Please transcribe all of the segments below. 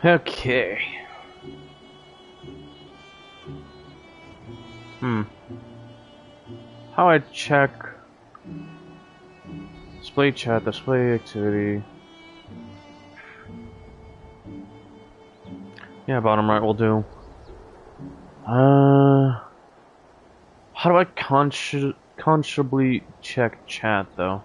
Okay. How I check display chat, display activity. Yeah, bottom right will do. How do I consciously check chat though?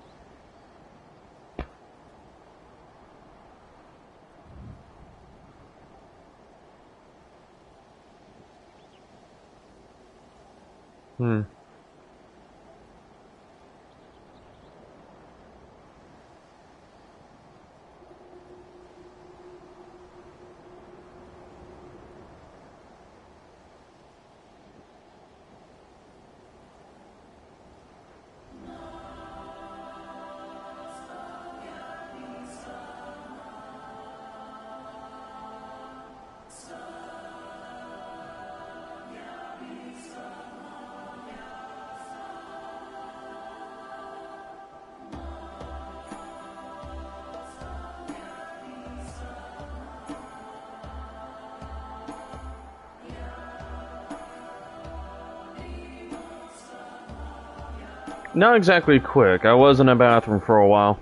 Not exactly quick. I was in a bathroom for a while.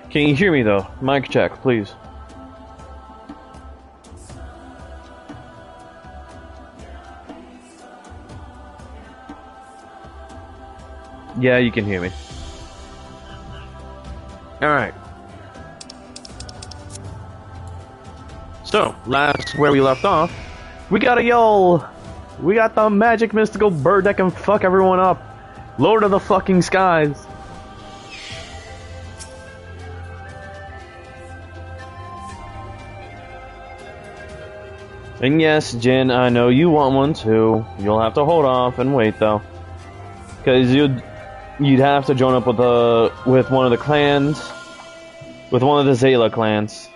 Can you hear me though? Mic check, please. Yeah, you can hear me. Alright. So, last where we left off, we got a Yol! We got the magic mystical bird that can fuck everyone up. Lord of the fucking skies. And yes, Jin, I know you want one too. You'll have to hold off and wait though. Cause you'd have to join up with one of the clans. With one of the Zayla clans.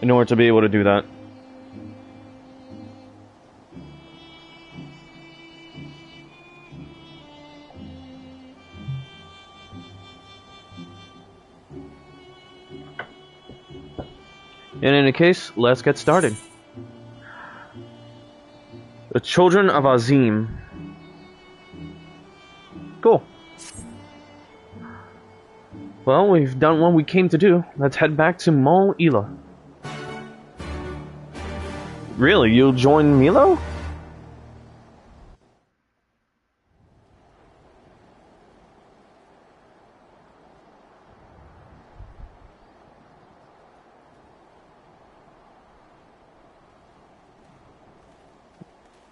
In order to be able to do that. In any case, let's get started. The Children of Azim. Cool. Well, we've done what we came to do. Let's head back to Mol Ila. Really? You'll join Milo?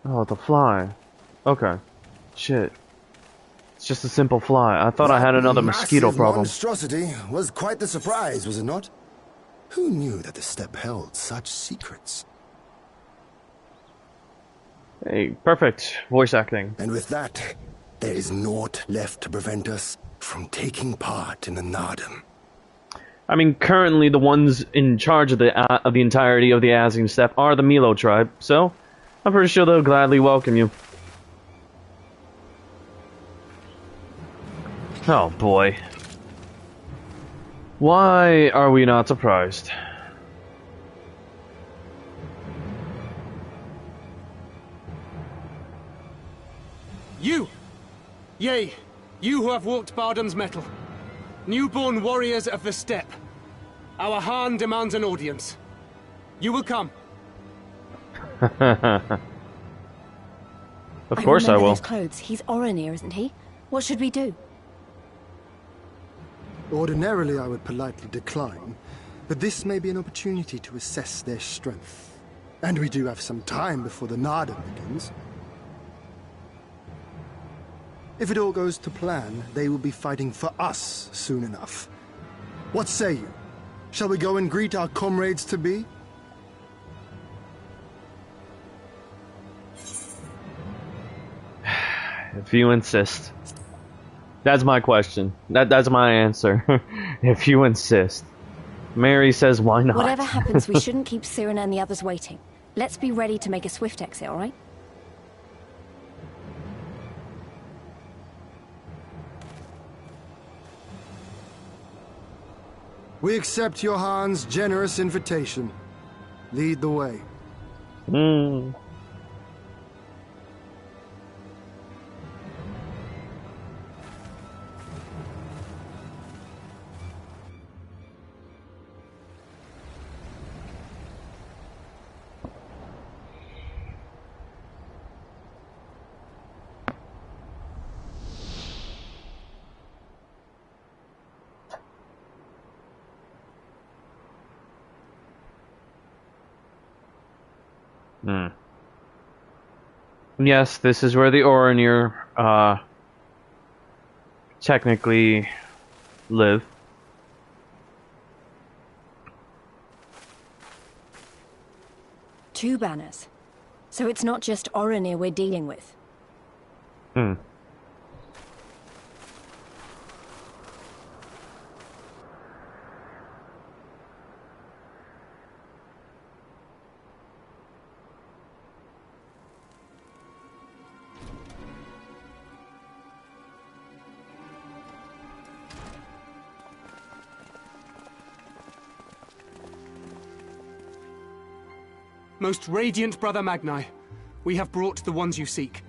Oh, the fly. Okay. Shit. It's just a simple fly. I thought I had another mosquito problem. Monstrosity was quite the surprise, was it not? Who knew that the steppe held such secrets? Hey, perfect voice acting. And with that, there is naught left to prevent us from taking part in the Nardum. I mean, currently the ones in charge of the entirety of the Azim steppe are the Milo tribe, so I'm pretty sure they'll gladly welcome you. Oh boy. Why are we not surprised? You! Yea, you who have walked Bardam's metal. Newborn warriors of the steppe. Our Khan demands an audience. You will come, Of course I will. His clothes. He's Oronir, isn't he? What should we do? Ordinarily, I would politely decline, but this may be an opportunity to assess their strength. And we do have some time before the Nada begins. If it all goes to plan, they will be fighting for us soon enough. What say you? Shall we go and greet our comrades-to-be? If you insist. That's my question. That's my answer. If you insist. Mary says, why not? Whatever happens, we shouldn't keep Cyrano and the others waiting. Let's be ready to make a swift exit, alright? We accept Johan's generous invitation. Lead the way. Yes, this is where the Oronir technically live. Two banners. So it's not just Oronir we're dealing with. Most radiant Brother Magni, we have brought the ones you seek.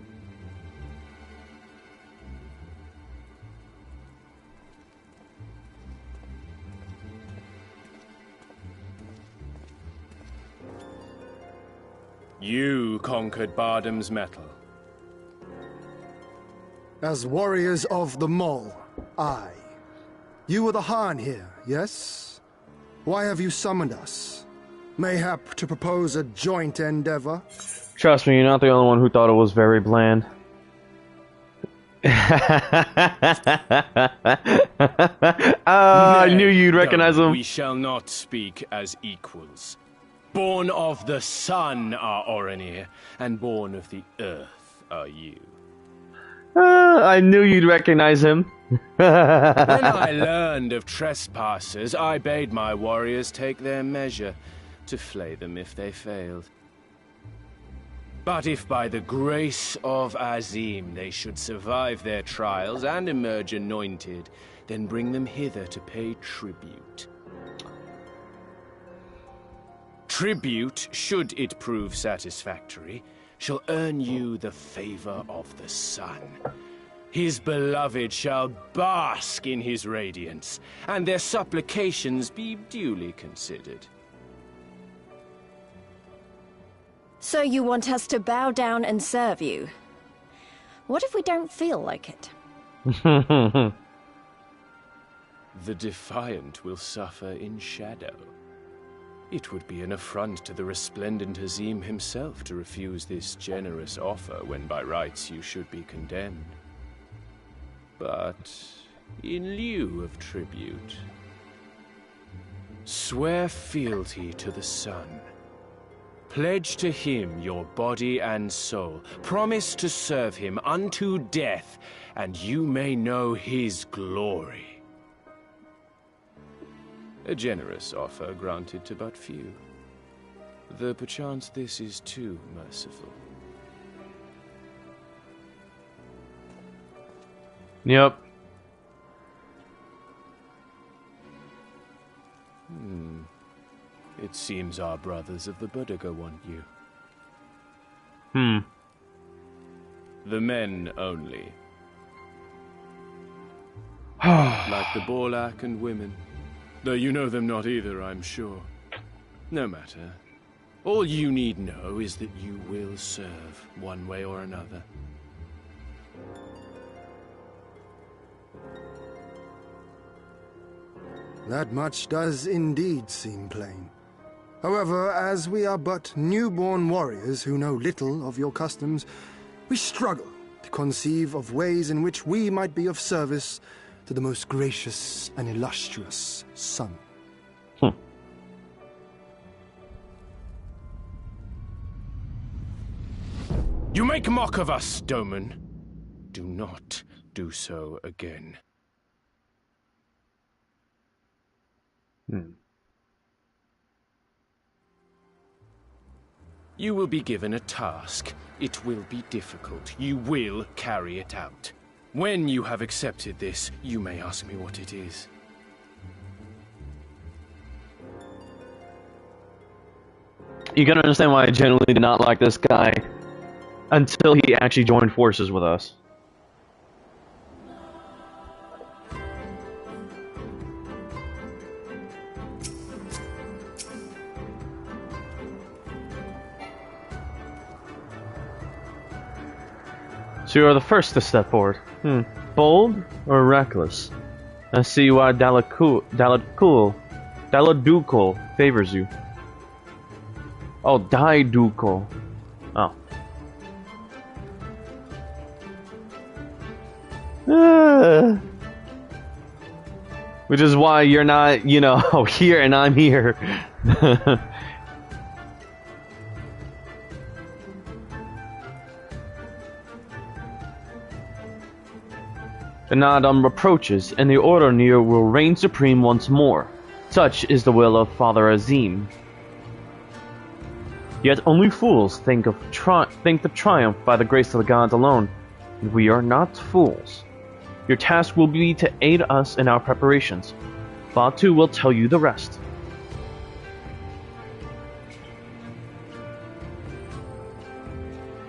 You conquered Bardam's metal. As warriors of the Mole, aye. You were the Han here, yes? Why have you summoned us? Mayhap to propose a joint endeavor? Trust me, you're not the only one who thought it was very bland. I knew you'd recognize him. We shall not speak as equals. Born of the sun are Oronir, and born of the earth are you. I knew you'd recognize him. When I learned of trespassers, I bade my warriors take their measure, to flay them if they failed. But if by the grace of Azim they should survive their trials and emerge anointed, then bring them hither to pay tribute. Tribute, should it prove satisfactory, shall earn you the favor of the sun. His beloved shall bask in his radiance, and their supplications be duly considered. So you want us to bow down and serve you? What if we don't feel like it? The defiant will suffer in shadow. It would be an affront to the resplendent Azim himself to refuse this generous offer when by rights you should be condemned. But in lieu of tribute, swear fealty to the sun. Pledge to him your body and soul. Promise to serve him unto death, and you may know his glory. A generous offer granted to but few, though perchance this is too merciful. Yep. It seems our brothers of the Buddha want you. The men only. Like the Borlak and women. Though you know them not either, I'm sure. No matter. All you need know is that you will serve, one way or another. That much does indeed seem plain. However, as we are but newborn warriors who know little of your customs, we struggle to conceive of ways in which we might be of service to the most gracious and illustrious son. You make mock of us, Doman. Do not do so again. You will be given a task. It will be difficult. You will carry it out. When you have accepted this, you may ask me what it is. You can understand why I genuinely did not like this guy until he actually joined forces with us. So you are the first to step forward. Bold or reckless? I see why Daladukul favors you. Oh, Daidukul. Oh. Which is why you're not, you know, here and I'm here. The Nadam approaches, and the Order will reign supreme once more. Such is the will of Father Azim. Yet only fools think of triumph by the grace of the gods alone, and we are not fools. Your task will be to aid us in our preparations. Batu will tell you the rest.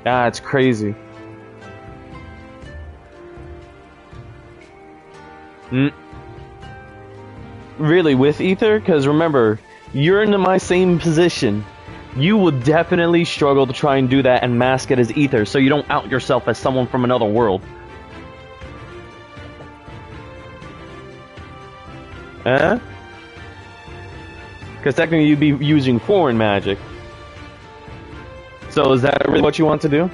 That's crazy. Really, with Ether? Because remember, you're in my same position. You would definitely struggle to try and do that and mask it as Ether, so you don't out yourself as someone from another world. Because technically you'd be using foreign magic. So is that really what you want to do?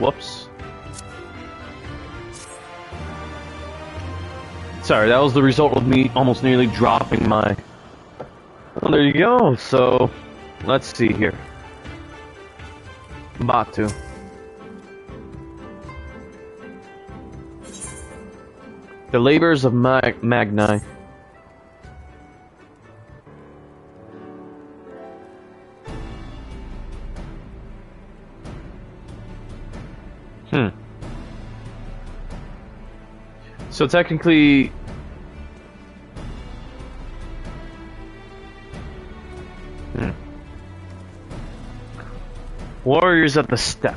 Whoops. Sorry, that was the result of me almost nearly dropping my... Well, there you go. So, let's see here. Batu. The labors of Magni. So technically... Warriors at the step.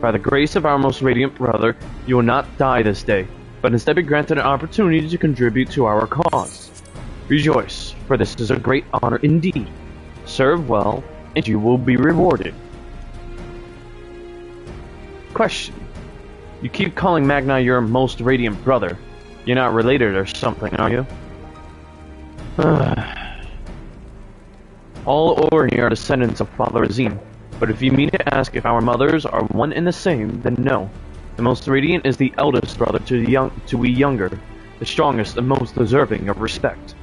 By the grace of our most radiant brother, you will not die this day, but instead be granted an opportunity to contribute to our cause. Rejoice, for this is a great honor indeed. Serve well, and you will be rewarded. Question. You keep calling Magni your most radiant brother. You're not related or something, are you? All Orni are descendants of Father Azim, but if you mean to ask if our mothers are one and the same, then no. The most radiant is the eldest brother to we younger, the strongest and most deserving of respect.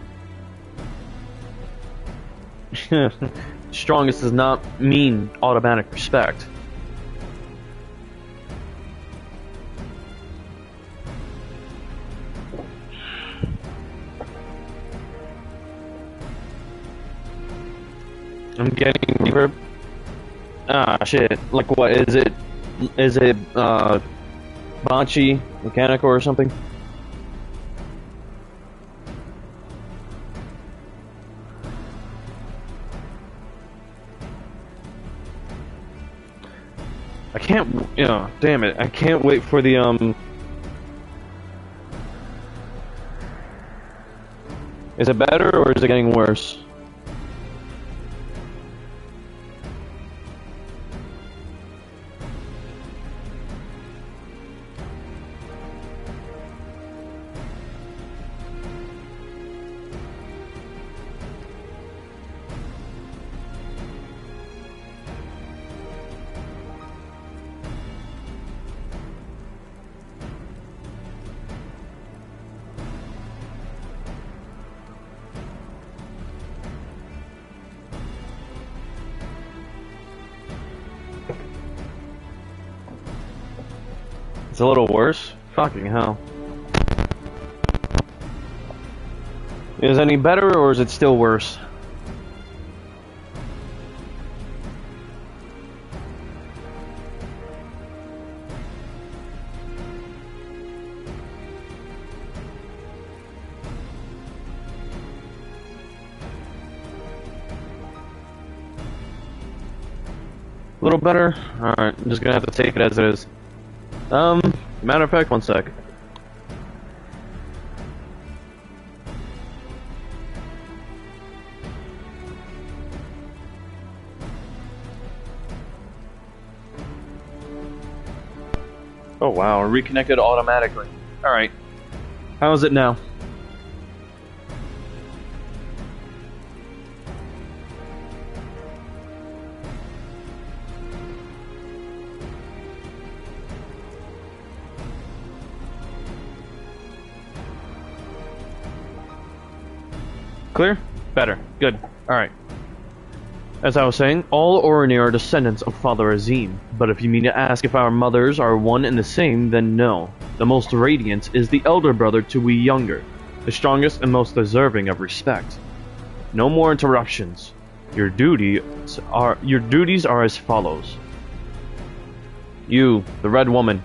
Strongest does not mean automatic respect. I'm getting reverb. Ah, shit. Like what? Is it, Banshee, Mechanical or something? I can't, damn it, I can't wait for the, Is it better or is it getting worse? It's a little worse? Fucking hell. Is it any better or is it still worse? A little better? Alright, I'm just gonna have to take it as it is. Matter of fact, one sec. Oh wow, reconnected automatically. Alright. How is it now? Clear? Better. Good. Alright. As I was saying, all Orinir are descendants of Father Azim, but if you mean to ask if our mothers are one and the same, then no. The most radiant is the elder brother to we younger, the strongest and most deserving of respect. No more interruptions. Your duties are as follows. You, the Red Woman,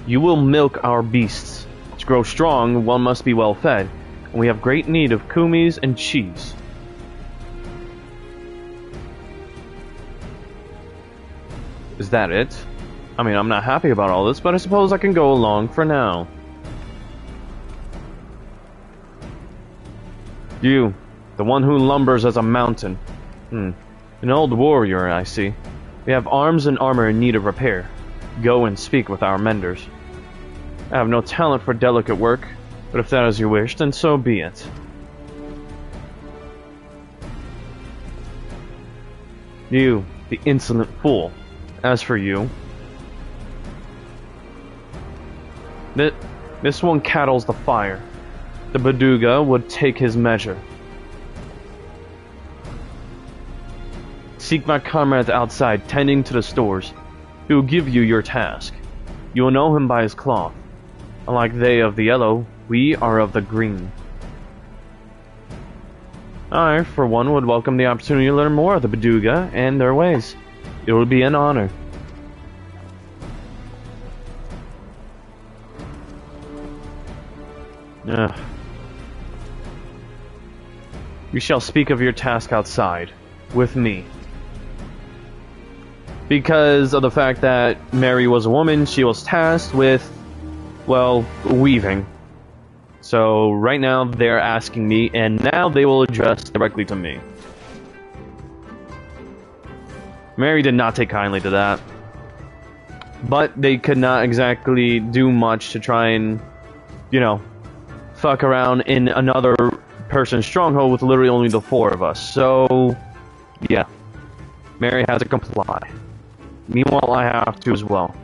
you will milk our beasts. To grow strong, one must be well fed, and we have great need of kumis and cheese. Is that it? I mean, I'm not happy about all this, but I suppose I can go along for now. You, the one who lumbers as a mountain. An old warrior, I see. We have arms and armor in need of repair. Go and speak with our menders. I have no talent for delicate work, but if that is your wish, then so be it. You, the insolent fool. As for you... This one cattles the fire. The Baduga would take his measure. Seek my comrades outside, tending to the stores. He will give you your task. You will know him by his cloth. Unlike they of the yellow, we are of the green. I, for one, would welcome the opportunity to learn more of the Baduga and their ways. It would be an honor. We shall speak of your task outside, with me. Because of the fact that Mary was a woman, she was tasked with, well, weaving. So right now they're asking me, and now they will address directly to me. Mary did not take kindly to that. But they could not exactly do much to try and, you know, fuck around in another person's stronghold with literally only the four of us. So, yeah. Mary has to comply. Meanwhile, I have to as well.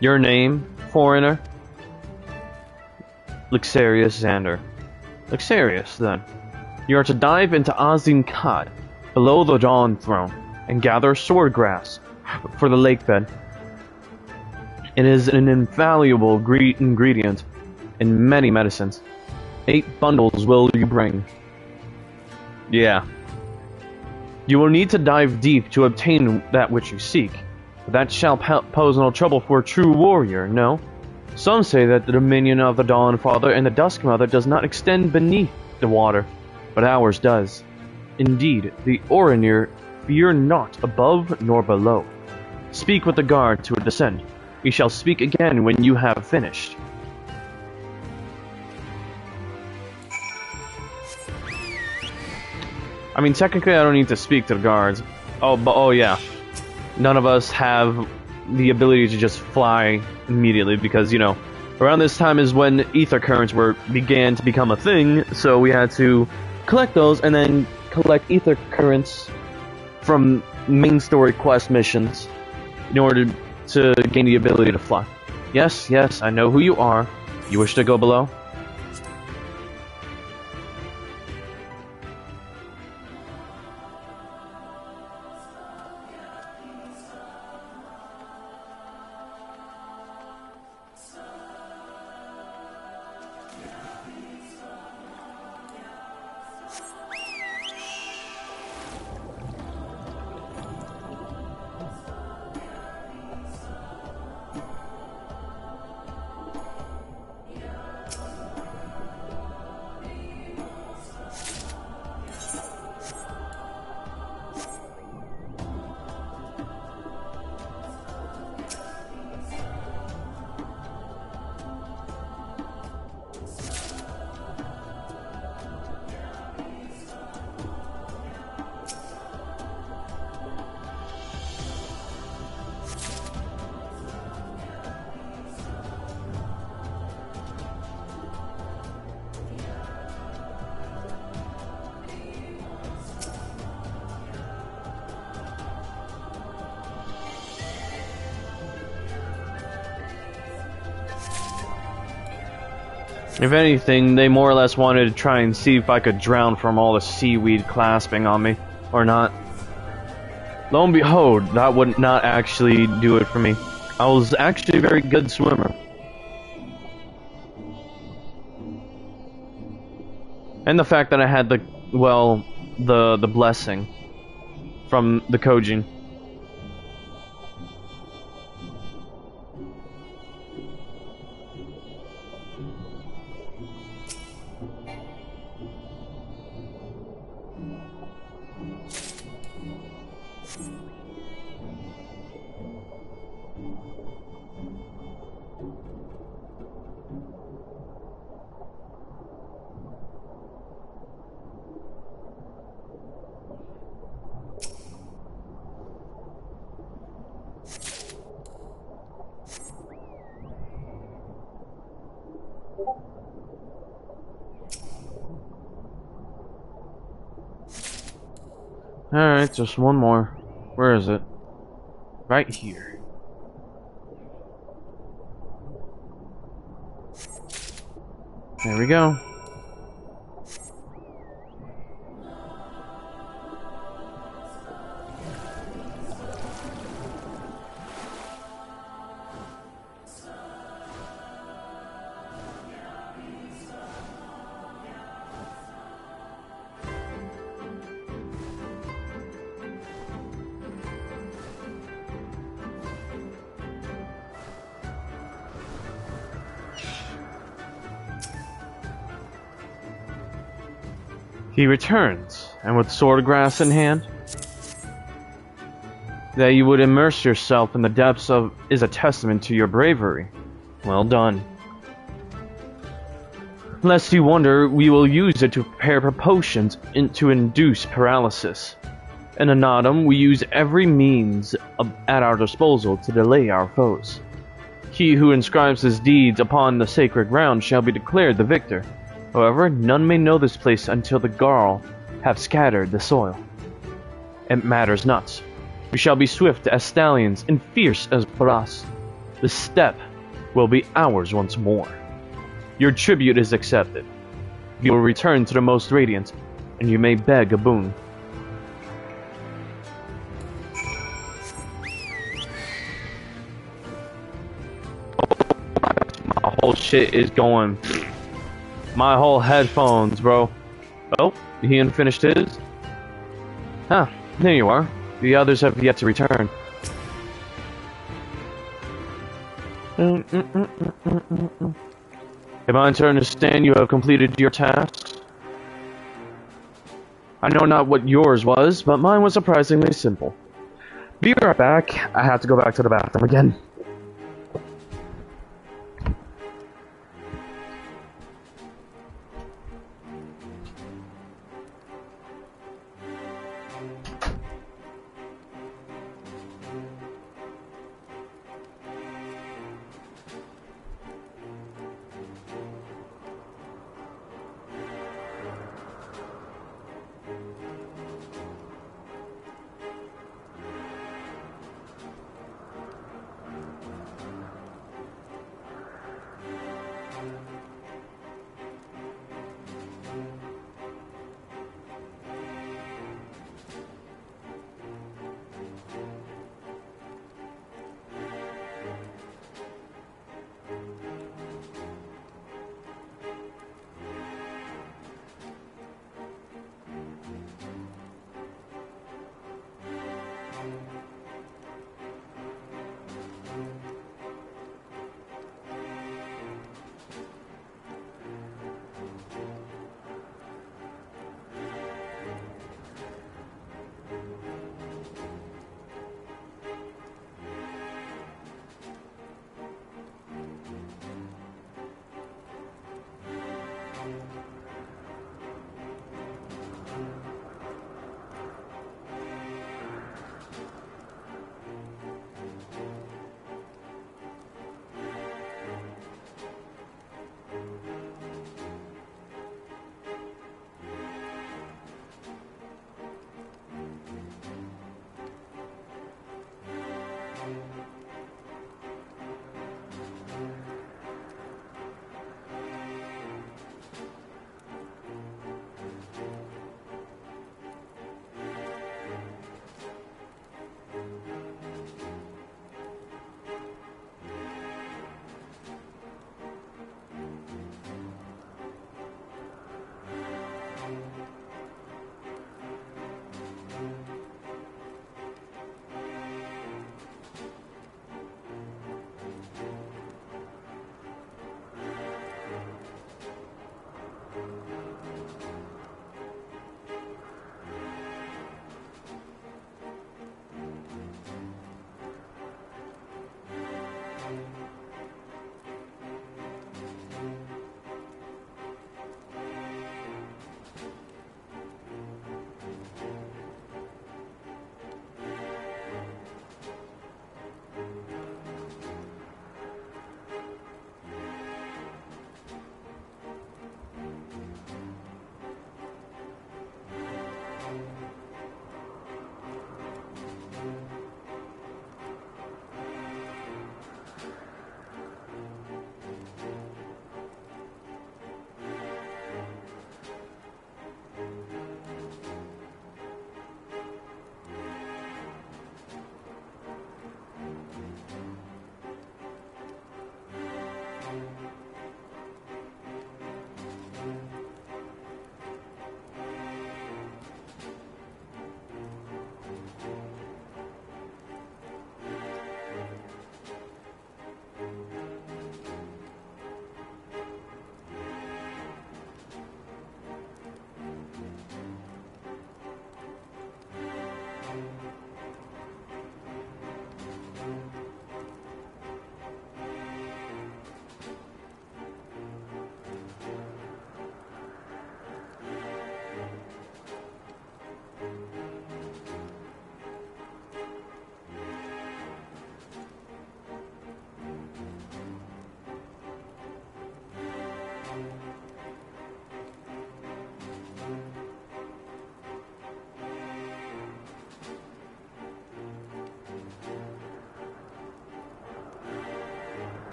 Your name, foreigner? Lixarius Xander. Lixarius, then. You are to dive into Azim Kad, below the Dawn Throne, and gather sword grass for the lake bed. It is an invaluable ingredient in many medicines. 8 bundles will you bring. Yeah. You will need to dive deep to obtain that which you seek. But that shall pose no trouble for a true warrior, no? Some say that the dominion of the Dawn Father and the Dusk Mother does not extend beneath the water, but ours does. Indeed, the Orinir fear not above nor below. Speak with the guard to descend. We shall speak again when you have finished. I mean, technically I don't need to speak to the guards. Oh yeah. None of us have the ability to just fly immediately because, you know, around this time is when ether currents began to become a thing, so we had to collect those and then collect ether currents from main story quest missions in order to gain the ability to fly. Yes, I know who you are. You wish to go below? If anything, they more or less wanted to try and see if I could drown from all the seaweed clasping on me, or not. Lo and behold, that would not actually do it for me. I was actually a very good swimmer. And the fact that I had the blessing from the Kojin. Alright, just one more. Where is it? Right here. There we go. He returns, and with swordgrass in hand, that you would immerse yourself in the depths of is a testament to your bravery. Well done. Lest you wonder, we will use it to prepare potions to induce paralysis. In Anadum, we use every means at our disposal to delay our foes. He who inscribes his deeds upon the sacred ground shall be declared the victor. However, none may know this place until the Garl have scattered the soil. It matters not. We shall be swift as stallions and fierce as brass. The steppe will be ours once more. Your tribute is accepted. You will return to the Most Radiant, and you may beg a boon. My whole shit is going. My whole headphones, bro. Oh, he unfinished his? Huh, there you are. The others have yet to return. Am I to understand you have completed your tasks? I know not what yours was, but mine was surprisingly simple. Be right back. I have to go back to the bathroom again.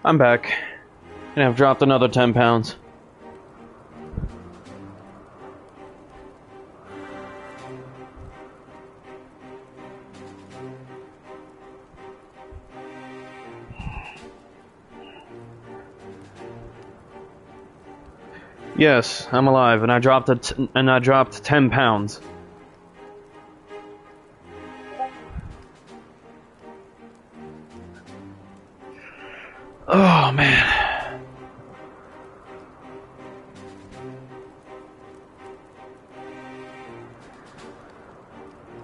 I'm back. And I've dropped another 10 pounds. Yes, I'm alive, and I dropped 10 pounds. Oh man.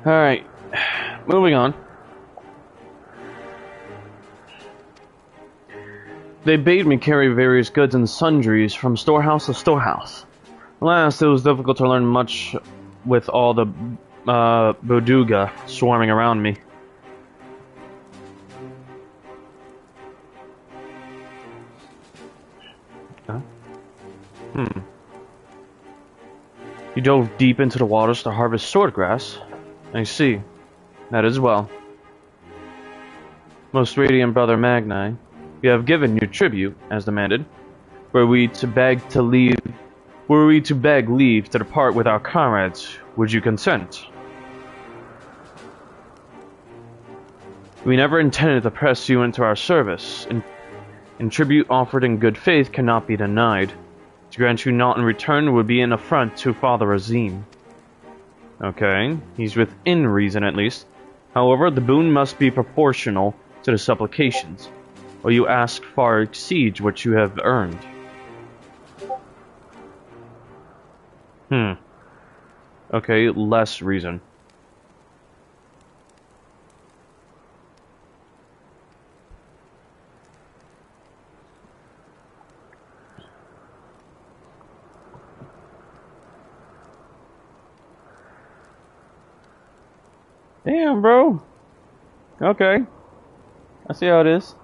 All right, moving on. They bade me carry various goods and sundries from storehouse to storehouse. Alas, it was difficult to learn much with all the Boduga swarming around me. Huh? You dove deep into the waters to harvest swordgrass? I see. That as well. Most radiant brother Magni, we have given you tribute, as demanded. Were we to beg leave to depart with our comrades, would you consent? We never intended to press you into our service, and tribute offered in good faith cannot be denied. To grant you naught in return would be an affront to Father Azim. Okay, he's within reason at least. However, the boon must be proportional to the supplications. What you ask far exceeds what you have earned. Okay, less reason. Damn, bro. Okay. I see how it is.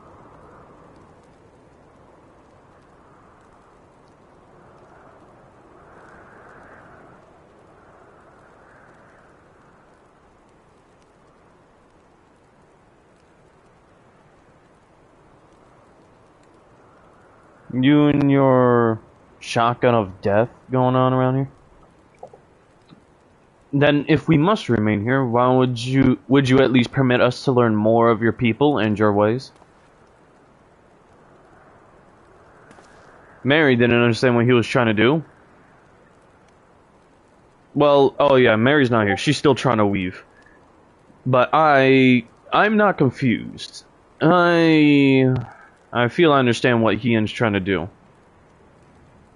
You and your shotgun of death going on around here? Then, if we must remain here, why would you at least permit us to learn more of your people and your ways? Mary didn't understand what he was trying to do. Well, oh yeah, Mary's not here. She's still trying to weave. But I'm not confused. I feel I understand what Hian's trying to do.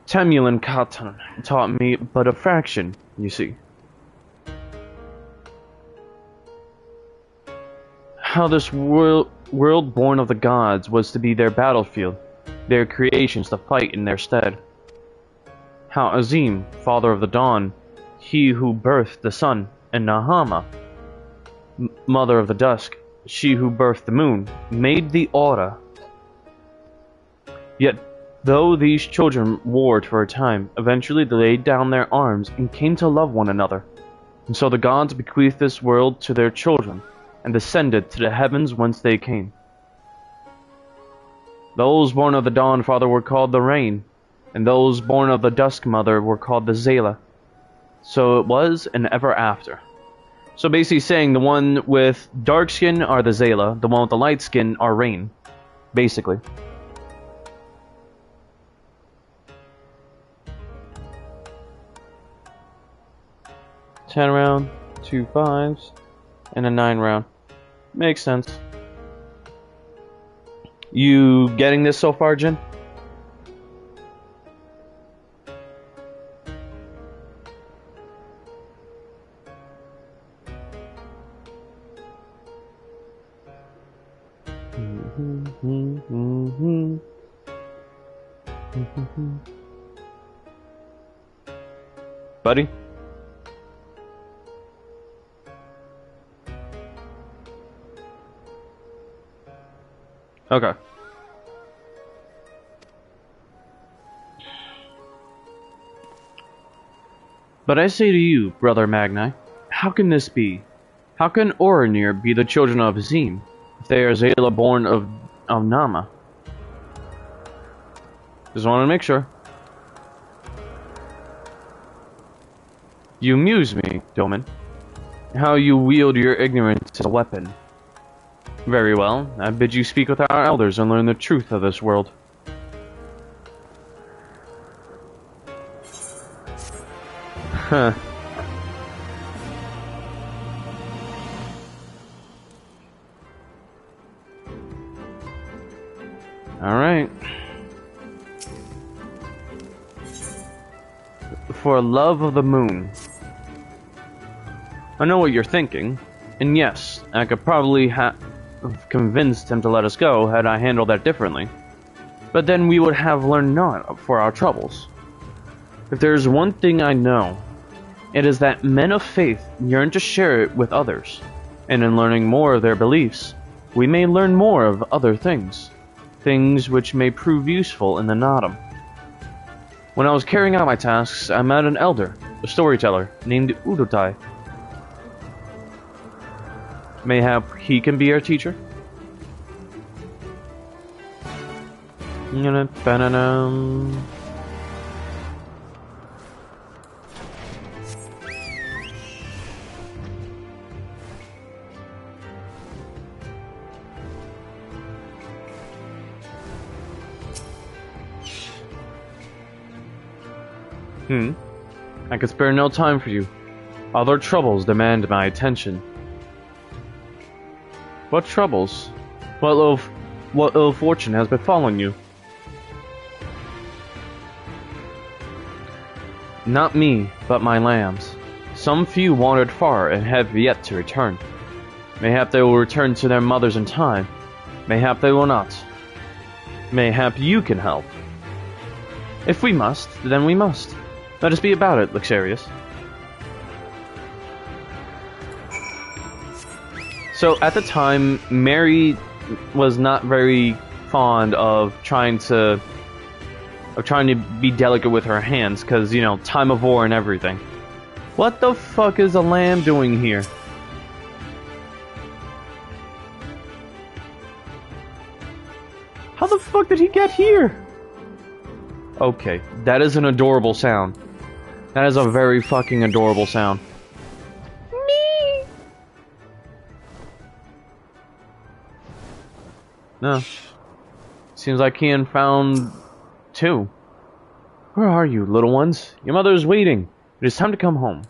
Temulin Katan taught me but a fraction, you see. How this world born of the gods was to be their battlefield, their creations to fight in their stead. How Azim, father of the dawn, he who birthed the sun, and Nahama, mother of the dusk, she who birthed the moon, made the aura. Yet, though these children warred for a time, eventually they laid down their arms and came to love one another. And so the gods bequeathed this world to their children, and descended to the heavens whence they came. Those born of the dawn father were called the rain, and those born of the dusk mother were called the Zela. So it was, and ever after. So basically saying the one with dark skin are the Zela, the one with the light skin are rain. Basically. $10 round, 2 5s, and a 9 round. Makes sense. You getting this so far, Jin? Buddy? Okay. But I say to you, brother Magni, how can this be? How can Oranir be the children of Azim, if they are Zela born of Nama? Just wanted to make sure. You amuse me, Doman. How you wield your ignorance as a weapon. Very well. I bid you speak with our elders and learn the truth of this world. Huh. Alright. For love of the moon. I know what you're thinking, and yes, I could probably have convinced him to let us go had I handled that differently. But then we would have learned naught for our troubles. If there's one thing I know, it is that men of faith yearn to share it with others, and in learning more of their beliefs, we may learn more of other things. Things which may prove useful in the Nadam. When I was carrying out my tasks, I met an elder, a storyteller, named Udotai. Mayhap he can be our teacher? I could spare no time for you. Other troubles demand my attention. What troubles? What ill fortune has befallen you? Not me, but my lambs. Some few wandered far and have yet to return. Mayhap they will return to their mothers in time. Mayhap they will not. Mayhap you can help. If we must, then we must. Let us be about it, Luxarius. So at the time, Mary was not very fond of trying to be delicate with her hands, because, you know, time of war and everything. What the fuck is a lamb doing here? How the fuck did he get here? Okay, that is an adorable sound. That is a very fucking adorable sound. Me. No. Seems like Ian found two. Where are you, little ones? Your mother is waiting. It is time to come home.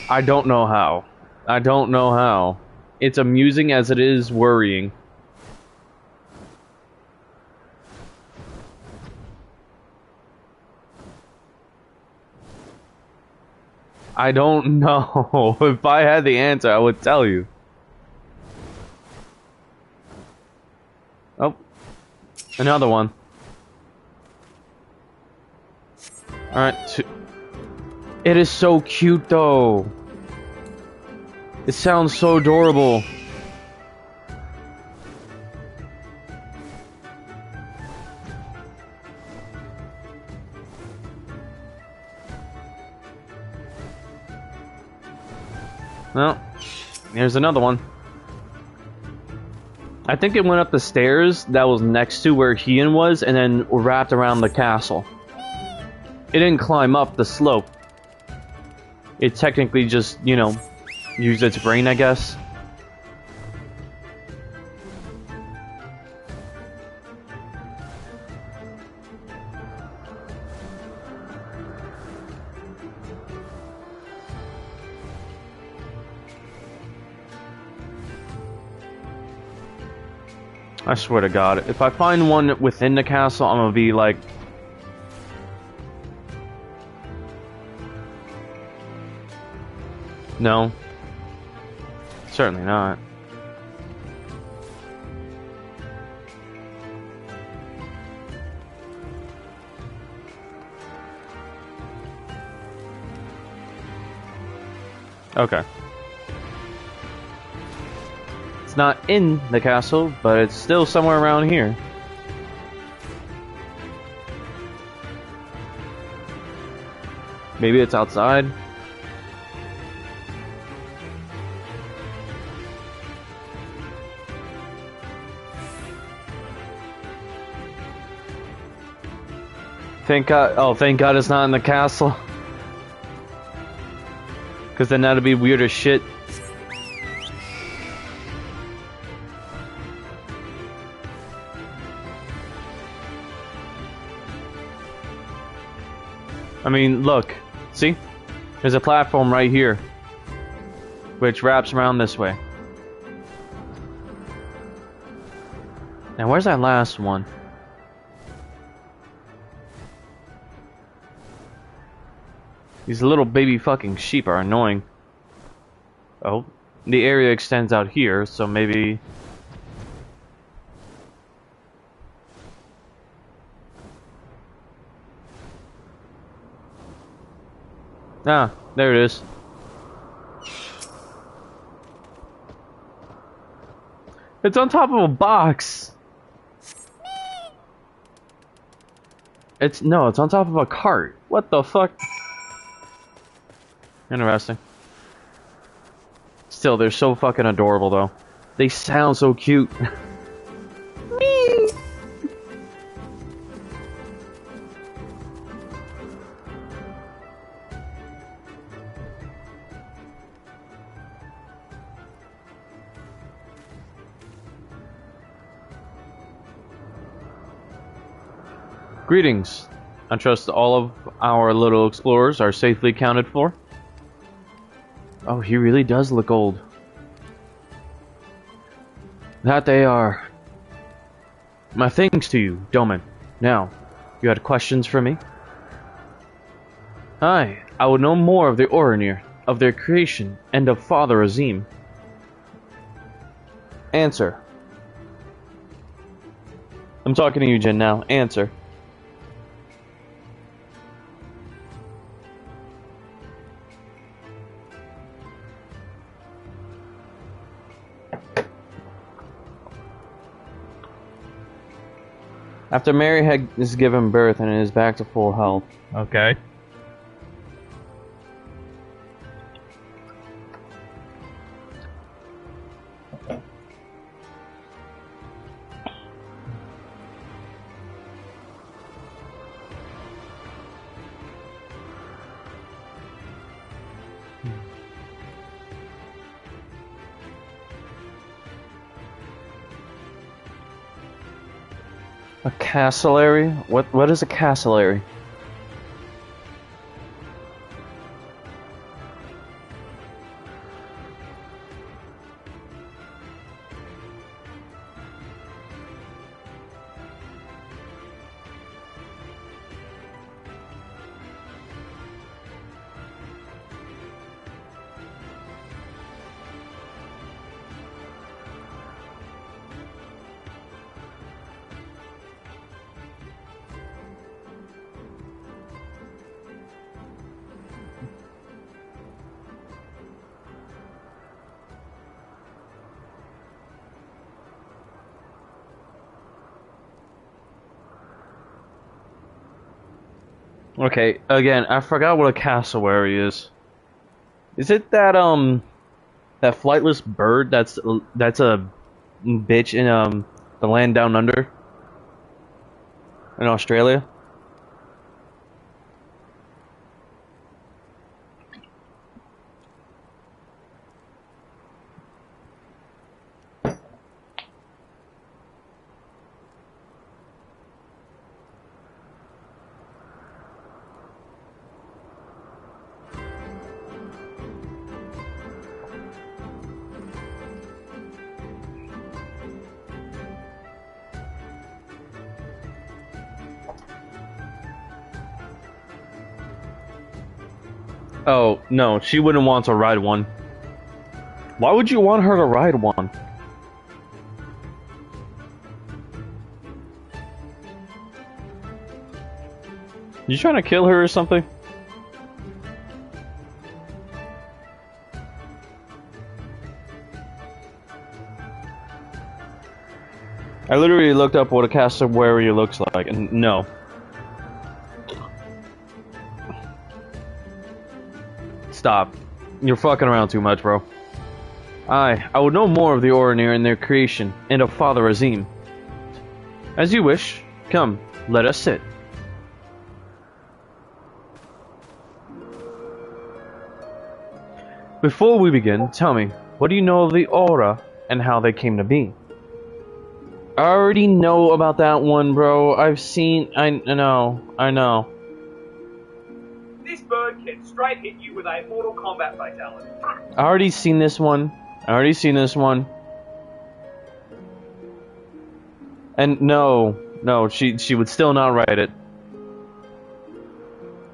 I don't know how. I don't know how. It's amusing as it is worrying. I don't know. If I had the answer, I would tell you. Oh. Another one. Alright. It is so cute, though. It sounds so adorable. Well, here's another one. I think it went up the stairs that was next to where Ian was and then wrapped around the castle. It didn't climb up the slope. It technically just, you know, used its brain, I guess. I swear to God, if I find one within the castle, I'm gonna be like... No. Certainly not. Okay. It's not in the castle, but it's still somewhere around here. Maybe it's outside. Thank God. Oh, thank God it's not in the castle. Because then that'd be weird as shit. I mean, look. See? There's a platform right here. Which wraps around this way. Now, where's that last one? These little baby fucking sheep are annoying. Oh, the area extends out here, so maybe... Ah, there it is. It's on top of a box. It's on top of a cart. What the fuck? Interesting. Still, they're so fucking adorable though. They sound so cute. Greetings. I trust all of our little explorers are safely accounted for. Oh, he really does look old. That they are. My thanks to you, Doman. Now, you had questions for me? Aye, I would know more of the Orinir, of their creation, and of Father Azim. Answer. I'm talking to you, Jin, now. Answer. After Mary has given birth and is back to full health. Okay. A castlery? What is a castlery? Okay, again, I forgot what a cassowary is. Is it that that flightless bird that's a bitch in the land down under in Australia? Oh, no, she wouldn't want to ride one. Why would you want her to ride one? You trying to kill her or something? I literally looked up what a cassowary looks like, and no. Stop. You're fucking around too much, bro. I would know more of the Orinir and their creation, and of Father Azim. As you wish. Come, let us sit. Before we begin, tell me, what do you know of the aura and how they came to be? I already know about that one, bro. I know. This bird can straight hit you with a Mortal Kombat fatality. I already seen this one. And no, she would still not write it.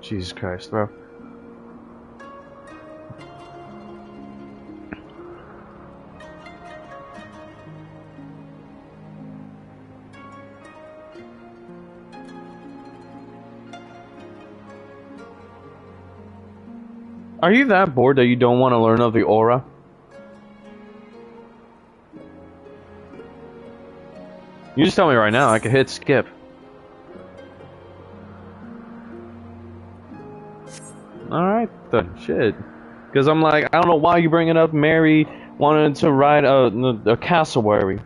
Jesus Christ, bro. Are you that bored that you don't want to learn of the aura? You just tell me right now, I could hit skip. Alright then, shit. Because I'm like, I don't know why you bring it up. Mary wanted to ride a cassowary.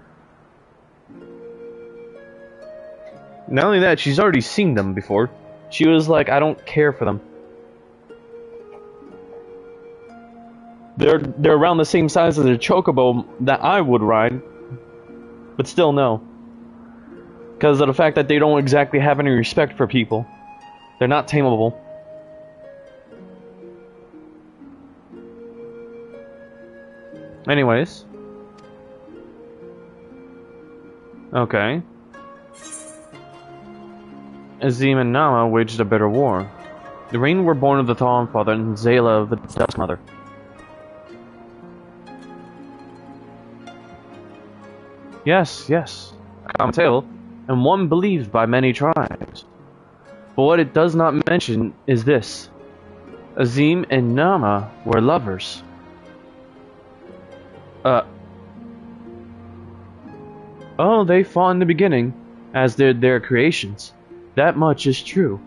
Not only that, she's already seen them before. She was like, I don't care for them. They're around the same size as a chocobo that I would ride, but still no. Because of the fact that they don't exactly have any respect for people. They're not tameable. Anyways. Okay. Azim and Nama waged a bitter war. The Rain were born of the Thawne and Zayla of the Dusk Mother. Yes, a common tale, and one believed by many tribes. But what it does not mention is this. Azim and Nama were lovers. Oh, they fought in the beginning, as did their creations. That much is true.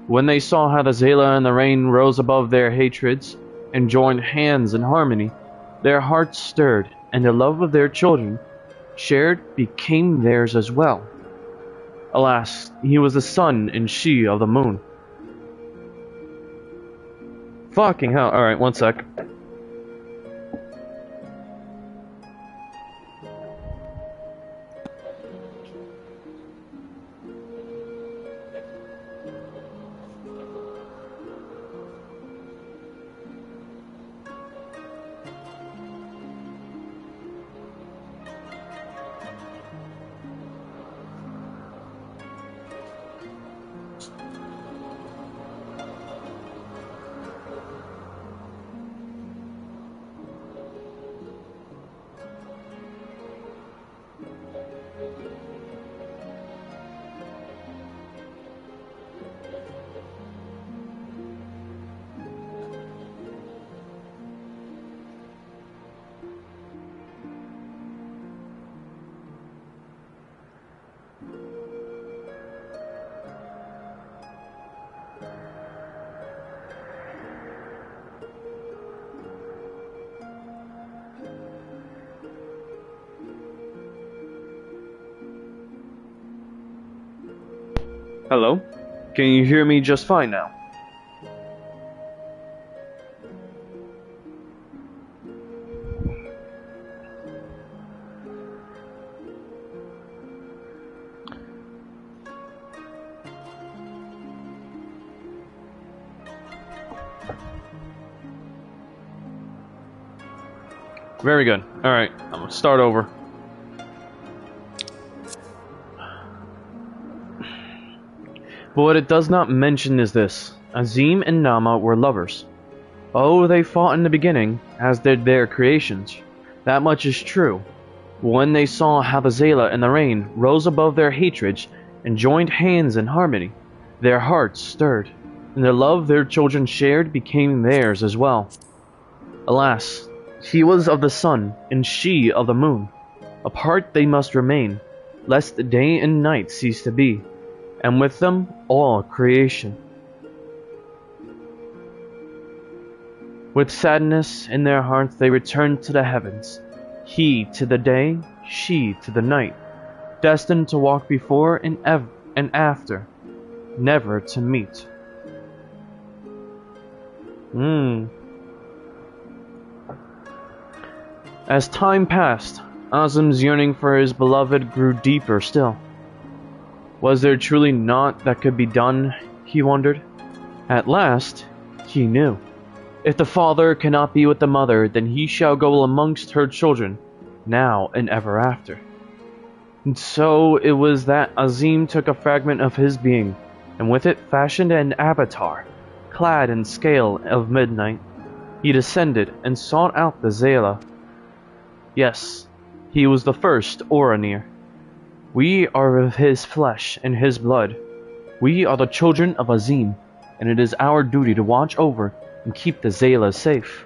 When they saw how the Zayla and the Rain rose above their hatreds, and joined hands in harmony, their hearts stirred, and the love of their children shared became theirs as well. Alas, he was the sun and she of the moon. Fucking hell. Alright, one sec. Hello? Can you hear me just fine now? Very good. Alright, I'm gonna start over. But what it does not mention is this. Azim and Nama were lovers. Oh, they fought in the beginning, as did their creations. That much is true. When they saw how the Zayla and the Rain rose above their hatreds and joined hands in harmony, their hearts stirred, and the love their children shared became theirs as well. Alas, he was of the sun, and she of the moon. Apart they must remain, lest the day and night cease to be, and with them all creation. With sadness in their hearts they returned to the heavens, he to the day, she to the night, destined to walk before and after, never to meet. As time passed, Azim's yearning for his beloved grew deeper still. Was there truly naught that could be done, he wondered. At last, he knew. If the father cannot be with the mother, then he shall go amongst her children, now and ever after. And so it was that Azim took a fragment of his being, and with it fashioned an avatar, clad in scale of midnight. He descended and sought out the Zayla. Yes, he was the first Oranir. We are of his flesh and his blood. We are the children of Azim, and it is our duty to watch over and keep the Zayla safe.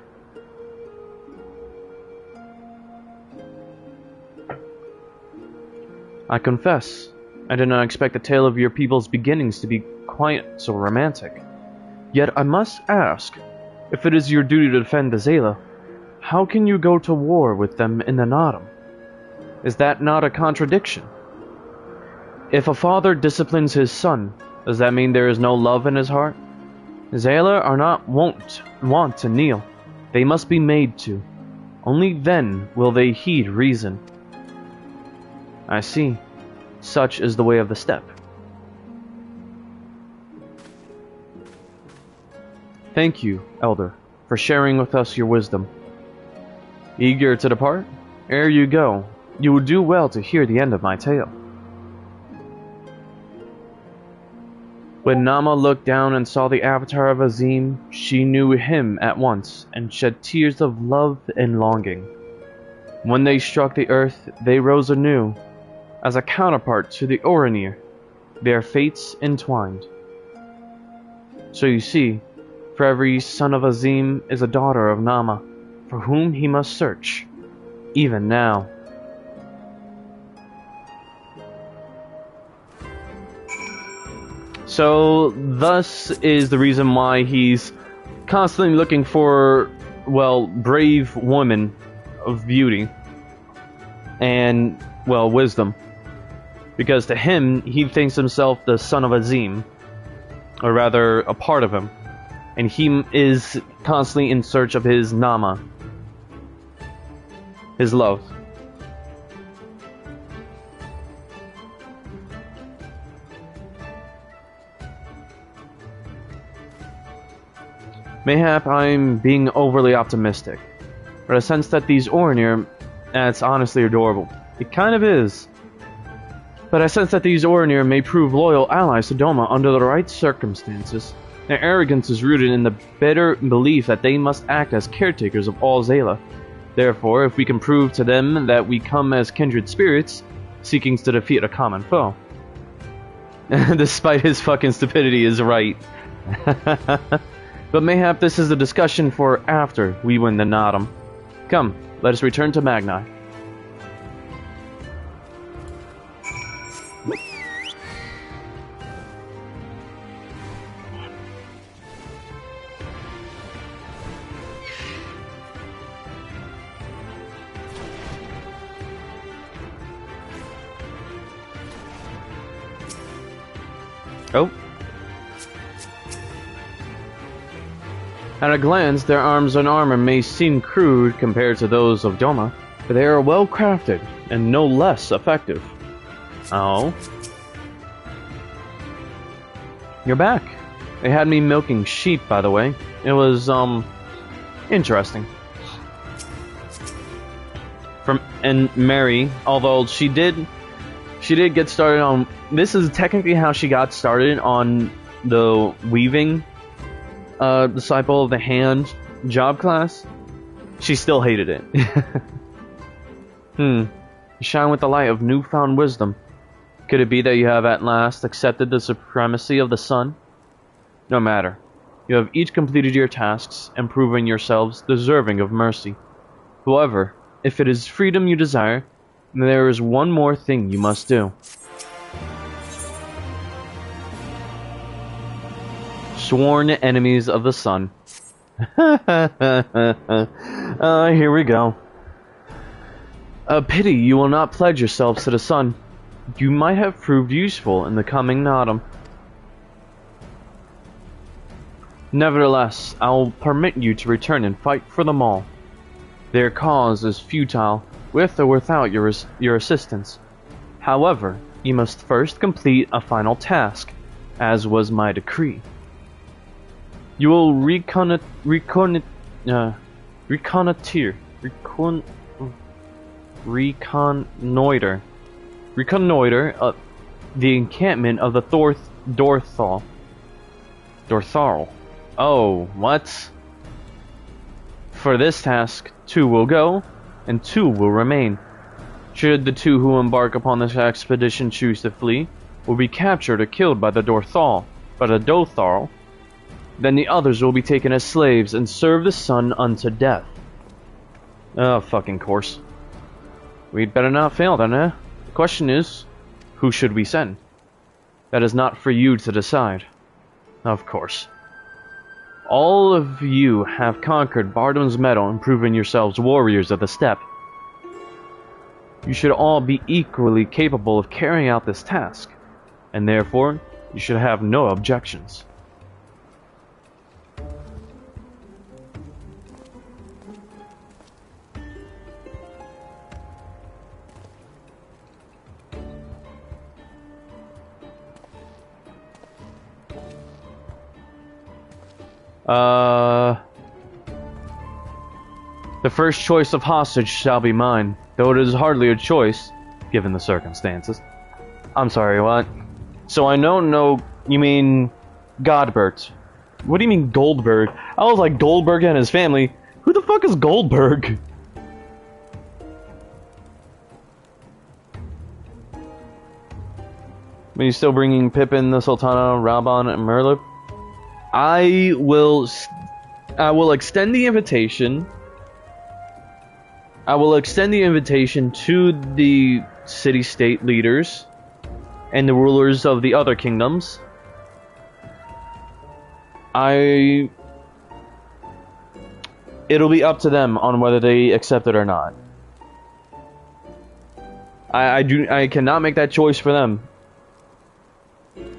I confess, I did not expect the tale of your people's beginnings to be quite so romantic. Yet I must ask, if it is your duty to defend the Zayla, how can you go to war with them in the Nadam? Is that not a contradiction? If a father disciplines his son, does that mean there is no love in his heart? Zayla are not wont to kneel. They must be made to. Only then will they heed reason. I see. Such is the way of the steppe. Thank you, Elder, for sharing with us your wisdom. Eager to depart? Ere you go, you will do well to hear the end of my tale. When Nama looked down and saw the avatar of Azim, she knew him at once and shed tears of love and longing. When they struck the earth, they rose anew. As a counterpart to the Oranir, their fates entwined. So you see, for every son of Azim is a daughter of Nama, for whom he must search, even now. So, thus is the reason why he's constantly looking for, well, brave women of beauty and, well, wisdom. Because to him, he thinks himself the son of Azim, or rather, a part of him. And he is constantly in search of his Nama, his love. Mayhap I'm being overly optimistic, but I sense that these Oranir, that's honestly adorable. It kind of is. But I sense that these Oranir may prove loyal allies to Doma under the right circumstances. Their arrogance is rooted in the bitter belief that they must act as caretakers of all Zayla. Therefore, if we can prove to them that we come as kindred spirits, seeking to defeat a common foe. Despite his fucking stupidity is right. But mayhap this is a discussion for after we win the Nadam. Come, let us return to Magni. Oh. At a glance, their arms and armor may seem crude compared to those of Doma, but they are well crafted and no less effective. Oh. You're back. They had me milking sheep, by the way. It was, interesting. And Mary, although she did get started on... This is technically how she got started on the weaving disciple of the hand job class. She still hated it. You shine with the light of newfound wisdom. Could it be that you have at last accepted the supremacy of the sun? No matter. You have each completed your tasks and proven yourselves deserving of mercy. However, if it is freedom you desire, there is one more thing you must do. Sworn enemies of the sun. Here we go. A pity you will not pledge yourselves to the sun. You might have proved useful in the coming Nadam. Nevertheless, I will permit you to return and fight for them all. Their cause is futile, with or without your assistance. However, you must first complete a final task, as was my decree. You will reconnoiter the encampment of the Dorthal. Oh, what? For this task, 2 will go, and 2 will remain. Should the 2 who embark upon this expedition choose to flee, will be captured or killed by the Dorthal, then the others will be taken as slaves and serve the sun unto death. Oh, fucking course. We'd better not fail then, eh? The question is, who should we send? That is not for you to decide. Of course. All of you have conquered Bardam's Meadow and proven yourselves warriors of the steppe. You should all be equally capable of carrying out this task, and therefore, you should have no objections. The first choice of hostage shall be mine, though it is hardly a choice, given the circumstances. I'm sorry, what? So I don't know, you mean Godbert. What do you mean Goldberg? I was like Goldberg and his family. Who the fuck is Goldberg? Are you still bringing Pippin, the Sultana, Raban, and Merlip? I will extend the invitation. I will extend the invitation to the city-state leaders and the rulers of the other kingdoms. It'll be up to them on whether they accept it or not. I cannot make that choice for them,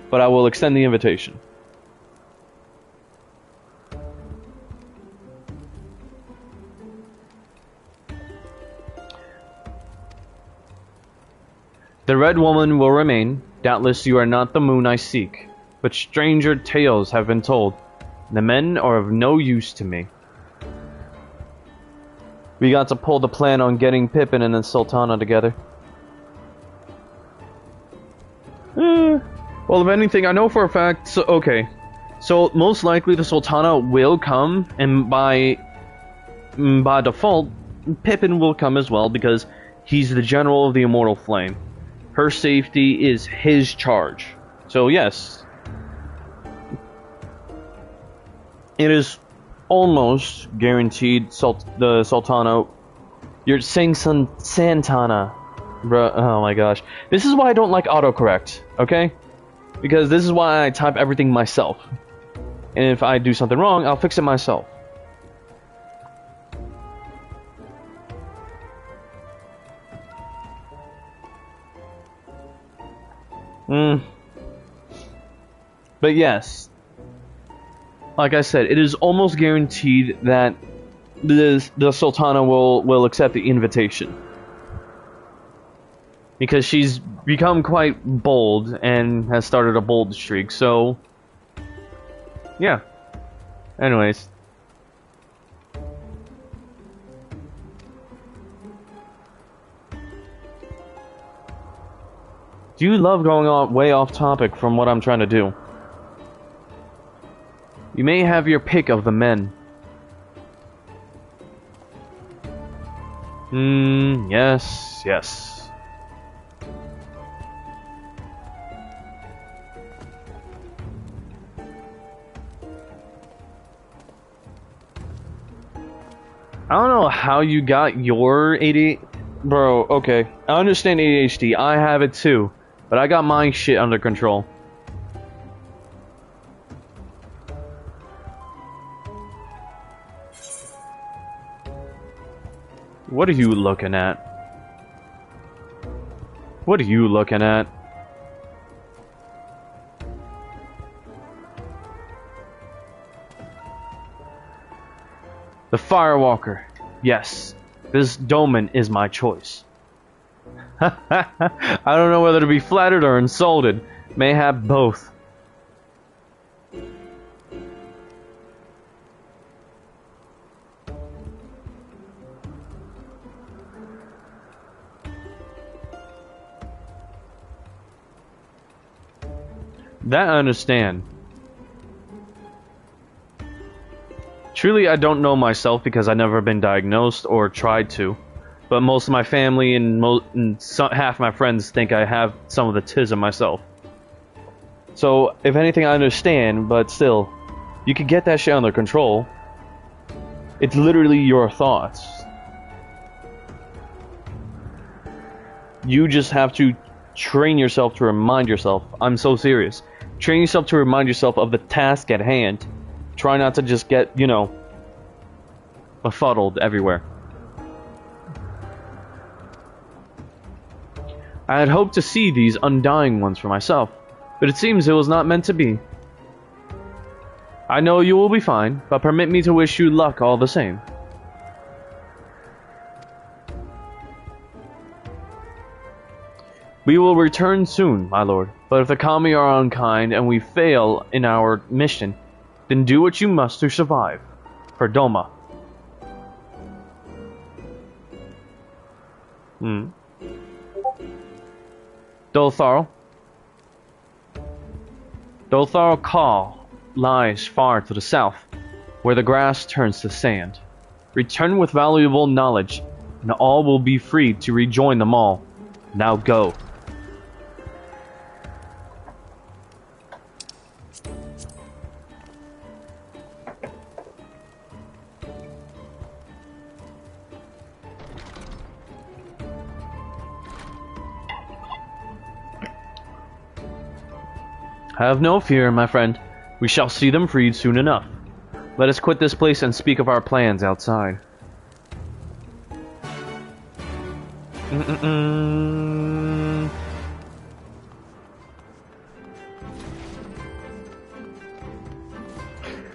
but I will extend the invitation. The Red Woman will remain. Doubtless you are not the moon I seek, but stranger tales have been told. The men are of no use to me. We got to pull the plan on getting Pippin and the Sultana together. Well, if anything, I know for a fact, so most likely the Sultana will come, and by default, Pippin will come as well, because he's the general of the Immortal Flame. Her safety is his charge. So yes, it is almost guaranteed the Sultana. You're saying Santana. Bruh, oh my gosh. This is why I don't like autocorrect, okay? Because this is why I type everything myself. And if I do something wrong, I'll fix it myself. But yes, like I said, it is almost guaranteed that the Sultana will accept the invitation, because she's become quite bold and has started a bold streak. So yeah. Anyways. Do you love going way off topic from what I'm trying to do? You may have your pick of the men. Yes. I don't know how you got your ADHD. Bro, okay. I understand ADHD. I have it too. But I got my shit under control. What are you looking at? What are you looking at? The Firewalker. Yes. this Doman is my choice. I don't know whether to be flattered or insulted. Mayhap both. That I understand. Truly, I don't know myself because I've never been diagnosed or tried to. But most of my family and half my friends think I have some of the tism myself. So, if anything, I understand, but still, you can get that shit under control. It's literally your thoughts. You just have to train yourself to remind yourself. I'm so serious. Train yourself to remind yourself of the task at hand. Try not to just get, you know, befuddled everywhere. I had hoped to see these undying ones for myself, but it seems it was not meant to be. I know you will be fine, but permit me to wish you luck all the same. We will return soon, my lord, but if the Kami are unkind and we fail in our mission, then do what you must to survive. For Doma. Dolthal Call lies far to the south, where the grass turns to sand. Return with valuable knowledge, and all will be free to rejoin the mall. Now go. Have no fear, my friend. We shall see them freed soon enough. Let us quit this place and speak of our plans outside.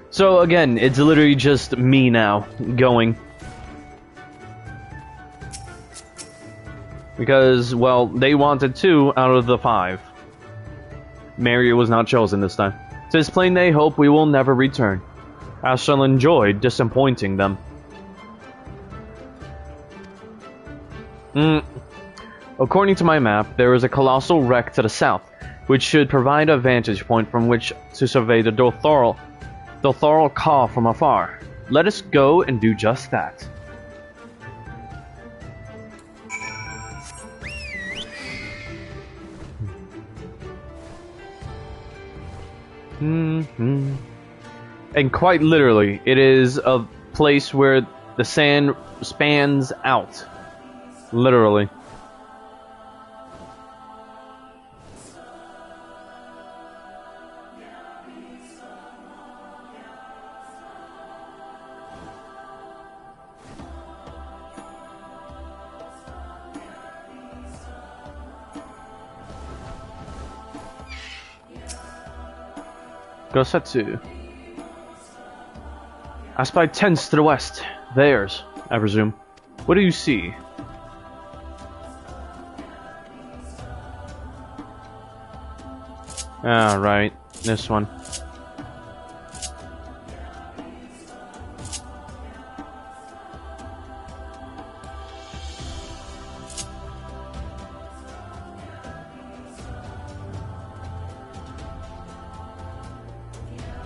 So again, it's literally just me now, going. Because, well, they wanted 2 out of the 5. Mary was not chosen this time. 'Tis plain they hope we will never return. I shall enjoy disappointing them. According to my map, there is a colossal wreck to the south, which should provide a vantage point from which to survey the Dolthal Call from afar. Let us go and do just that. And quite literally, it is a place where the sand spans out. Literally. Gosetsu. I spy tents to the west. Theirs, I presume. What do you see? Ah, right. This one.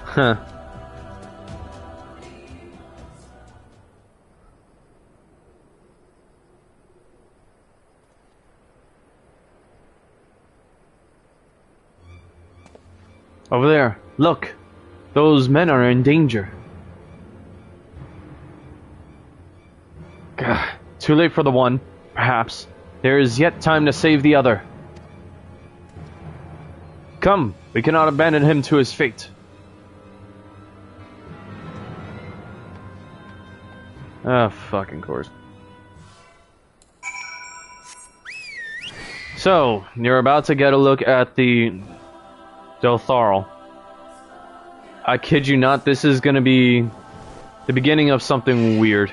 Huh. Over there, look! Those men are in danger. Gah, too late for the one, perhaps. There is yet time to save the other. Come, we cannot abandon him to his fate. Ah, fucking course. So, you're about to get a look at the Dolthal. I kid you not, this is gonna be the beginning of something weird.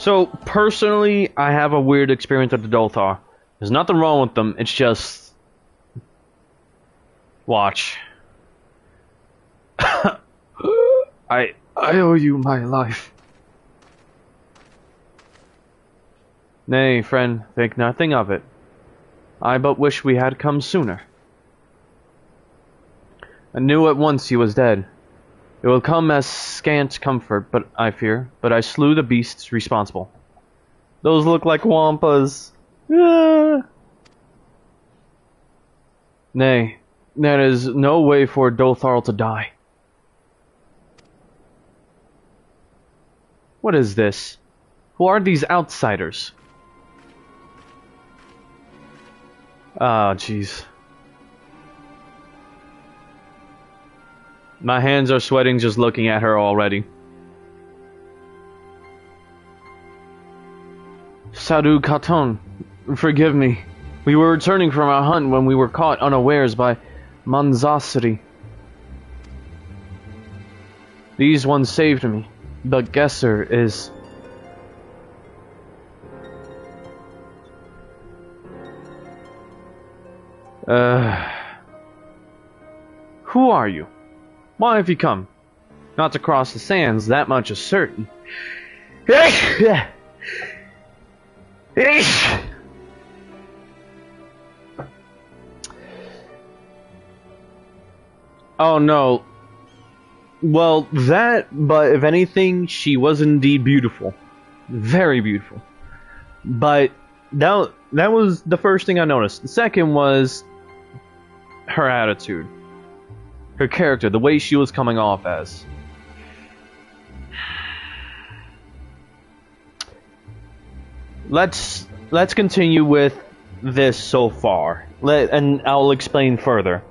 So, personally, I have a weird experience with the Dolthar. There's nothing wrong with them, it's just... Watch. I owe you my life. Nay, friend, think nothing of it. I but wish we had come sooner. I knew at once he was dead. It will come as scant comfort, but I fear, but I slew the beasts responsible. Those look like wampas. Ah. Nay, there is no way for Doltharl to die. What is this? Who are these outsiders? Ah, jeez. My hands are sweating just looking at her already. Sadhu Khaton, forgive me. We were returning from our hunt when we were caught unawares by monstrosity. These ones saved me, but Gesser is... Who are you? Why have you come? Not to cross the sands, that much is certain. Oh no. Well, but if anything, she was indeed beautiful. Very beautiful. But that was the first thing I noticed. The second was her attitude. Her character, the way she was coming off as. Let's continue with this so far. And I'll explain further.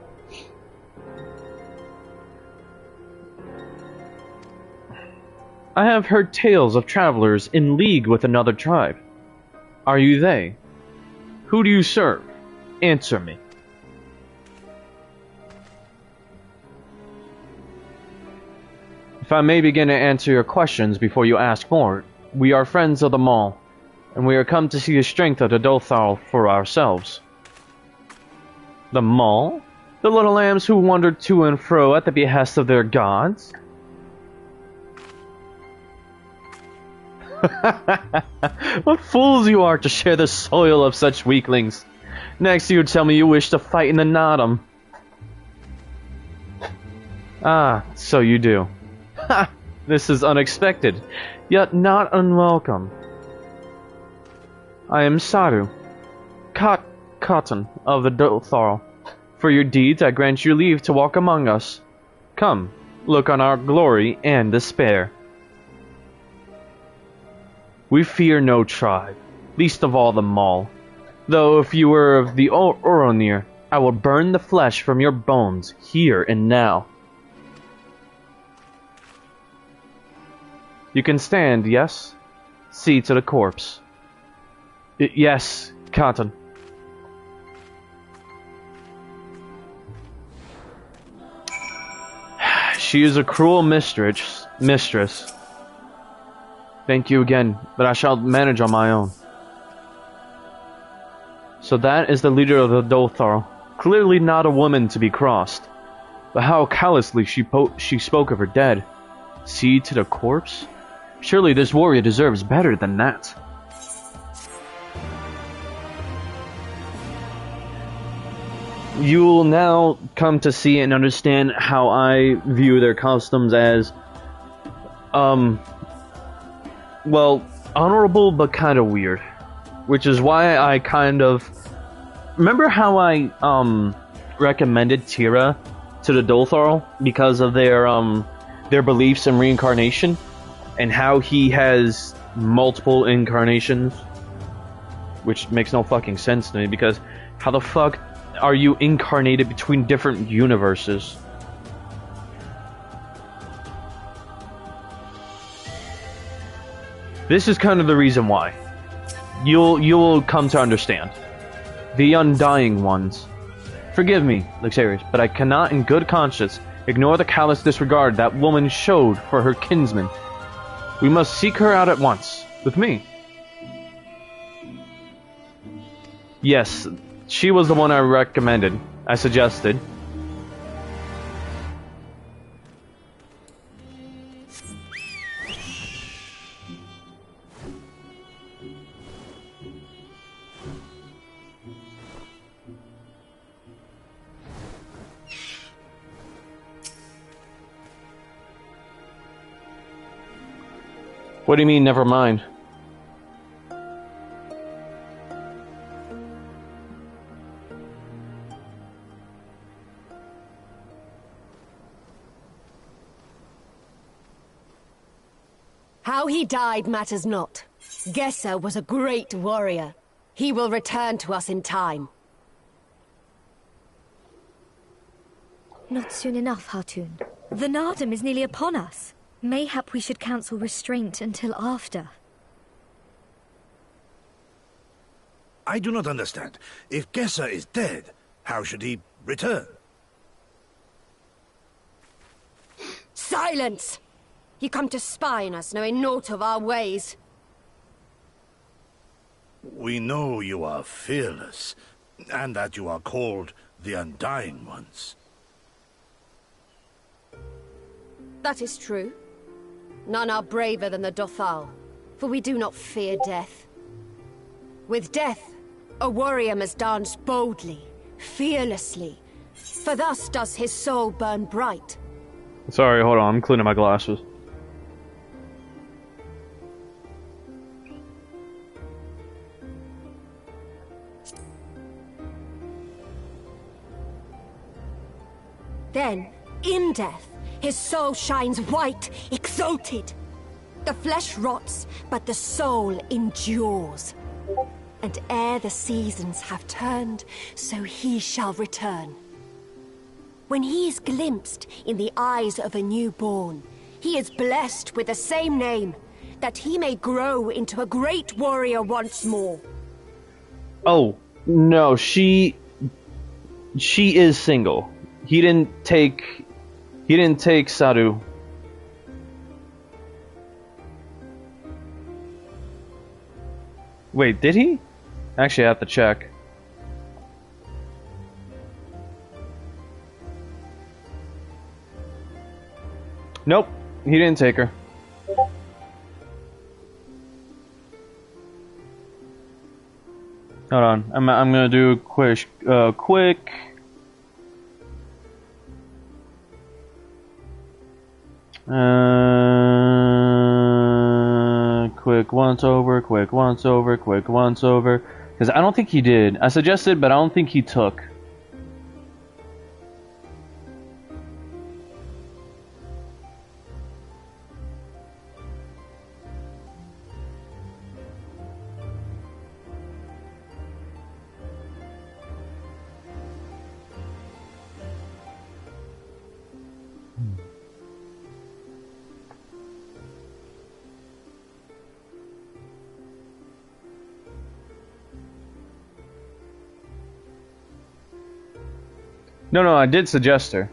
I have heard tales of travelers in league with another tribe. Are you they? Who do you serve? Answer me. If I may begin to answer your questions before you ask more, we are friends of the Maul, and we are come to see the strength of the Dolthal for ourselves. The Maul? The little lambs who wandered to and fro at the behest of their gods? What fools you are to share the soil of such weaklings. Next you tell me you wish to fight in the Nodum. Ah, so you do. Ha! This is unexpected, yet not unwelcome. I am Sadhu, Cotton of the Dolthal. For your deeds I grant you leave to walk among us. Come, look on our glory and despair. We fear no tribe, least of all the Maul. Though if you were of the Oronir, I will burn the flesh from your bones here and now. You can stand, yes? See to the corpse. Yes, Cotton. She is a cruel mistress. Thank you again, but I shall manage on my own. So that is the leader of the Dolthal. Clearly not a woman to be crossed. But how callously she spoke of her dead. See to the corpse? Surely this warrior deserves better than that. You will now come to see and understand how I view their customs as, well, honorable but kind of weird. Which is why I kind of... Remember how I, recommended Tira to the Dolthal because of their beliefs in reincarnation? And how he has multiple incarnations? Which makes no fucking sense to me, because how the fuck are you incarnated between different universes? This is kind of the reason why. You'll come to understand. The Undying Ones. Forgive me, Luxarius, but I cannot in good conscience ignore the callous disregard that woman showed for her kinsman. We must seek her out at once. With me. Yes, she was the one I recommended. I suggested. What do you mean, never mind? How he died matters not. Gesser was a great warrior. He will return to us in time. Not soon enough, Hartun. The Nardum is nearly upon us. Mayhap we should counsel restraint until after. I do not understand. If Gesser is dead, how should he return? Silence! You come to spy on us, knowing naught of our ways. We know you are fearless, and that you are called the Undying Ones. That is true. None are braver than the Dothal, for we do not fear death. With death, a warrior must dance boldly, fearlessly, for thus does his soul burn bright. Sorry, hold on, I'm cleaning my glasses. Then, in death, his soul shines white, exalted. The flesh rots, but the soul endures. And ere the seasons have turned, so he shall return. When he is glimpsed in the eyes of a newborn, he is blessed with the same name, that he may grow into a great warrior once more. Oh, no, she is single. He didn't take Saru. Wait, did he? Actually, I have to check. Nope, he didn't take her. Hold on, I'm gonna do a quick quick once over, because I don't think he did. I suggested, but I don't think he took. No, I did suggest her.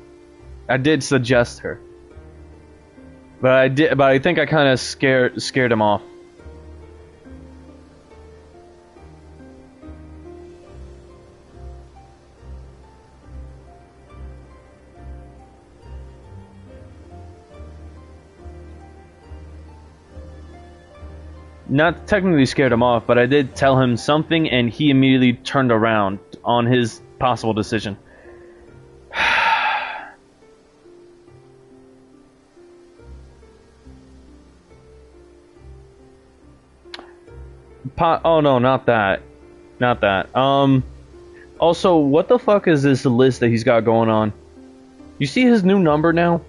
But I think I kind of scared him off. Not technically scared him off, but I did tell him something and he immediately turned around on his possible decision. Oh no, not that. Also, what the fuck is this list that he's got going on? You see his new number now?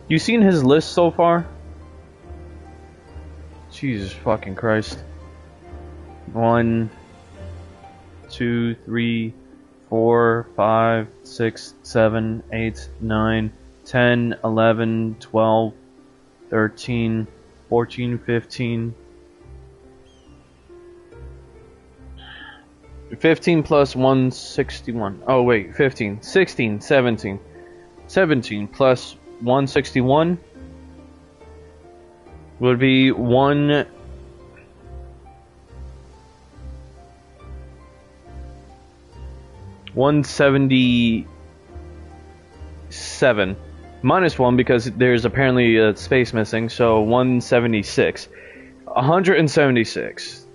You seen his list so far? Jesus fucking Christ. 1, 2, 3, 4, 5, 6, 7, 8, 9, 10, 11, 12, 13, 14, 15, 15 plus 161. Oh wait, 15, 16, 17. 17 plus 161 would be 177 minus 1 because there's apparently a space missing, so 176. 176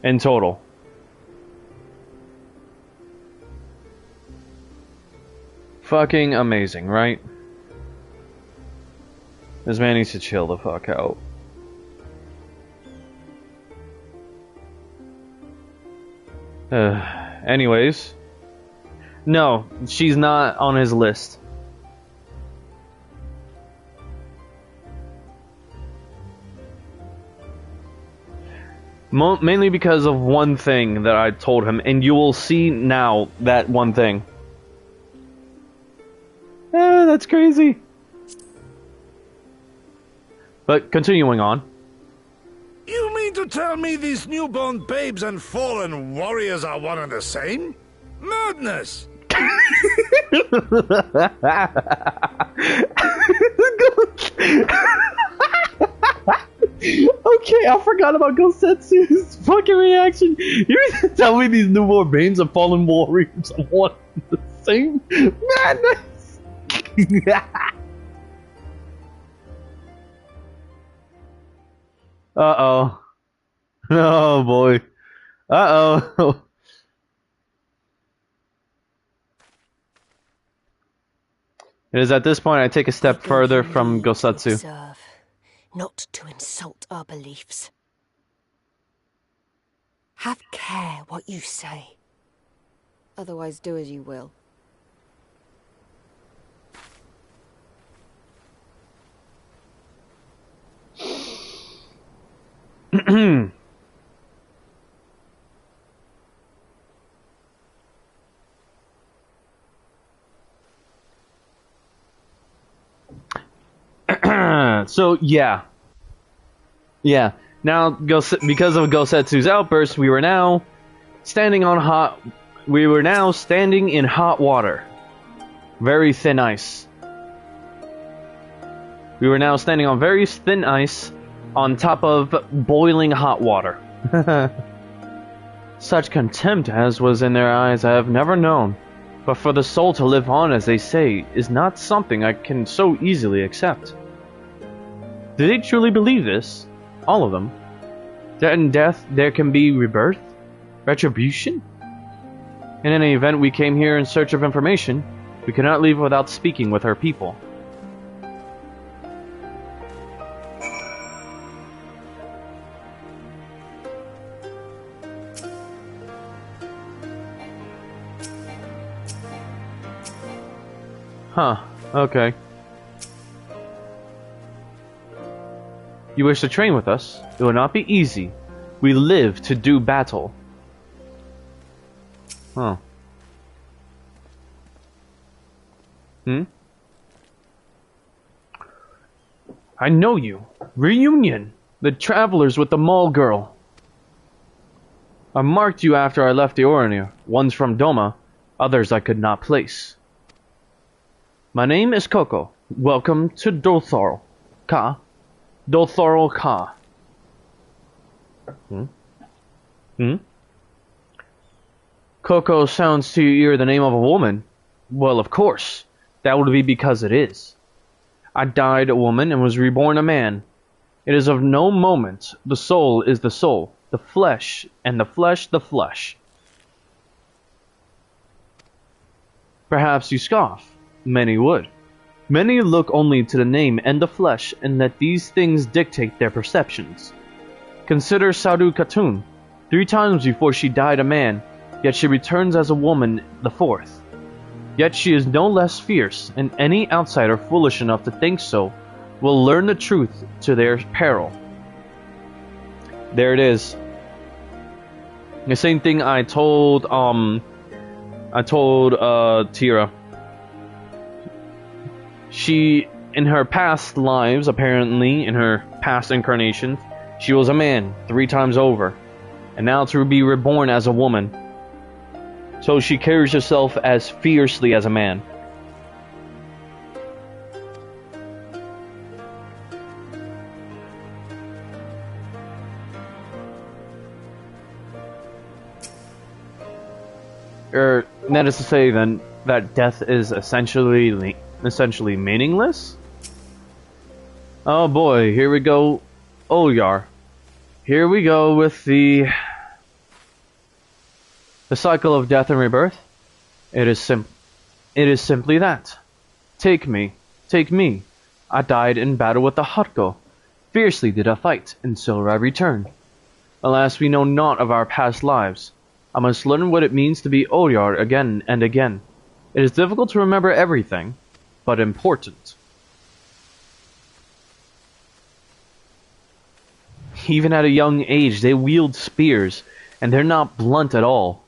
in total. Fucking amazing, right? This man needs to chill the fuck out. Anyways. No, she's not on his list. Mainly because of one thing that I told him, and you will see now that one thing. That's crazy. But continuing on. You mean to tell me these newborn babes and fallen warriors are one and the same? Madness! Okay, I forgot about Gosetsu's fucking reaction. You tell me these newborn babes and fallen warriors are one and the same? Madness! Uh-oh. Oh boy. Uh-oh. It is at this point I take a step further from Gosetsu. Observe, not to insult our beliefs. Have care what you say. Otherwise do as you will. So yeah. Now, because of Gosetsu's outburst, we were now standing in hot water. Very thin ice. We were now standing on very thin ice on top of boiling hot water. Such contempt as was in their eyes I have never known. But for the soul to live on, as they say, is not something I can so easily accept. Do they truly believe this? All of them? That in death there can be rebirth? Retribution? In any event, we came here in search of information. We cannot leave without speaking with our people. Huh, okay. You wish to train with us? It will not be easy. We live to do battle. Huh. I know you. Reunion! The travelers with the mole girl. I marked you after I left the Orania. One's from Doma, others I could not place. My name is Coco. Welcome to Dothorl Ka. Dothorl Ka. Coco sounds to your ear the name of a woman. Well, of course. That would be because it is. I died a woman and was reborn a man. It is of no moment. The soul is the soul. The flesh, and the flesh, the flesh. Perhaps you scoff. Many would. Many look only to the name and the flesh, and let these things dictate their perceptions. Consider Saru Khatun. 3 times before she died a man, yet she returns as a woman the 4th. Yet she is no less fierce, and any outsider foolish enough to think so will learn the truth to their peril. There it is. The same thing I told Tira. She, in her past lives, apparently, in her past incarnations, she was a man 3 times over. and now to be reborn as a woman. So she carries herself as fiercely as a man. That is to say, then, that death is essentially meaningless? Oh boy, here we go, Olyar. Here we go with the cycle of death and rebirth. It is simply that. Take me. I died in battle with the Hotko. Fiercely did I fight, and so I returned. Alas, we know naught of our past lives. I must learn what it means to be Olyar again and again. It is difficult to remember everything, but important. Even at a young age, they wield spears, and they're not blunt at all.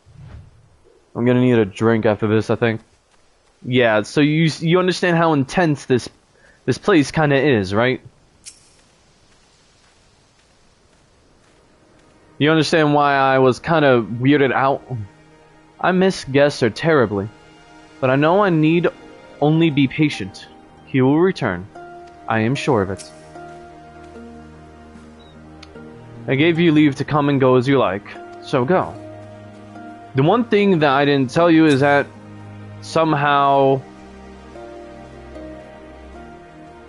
I'm gonna need a drink after this, I think. Yeah, so you understand how intense this place kinda is, right? You understand why I was kinda weirded out? I miss Gesser terribly, but I know I need only be patient. He will return. I am sure of it. I gave you leave to come and go as you like, so go. The one thing that I didn't tell you is that somehow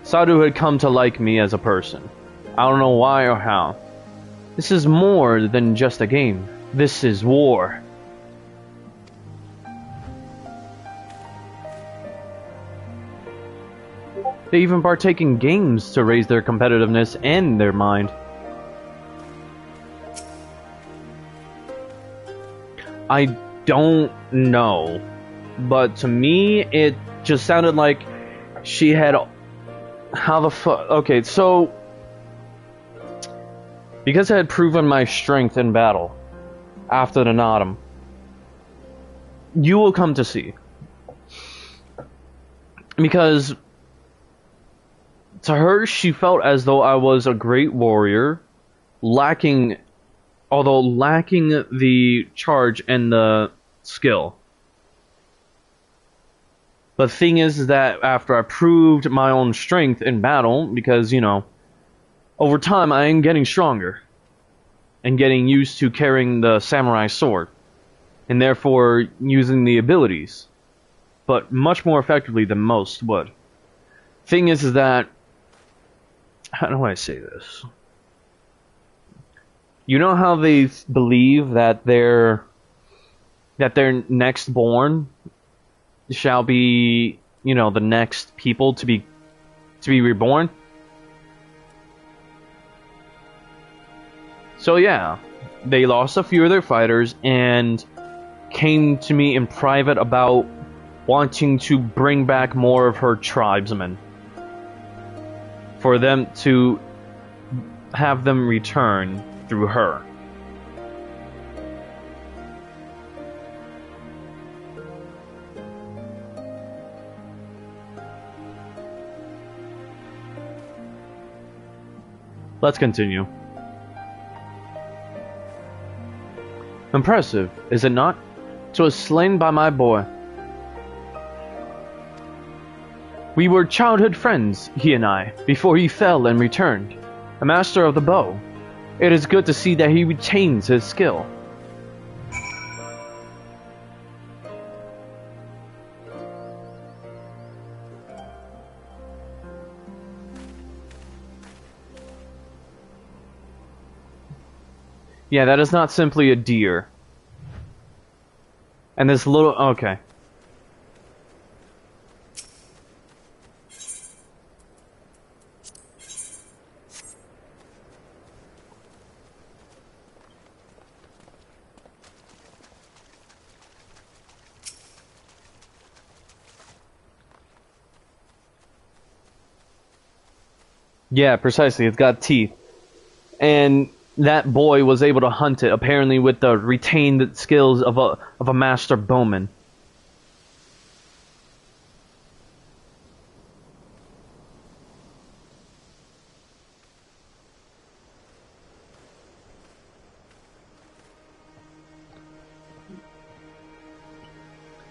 Sadhu had come to like me as a person. I don't know why or how. This is more than just a game. This is war. They even partake in games to raise their competitiveness and their mind. I don't know, but to me it just sounded like she had... How the fuck... Okay, so... Because I had proven my strength in battle after the Naadam, you will come to see. Because to her, she felt as though I was a great warrior, although lacking the charge and the skill. The thing is that after I proved my own strength in battle, because, you know, over time I am getting stronger and getting used to carrying the samurai sword, and therefore using the abilities, but much more effectively than most would. Thing is that, how do I say this? You know how they believe that their next born shall be, you know, the next people to be reborn? So yeah, they lost a few of their fighters and came to me in private about wanting to bring back more of her tribesmen, for them to have them return through her. Let's continue. Impressive, is it not? So was slain by my boy. We were childhood friends, he and I, before he fell and returned, a master of the bow. It is good to see that he retains his skill. Yeah, that is not simply a deer. And this little... okay. Yeah, precisely. It's got teeth. And that boy was able to hunt it, apparently with the retained skills of a master bowman.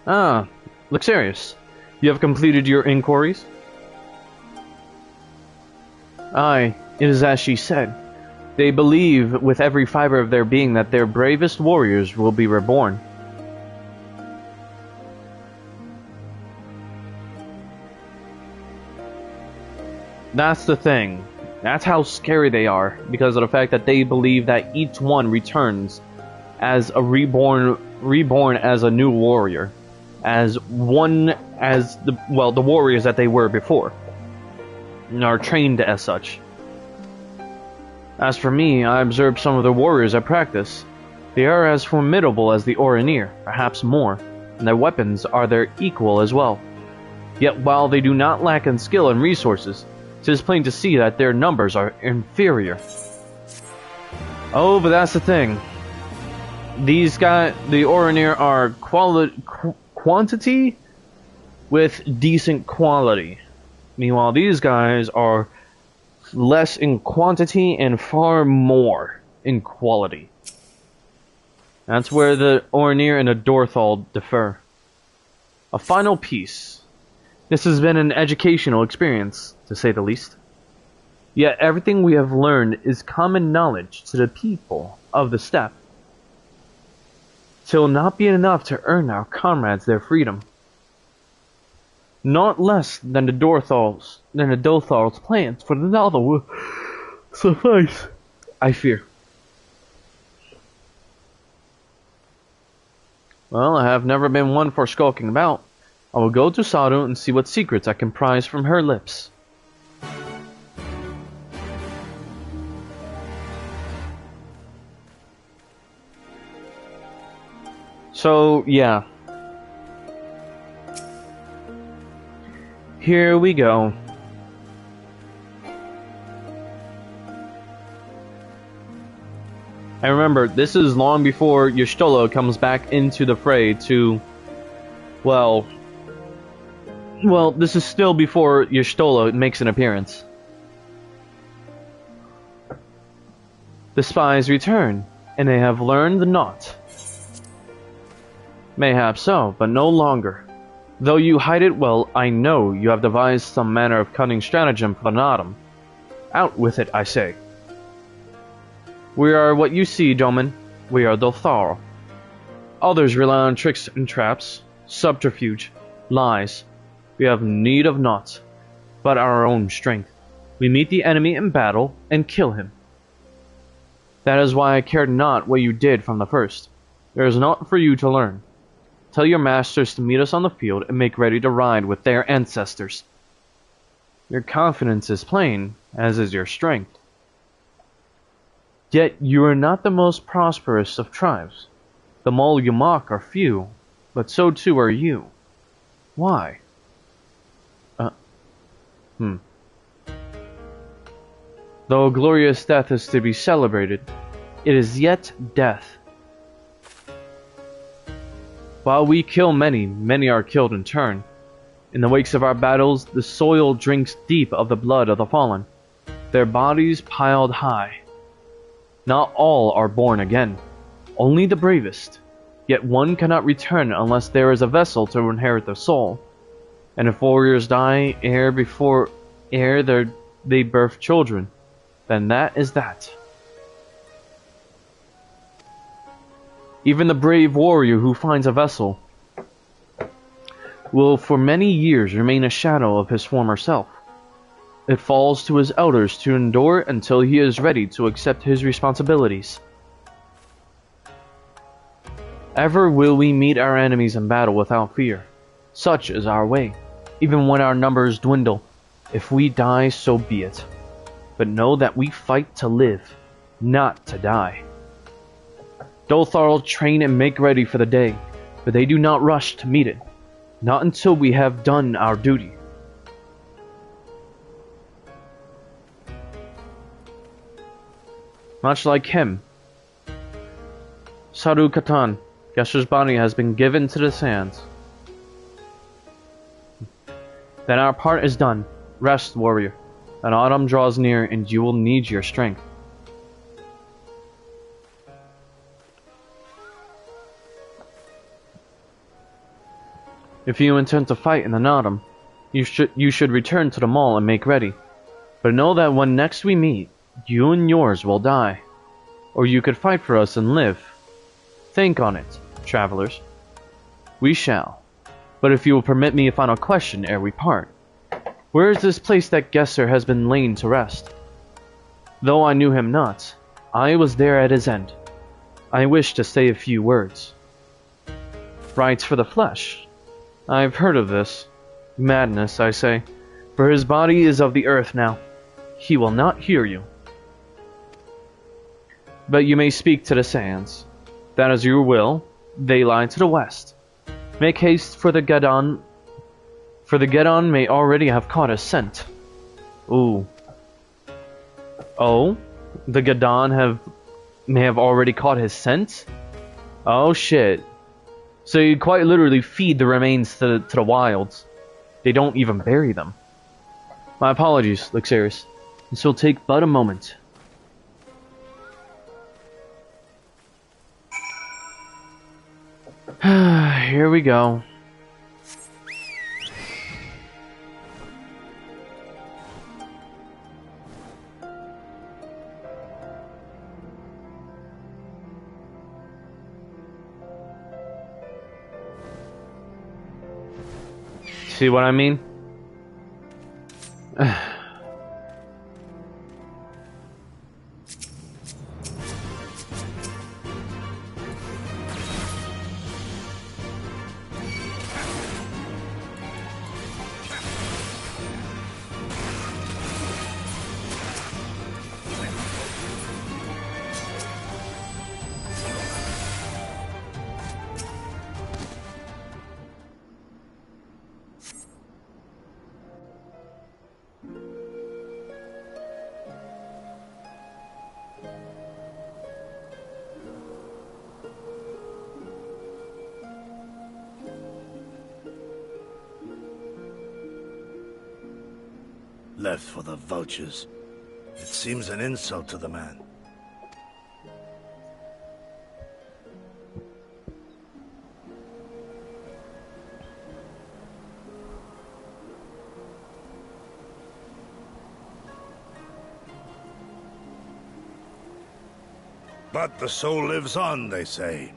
Ah, Luxurious. You have completed your inquiries? Aye, it is as she said. They believe with every fiber of their being that their bravest warriors will be reborn. That's the thing. That's how scary they are, because of the fact that they believe that each one returns as a reborn as a new warrior. As the warriors that they were before. And are trained as such. As for me, I observed some of the warriors I practice. They are as formidable as the Orinir, perhaps more, and their weapons are their equal as well. Yet while they do not lack in skill and resources, it is plain to see that their numbers are inferior. Oh, but that's the thing. These guys, the Orinir, are quantity with decent quality. Meanwhile, these guys are less in quantity and far more in quality. That's where the Orinir and the Dorthal differ. A final piece. This has been an educational experience, to say the least. Yet everything we have learned is common knowledge to the people of the steppe. It will not be enough to earn our comrades their freedom. Not less than the Dorthal's plans for the novel will suffice, I fear. Well, I have never been one for skulking about. I will go to Saru and see what secrets I can prise from her lips. So, yeah. Here we go. And remember, this is long before Y'shtola comes back into the fray to... Well, this is still before Y'shtola makes an appearance. The spies return, and they have learned the knot. Mayhap so, but no longer. Though you hide it well, I know you have devised some manner of cunning stratagem for the Nodum. Out with it, I say. We are what you see, Domin. We are Dothar. Others rely on tricks and traps, subterfuge, lies. We have need of naught but our own strength. We meet the enemy in battle and kill him. That is why I cared not what you did from the first. There is naught for you to learn. Tell your masters to meet us on the field and make ready to ride with their ancestors. Your confidence is plain, as is your strength. Yet you are not the most prosperous of tribes. The Mol you mock are few, but so too are you. Why? Though a glorious death is to be celebrated, it is yet death. While we kill many, many are killed in turn. In the wakes of our battles, the soil drinks deep of the blood of the fallen, their bodies piled high. Not all are born again, only the bravest. Yet one cannot return unless there is a vessel to inherit the soul. And if warriors die ere they birth children, then that is that. Even the brave warrior who finds a vessel will for many years remain a shadow of his former self. It falls to his elders to endure until he is ready to accept his responsibilities. Ever will we meet our enemies in battle without fear. Such is our way. Even when our numbers dwindle, if we die, so be it. But know that we fight to live, not to die. Dothar train and make ready for the day, but they do not rush to meet it. Not until we have done our duty. Much like him, Saru Katan, Gesher's body has been given to the sands. Then our part is done. Rest, warrior. An autumn draws near, and you will need your strength. If you intend to fight in the Nottam, you should return to the mall and make ready. But know that when next we meet, you and yours will die. Or you could fight for us and live. Think on it, travelers. We shall. But if you will permit me a final question ere we part. Where is this place that Gesser has been lain to rest? Though I knew him not, I was there at his end. I wish to say a few words. Rites for the flesh. I've heard of this. Madness, I say. For his body is of the earth now. He will not hear you. But you may speak to the sands. That is your will. They lie to the west. Make haste, for the Geddon may already have caught his scent. Ooh. Oh? The Geddon may have already caught his scent? Oh shit. So you quite literally feed the remains to the wilds. They don't even bury them. My apologies, Luxarius. This will take but a moment. Here we go. See what I mean? Left for the vultures. It seems an insult to the man. But the soul lives on, they say.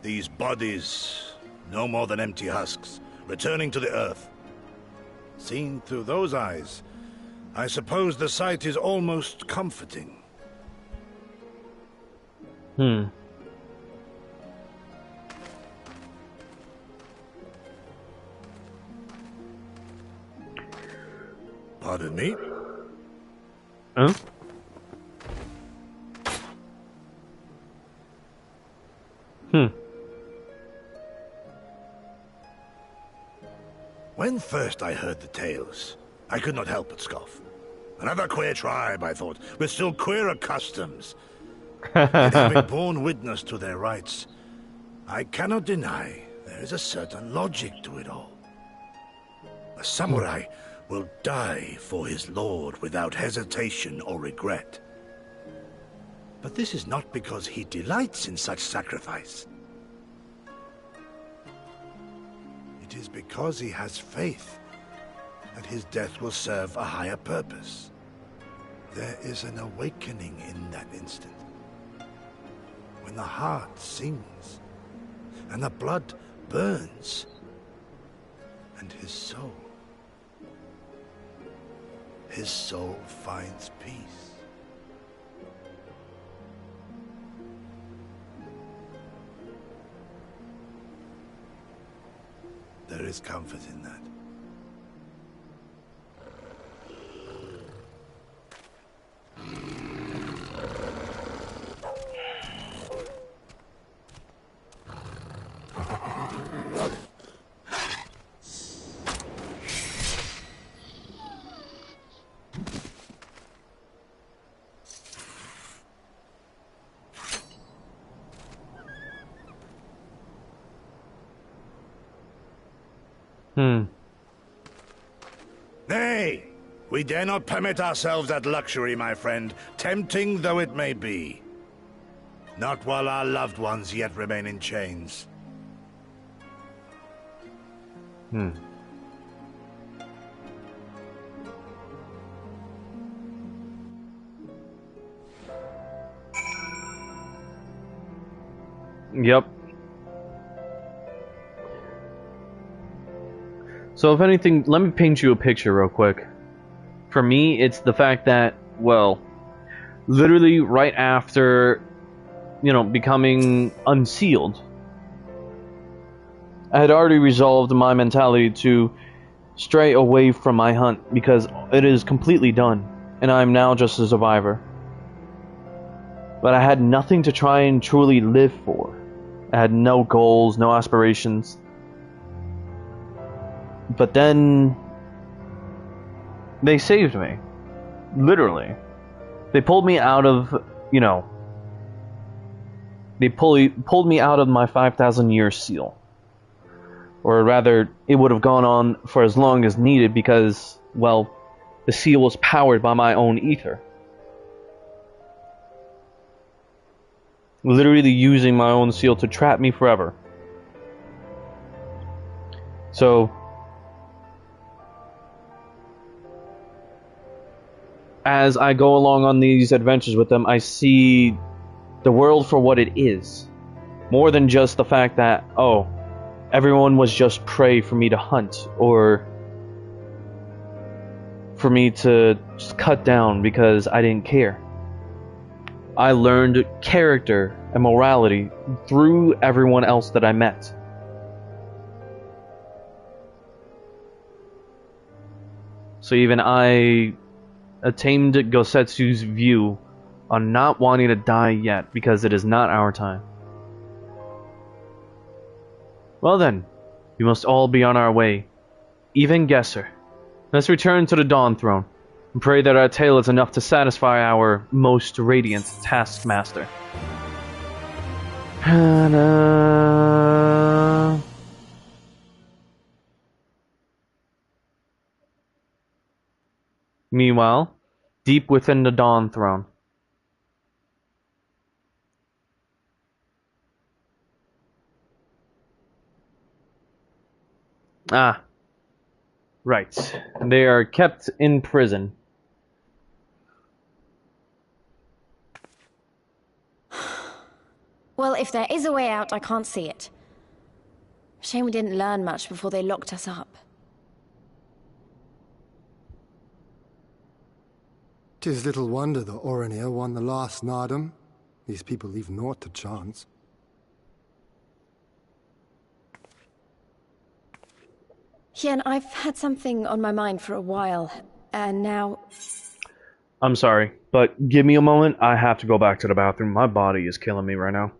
These bodies, no more than empty husks, returning to the earth. Seen through those eyes, I suppose the sight is almost comforting. Pardon me? Huh? When first I heard the tales, I could not help but scoff. Another queer tribe, I thought, with still queerer customs. Yet having borne witness to their rites, I cannot deny there is a certain logic to it all. A samurai will die for his lord without hesitation or regret. But this is not because he delights in such sacrifice. It is because he has faith that his death will serve a higher purpose. There is an awakening in that instant. When the heart sings, and the blood burns, and his soul finds peace. There is comfort in that. Nay, we dare not permit ourselves that luxury, my friend, tempting though it may be. Not while our loved ones yet remain in chains. Hmm. Yep. So if anything, let me paint you a picture real quick. For me, it's the fact that, well, literally right after, you know, becoming unsealed, I had already resolved my mentality to stray away from my hunt because it is completely done, and I am now just a survivor. But I had nothing to try and truly live for. I had no goals, no aspirations. But then they saved me. Literally. They pulled me out of, you know, they pulled me out of my 5,000 year seal. Or rather, it would have gone on for as long as needed because, well, the seal was powered by my own ether. Literally using my own seal to trap me forever. So, as I go along on these adventures with them, I see the world for what it is. More than just the fact that, oh, everyone was just prey for me to hunt, or for me to just cut down because I didn't care. I learned character and morality through everyone else that I met. So even I attained Gosetsu's view on not wanting to die yet because it is not our time. Well then, we must all be on our way. Even Gesser. Let's return to the Dawn Throne, and pray that our tale is enough to satisfy our most radiant taskmaster. Meanwhile, deep within the Dawn Throne. Ah, right. They are kept in prison. Well, if there is a way out, I can't see it. Shame we didn't learn much before they locked us up. 'Tis little wonder the Orinir won the last Nardum. These people leave naught to chance. Hien, I've had something on my mind for a while, and now... I'm sorry, but give me a moment. I have to go back to the bathroom. My body is killing me right now.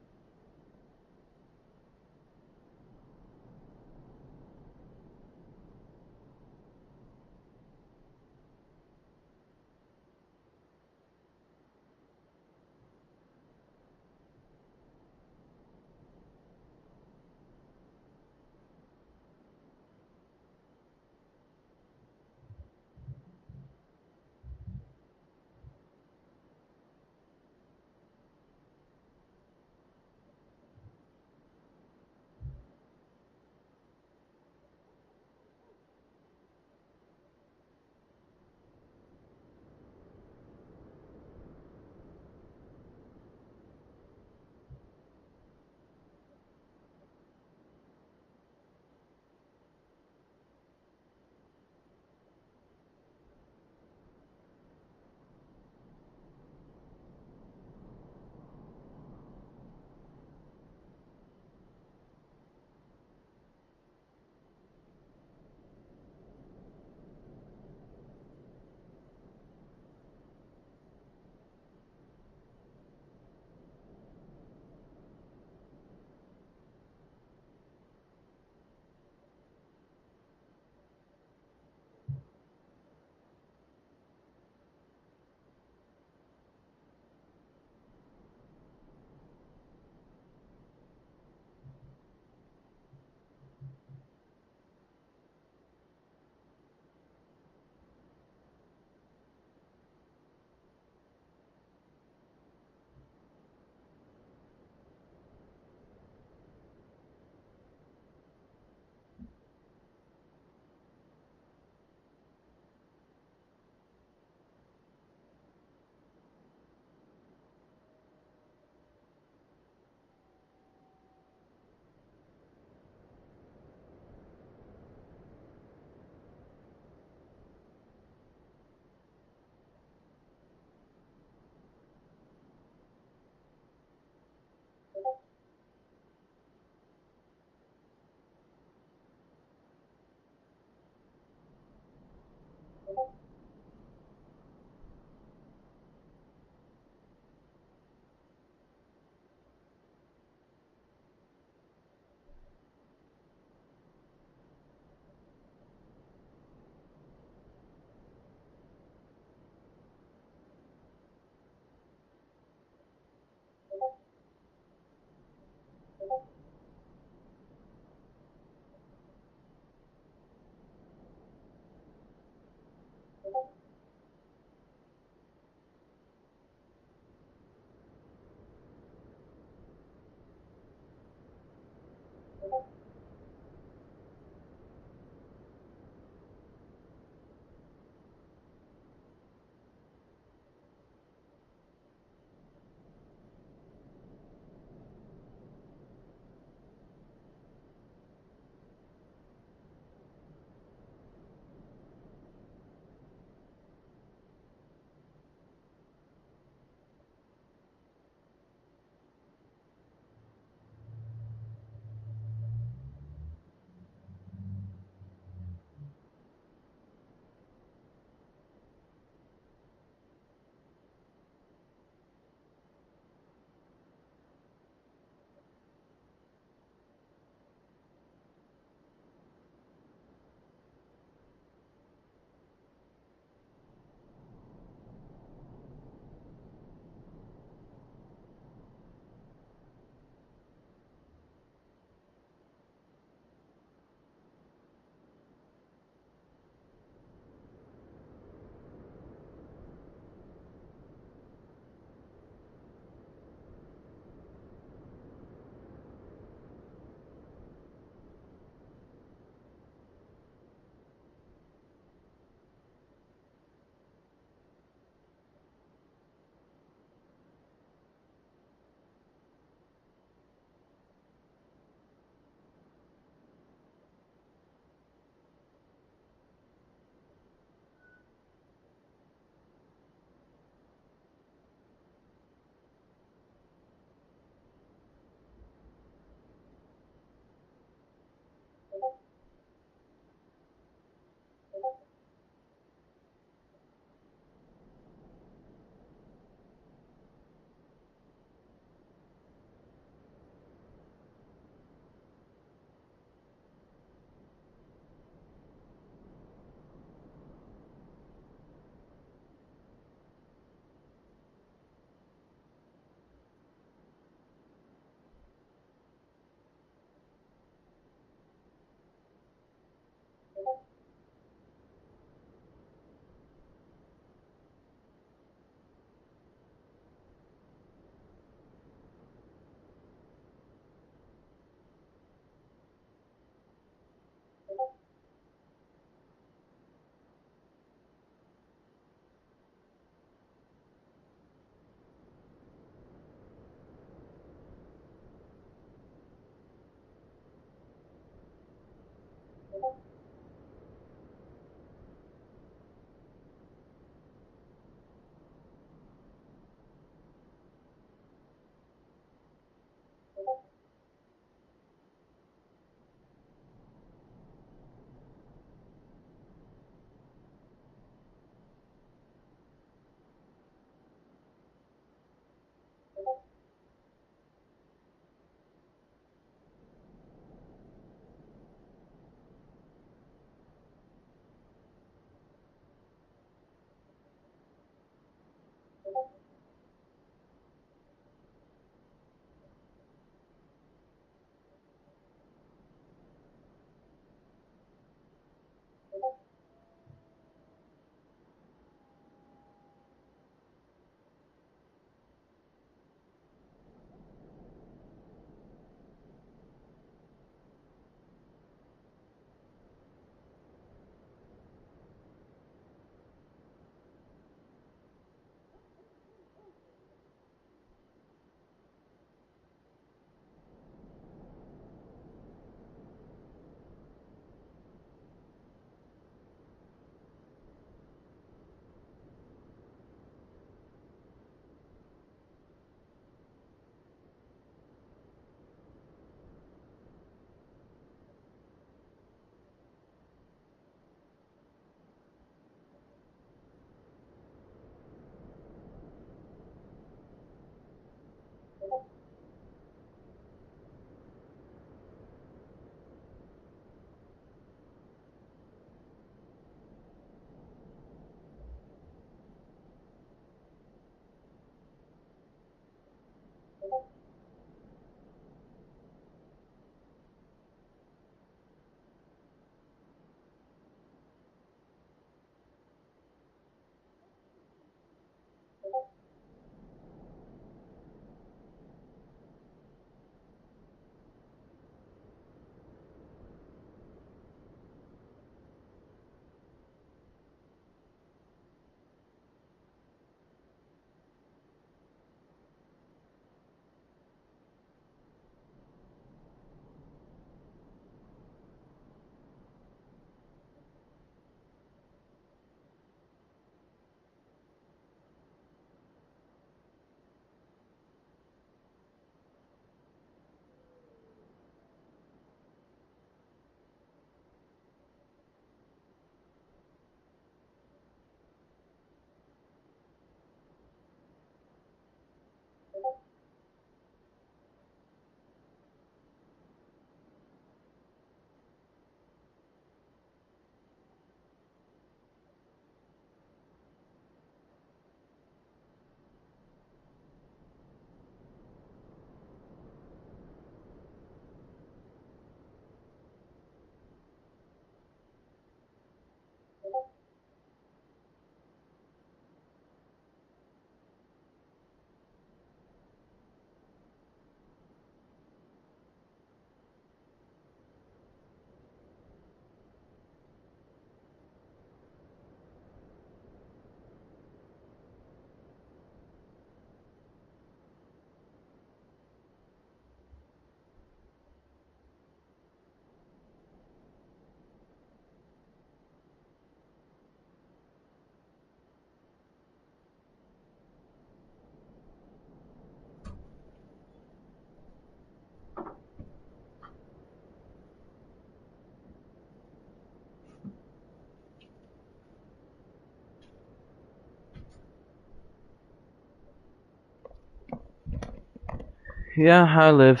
Yeah, I live.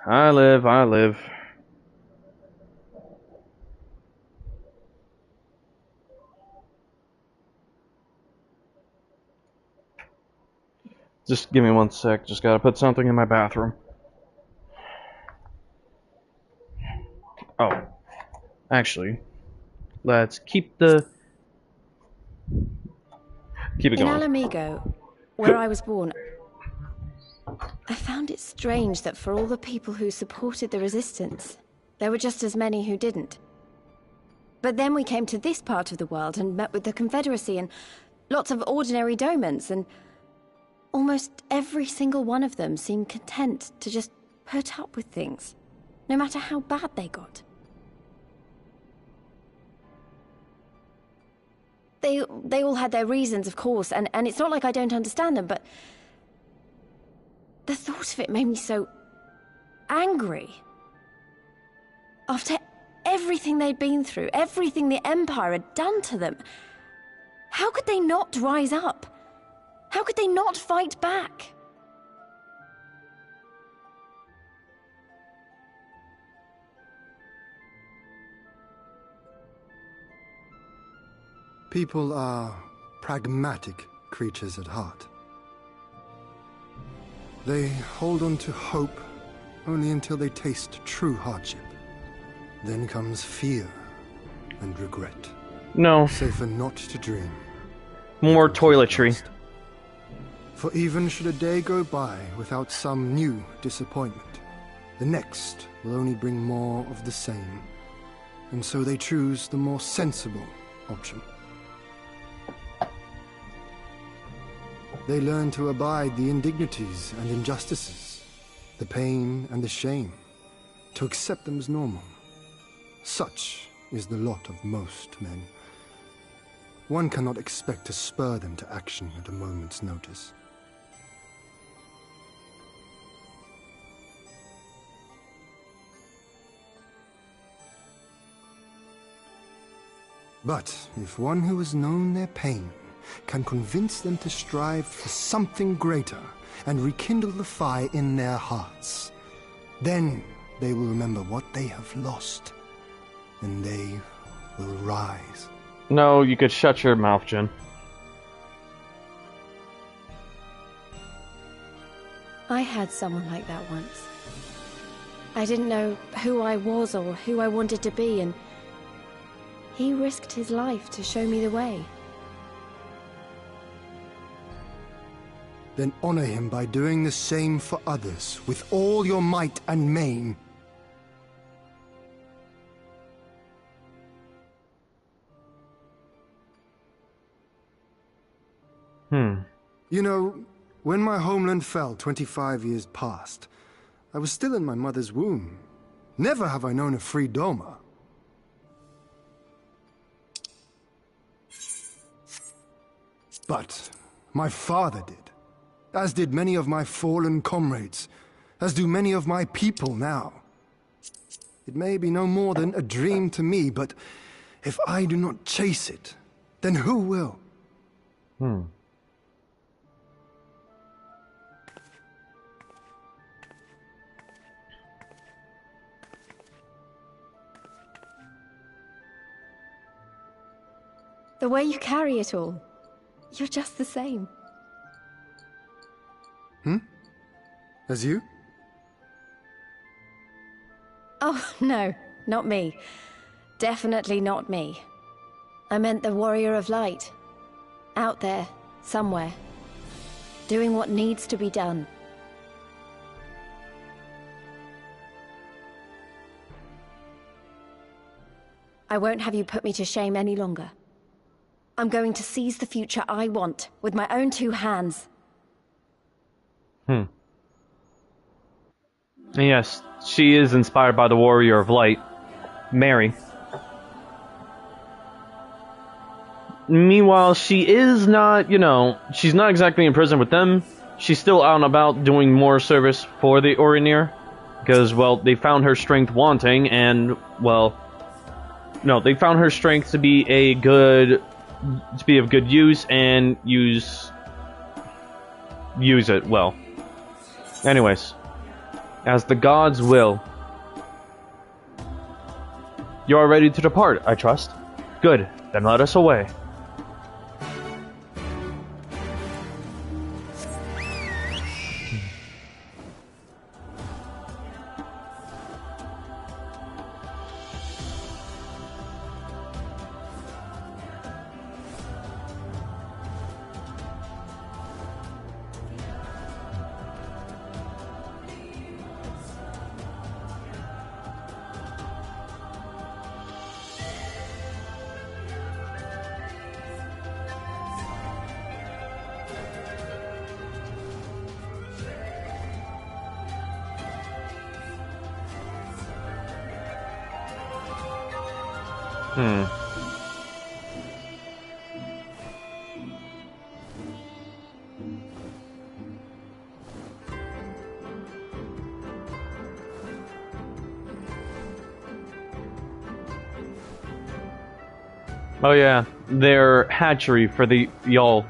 I live. Just give me one sec. Just gotta put something in my bathroom. Oh. Actually, let's keep it In going. Alamigo, where I was born, I found it strange that for all the people who supported the resistance, there were just as many who didn't. But then we came to this part of the world and met with the Confederacy and lots of ordinary domans, and almost every single one of them seemed content to just put up with things, no matter how bad they got. They all had their reasons, of course, and it's not like I don't understand them, but the thought of it made me so angry. After everything they'd been through, everything the Empire had done to them, how could they not rise up? How could they not fight back? People are pragmatic creatures at heart. They hold on to hope only until they taste true hardship. Then comes fear and regret. No. Safer not to dream. More toiletry. For even should a day go by without some new disappointment, the next will only bring more of the same. And so they choose the more sensible option. They learn to abide the indignities and injustices, the pain and the shame, to accept them as normal. Such is the lot of most men. One cannot expect to spur them to action at a moment's notice. But if one who has known their pain can convince them to strive for something greater and rekindle the fire in their hearts, then they will remember what they have lost, and they will rise. No, you could shut your mouth, Jin. I had someone like that once. I didn't know who I was or who I wanted to be, and he risked his life to show me the way. Then honor him by doing the same for others, with all your might and main. You know, when my homeland fell 25 years past, I was still in my mother's womb. Never have I known a free Doma. But my father did. As did many of my fallen comrades, as do many of my people now. It may be no more than a dream to me, but if I do not chase it, then who will? The way you carry it all, you're just the same. As you? Oh, no, not me. Definitely not me. I meant the warrior of light. Out there, somewhere. Doing what needs to be done. I won't have you put me to shame any longer. I'm going to seize the future I want, with my own two hands. Yes, she is inspired by the Warrior of Light, Mary. Meanwhile, she is not, she's not exactly in prison with them. She's still out and about doing more service for the Orinir. Because, well, they found her strength wanting, and, well... No, they found her strength to be of good use, and use use it well. Anyways, as the gods will. You are ready to depart, I trust. Good, then let us away. Oh yeah, their hatchery for the y'all.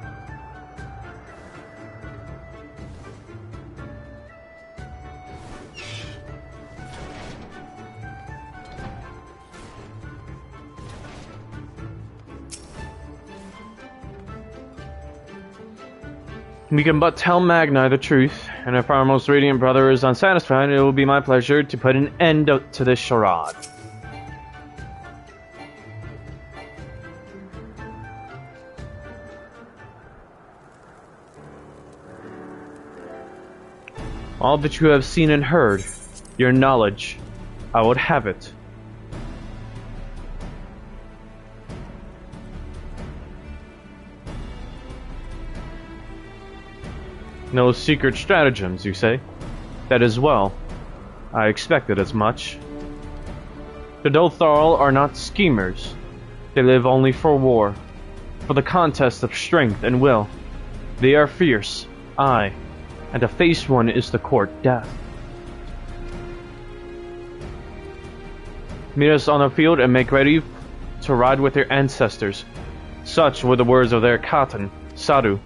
We can but tell Magni the truth, and if our most radiant brother is unsatisfied, it will be my pleasure to put an end to this charade. All that you have seen and heard, your knowledge, I would have it. No secret stratagems, you say? That is well. I expected as much. The Dotharl are not schemers. They live only for war, for the contest of strength and will. They are fierce, aye, and to face one is to court death. Meet us on the field and make ready to ride with your ancestors. Such were the words of their Khatan, Sadu.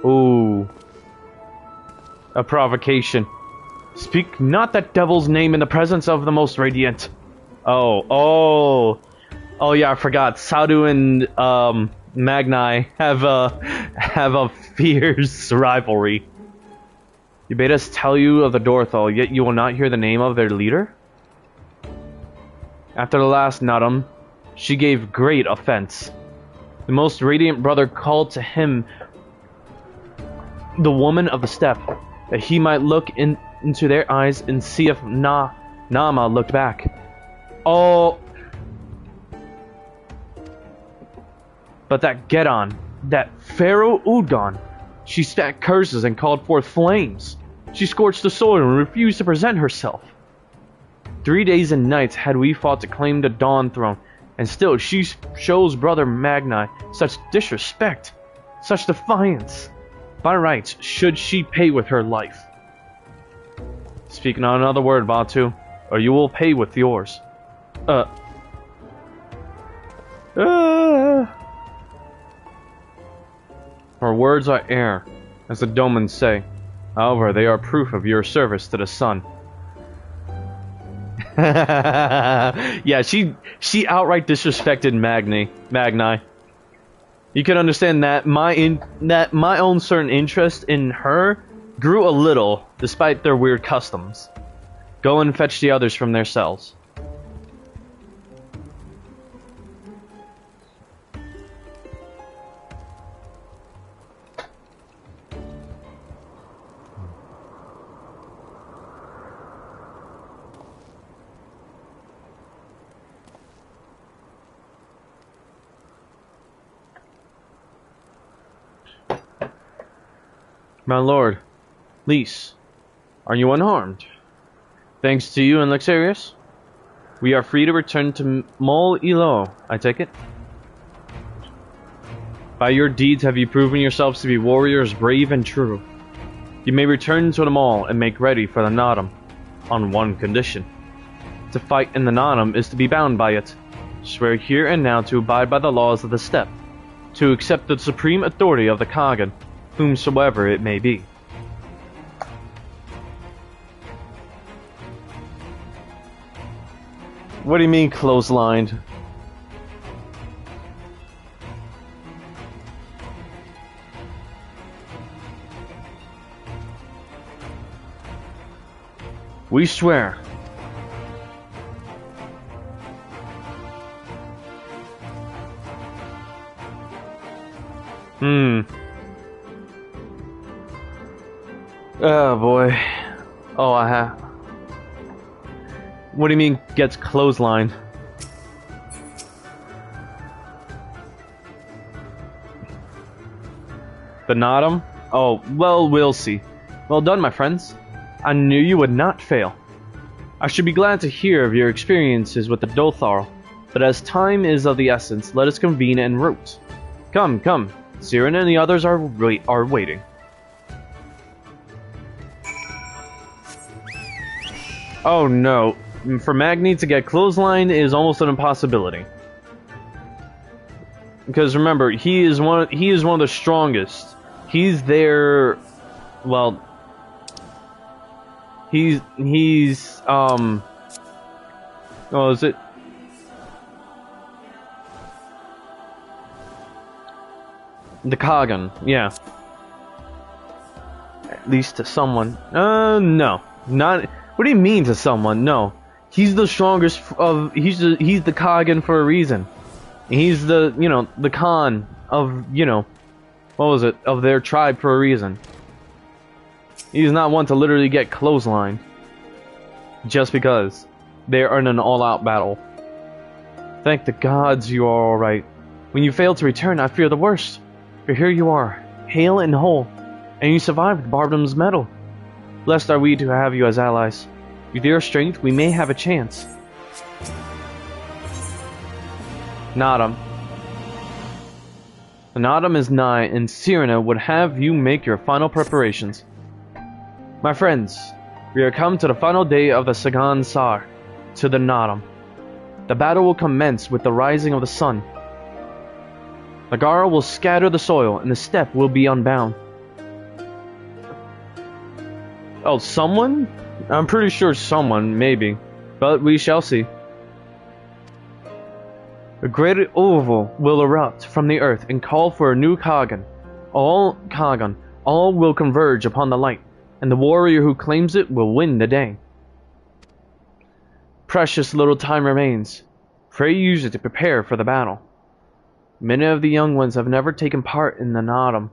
Ooh. A provocation. Speak not that devil's name in the presence of the most radiant. Oh yeah, I forgot. Sadu and Magni have a fierce rivalry. You bade us tell you of the Dorthal, yet you will not hear the name of their leader? After the last Nadam, she gave great offense. The most radiant brother called to him the woman of the steppe, that he might look into their eyes and see if Nama looked back. Oh, but that Gedon, that Pharaoh Udgon, she spat curses and called forth flames. She scorched the soil and refused to present herself. 3 days and nights had we fought to claim the Dawn Throne, and still she shows Brother Magni such disrespect, such defiance. By rights, should she pay with her life. Speak not another word, Batu, or you will pay with yours. Her words are air, as the Domans say. However, they are proof of your service to the sun. Yeah, she outright disrespected Magni. You can understand that my own certain interest in her grew a little, despite their weird customs. Go and fetch the others from their cells. My lord, Lys, are you unharmed? Thanks to you and Lexarius, we are free to return to Mol Ilo, I take it? By your deeds have you proven yourselves to be warriors brave and true. You may return to the Mall and make ready for the Nadam, on one condition. To fight in the Nadam is to be bound by it. Swear here and now to abide by the laws of the steppe, to accept the supreme authority of the Kagan, whomsoever it may be. What do you mean, clotheslined? We swear. Oh boy. Oh, I have. What do you mean gets clotheslined? The Nodum? Oh, well, we'll see. Well done, my friends. I knew you would not fail. I should be glad to hear of your experiences with the Dotharl, but as time is of the essence, let us convene en route. Come, come. Siren and the others are waiting. Oh no. For Magni to get clothesline is almost an impossibility. Because remember, he is one of the strongest. He's there. Well, he's oh, is it? The Kagan, yeah. At least to someone. No, not. What do you mean to someone? No, he's the strongest of. He's the Kagan for a reason. He's the the Khan of what was it, of their tribe for a reason. He's not one to literally get clotheslined just because they are in an all-out battle. Thank the gods you are all right. When you fail to return, I fear the worst. For here you are, hale and whole, and you survived Bardham's medal. Blessed are we to have you as allies. With your strength, we may have a chance. Nodum. The Nodum is nigh, and Cyrena would have you make your final preparations. My friends, we are come to the final day of the Sagan Sar, to the Nodum. The battle will commence with the rising of the sun. The Gara will scatter the soil, and the steppe will be unbound. Oh, someone? I'm pretty sure someone, maybe. But we shall see. A great oval will erupt from the earth and call for a new Kagan. All will converge upon the light, and the warrior who claims it will win the day. Precious little time remains. Pray use it to prepare for the battle. Many of the young ones have never taken part in the Nodum.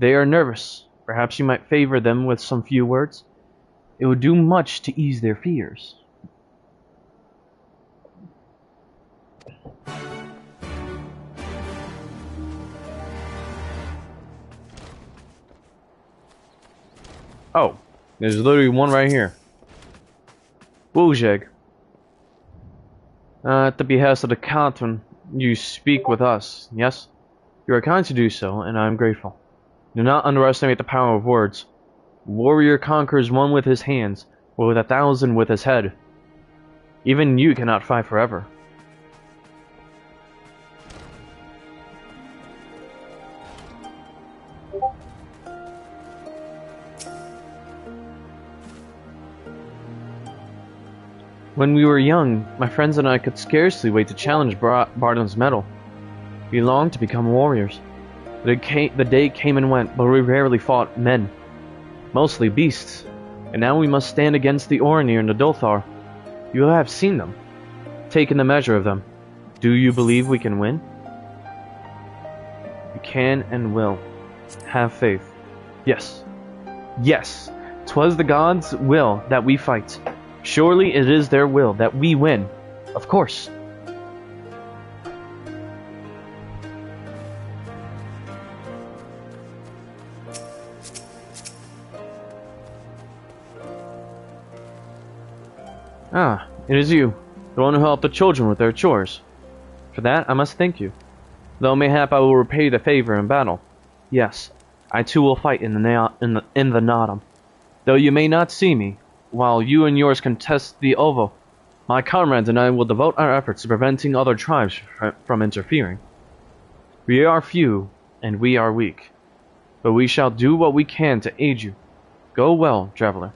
They are nervous. Perhaps you might favor them with some few words. It would do much to ease their fears. Oh, there's literally one right here. Wojeg. At the behest of the Captain, you speak with us, yes? You are kind to do so, and I am grateful. Do not underestimate the power of words. Warrior conquers one with his hands, or with 1,000 with his head. Even you cannot fight forever. When we were young, my friends and I could scarcely wait to challenge Bardham's medal. We longed to become warriors. The day came and went, but we rarely fought men. Mostly beasts. And now we must stand against the Orinir and the Dothar. You have seen them. Taken the measure of them. Do you believe we can win? You can and will. Have faith. Yes. Yes. 'Twas the gods' will that we fight. Surely it is their will that we win. Of course. Ah, it is you, the one who helped the children with their chores. For that, I must thank you. Though mayhap I will repay the favor in battle. Yes, I too will fight in the Nodum. Though you may not see me, while you and yours contest the Ovo, my comrades and I will devote our efforts to preventing other tribes from interfering. We are few, and we are weak. But we shall do what we can to aid you. Go well, traveler.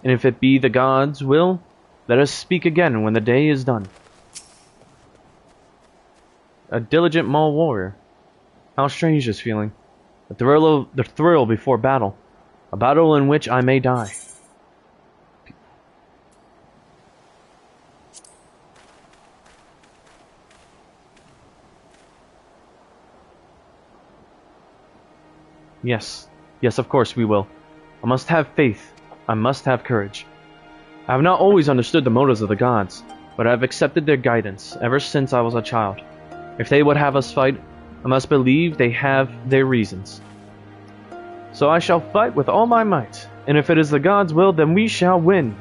And if it be the gods' will, let us speak again when the day is done. A diligent mole warrior. How strange this feeling. The thrill before battle. A battle in which I may die. Yes. Yes, of course we will. I must have faith. I must have courage. I have not always understood the motives of the gods, but I have accepted their guidance ever since I was a child. If they would have us fight, I must believe they have their reasons. So I shall fight with all my might, and if it is the gods' will, then we shall win.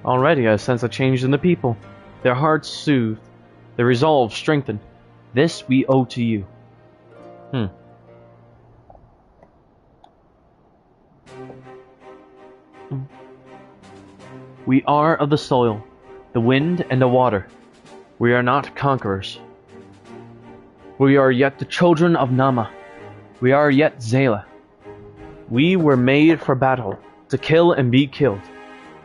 Already I sense a change in the people. Their hearts soothed, their resolve strengthened. This we owe to you. We are of the soil, the wind and the water. We are not conquerors. We are yet the children of Nama. We are yet Zayla. We were made for battle, to kill and be killed.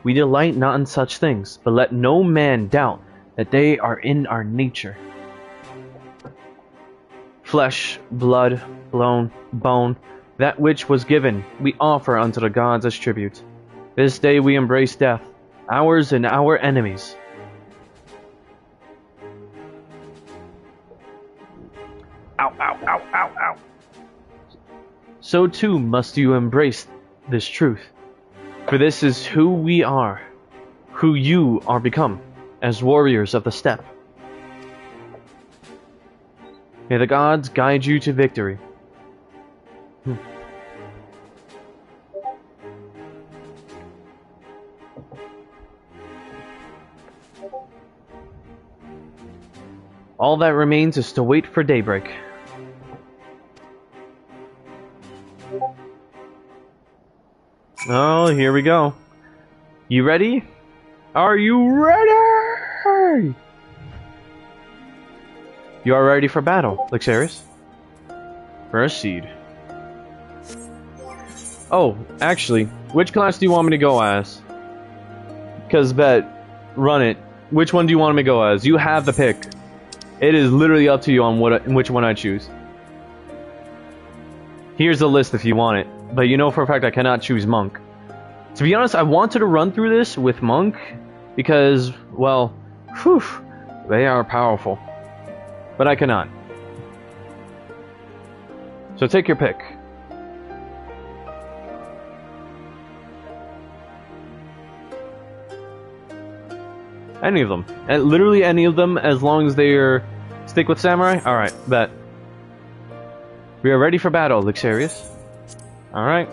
We delight not in such things, but let no man doubt that they are in our nature. Flesh, blood, bone, that which was given, we offer unto the gods as tribute. This day we embrace death, ours and our enemies. Ow, ow, ow, ow, ow. So too must you embrace this truth. For this is who we are, who you are become, as warriors of the steppe. May the gods guide you to victory. All that remains is to wait for daybreak. Oh, here we go. You ready? Are you ready? You are ready for battle, Lixarius. Proceed. Oh, actually, which class do you want me to go as? Because run it. Which one do you want me to go as? You have the pick. It is literally up to you on which one I choose. Here's the list if you want it. But you know for a fact I cannot choose Monk. To be honest, I wanted to run through this with Monk because, well, whew, they are powerful. But I cannot. So take your pick. Any of them. Literally any of them, as long as they're stick with Samurai? Alright, bet. We are ready for battle, Lixarius. Alright.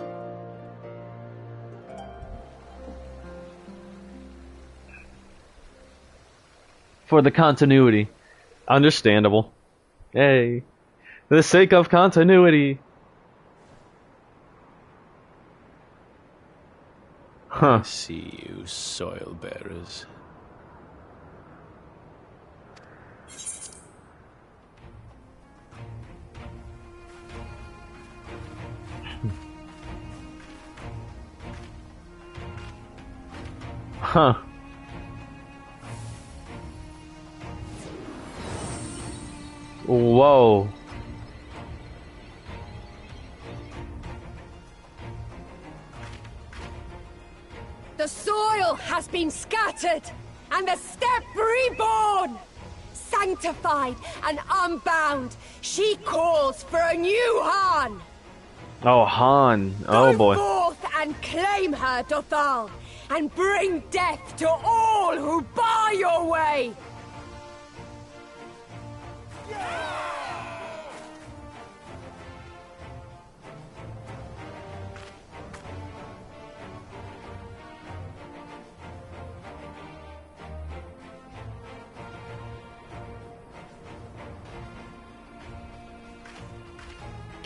For the continuity. Understandable. Hey. For the sake of continuity. Huh. I see you, soil bearers. Huh. Whoa. The soil has been scattered, and the steppe reborn! Sanctified and unbound, she calls for a new Han! Oh, Han. Oh, boy. Go forth and claim her, Dothal, and bring death to all who bar your way!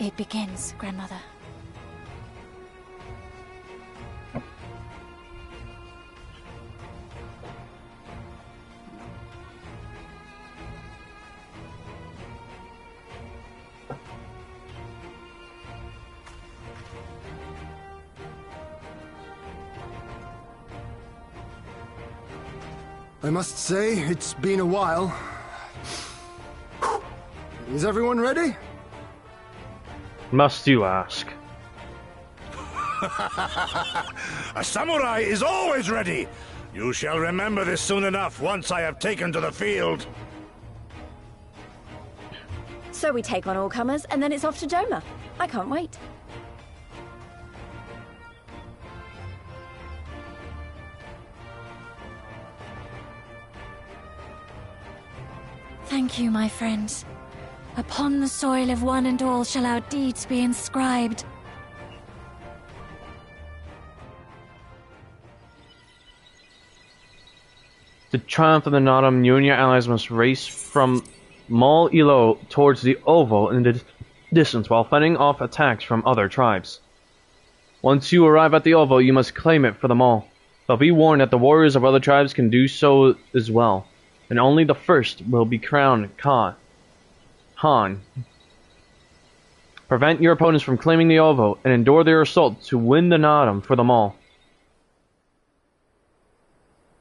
It begins, Grandmother. I must say, it's been a while. Is everyone ready? Must you ask? A samurai is always ready. You shall remember this soon enough once I have taken to the field. So we take on all comers, and then it's off to Doma. I can't wait. Thank you, my friends. Upon the soil of one and all shall our deeds be inscribed. To triumph of the Nodam, you and your allies must race from Mal Ilo towards the Oval in the distance while fending off attacks from other tribes. Once you arrive at the Oval, you must claim it for them all. But be warned that the warriors of other tribes can do so as well, and only the first will be crowned Han. Prevent your opponents from claiming the Oval, and endure their assault to win the Nodam for them all.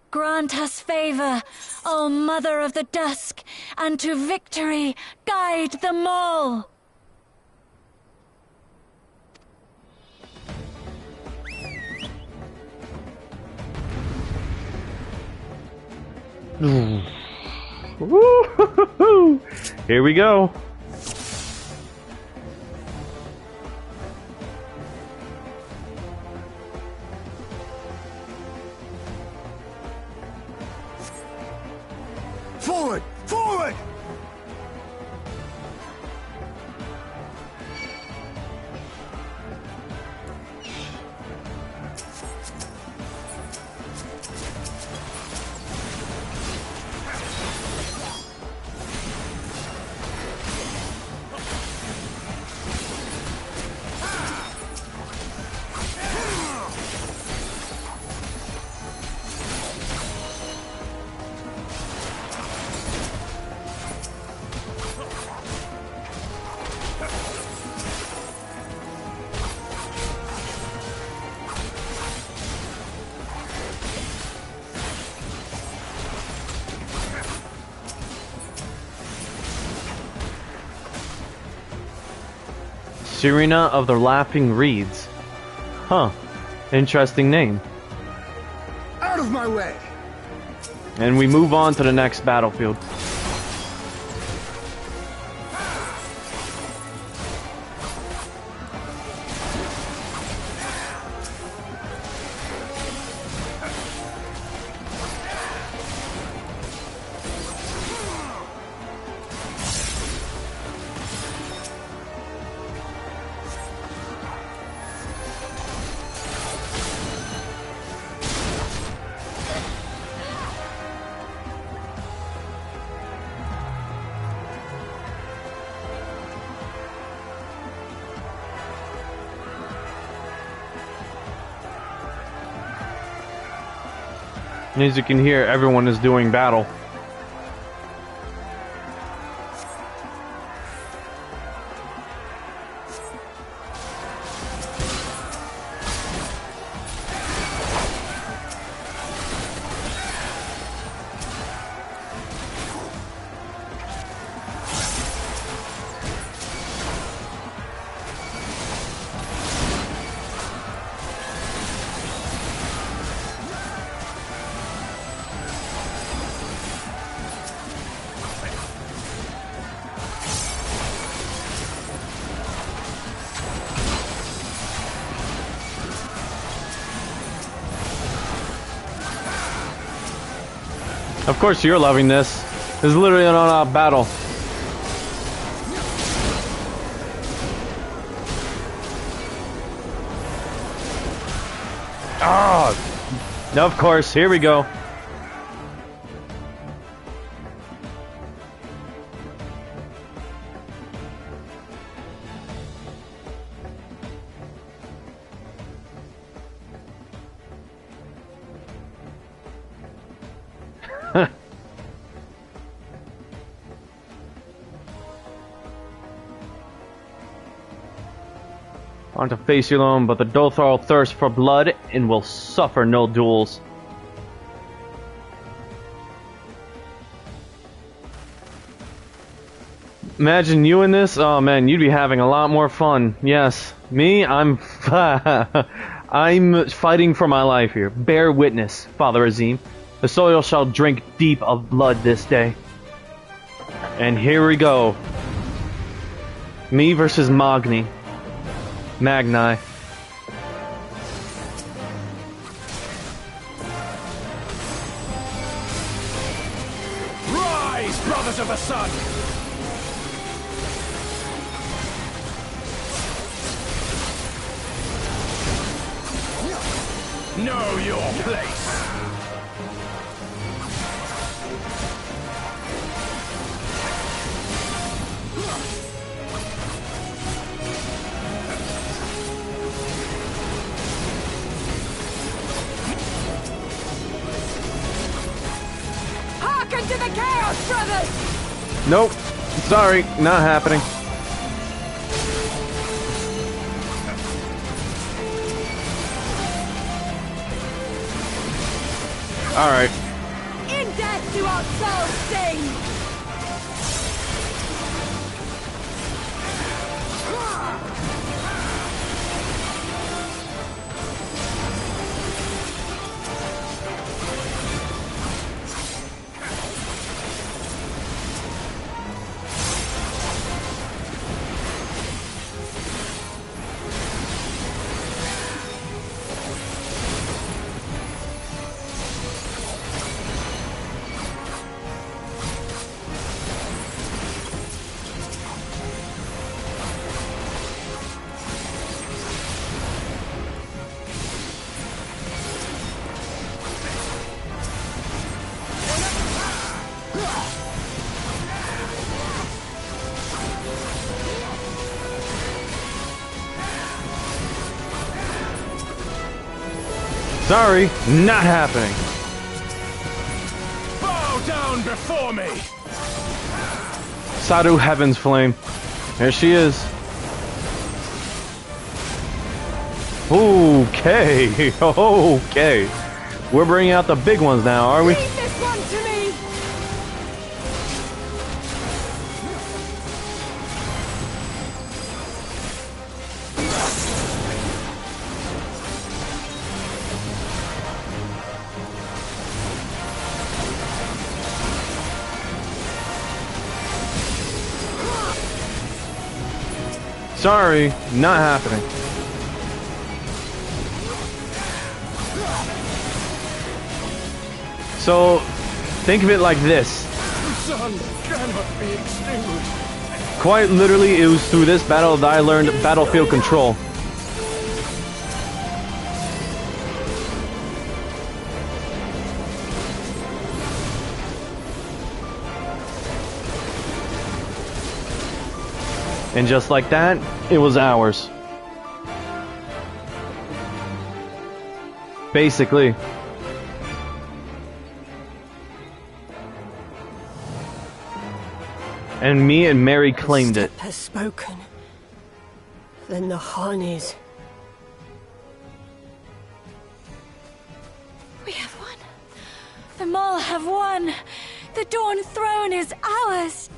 Grant us favor, O Mother of the Dusk, and to victory guide them all! Woo-hoo-hoo-hoo. Here we go. Forward! Forward! Serena of the Laughing Reeds. Huh. Interesting name. Out of my way! And we move on to the next battlefield. And as you can hear, everyone is doing battle. Of course you're loving this. This is literally an all-out battle. Oh! Of course, here we go. On to face you alone, but the Dothral thirst for blood and will suffer no duels. Imagine you in this? Oh man, you'd be having a lot more fun. Yes. Me? I'm I'm fighting for my life here. Bear witness, Father Azim. The soil shall drink deep of blood this day. And here we go. Me versus Magni. Magni. Rise, brothers of the sun! Know your place! Hearken to the chaos, brothers! Nope. Sorry, not happening. Alright. In death do our souls sing! Sorry, not happening. Bow down before me! Sadu Heaven's Flame. There she is. Okay, okay. We're bringing out the big ones now, are we? Leave this one to me! Sorry, not happening. So, think of it like this. The sun cannot be extinguished. Quite literally, it was through this battle that I learned battlefield control. And just like that, it was ours. Basically. And me and Mary claimed it. Has spoken. Then the Harnies. We have won. The Maul have won. The Dawn Throne is ours.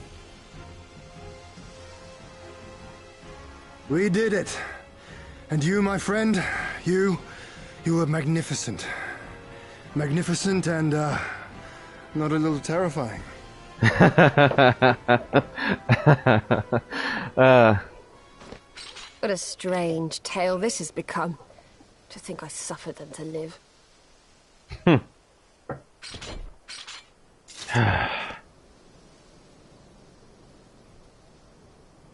We did it. And you, my friend, you were magnificent. Magnificent and, not a little terrifying. What a strange tale this has become. To think I suffered them to live.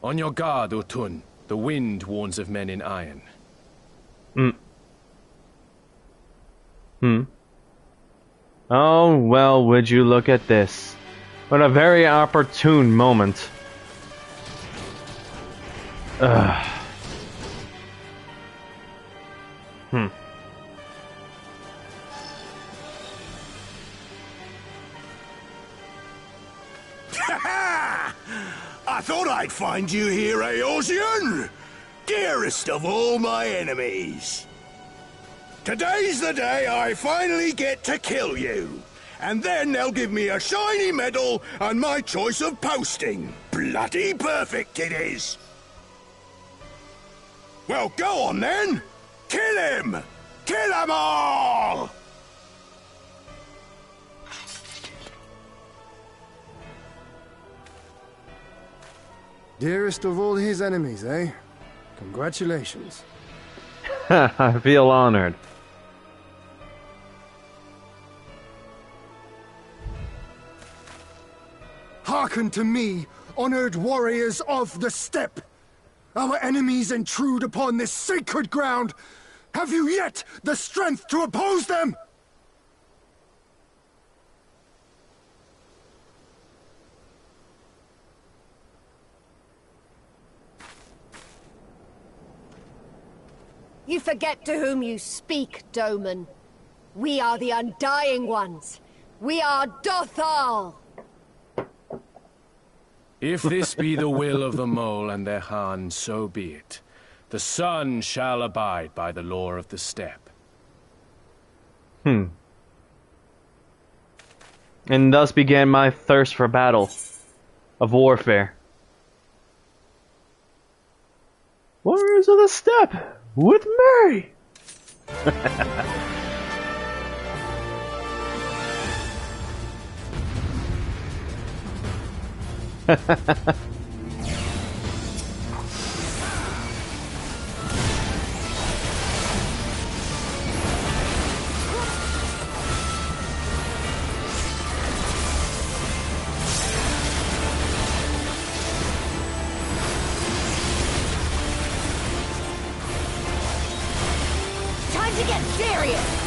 On your guard, Utun. The wind warns of men in iron. Oh, well, would you look at this. What a very opportune moment. I thought I'd find you here, Eosian! dearest of all my enemies. Today's the day I finally get to kill you. And then they'll give me a shiny medal and my choice of posting. Bloody perfect it is. Well, go on then. Kill him! Kill 'em all! Dearest of all his enemies, eh? Congratulations. I feel honored. Hearken to me, honored warriors of the steppe! Our enemies intrude upon this sacred ground! Have you yet the strength to oppose them? You forget to whom you speak, Doman. We are the Undying Ones. We are Dothal! If this be the will of the mole and their Han, so be it. The sun shall abide by the law of the steppe. And thus began my thirst for battle, of warfare. Warriors of the steppe, with me! Time to get serious!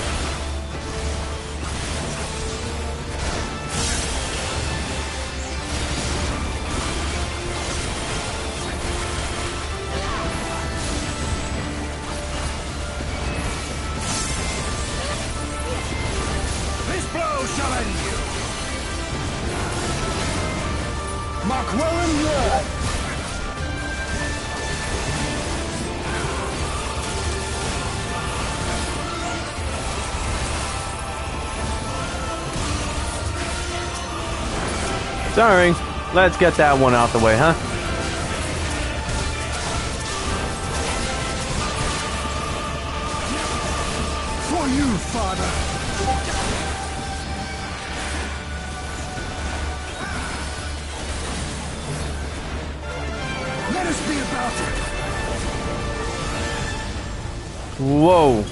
This blow shall end you! Mark well and word! Sorry, let's get that one out the way, huh? For you, Father! Let us be about it! Whoa.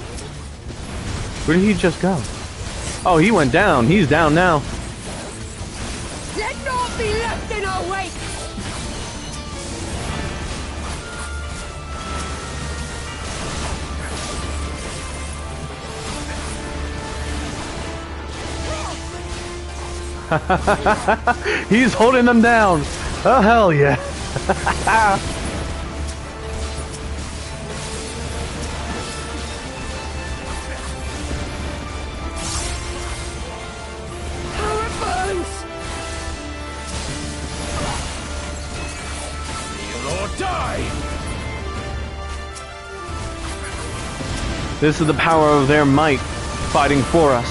Where did he just go? Oh, he went down. He's down now. Let naught be left in our wake! He's holding them down. Oh, hell yeah. How it burns! Kneel or die! This is the power of their might fighting for us.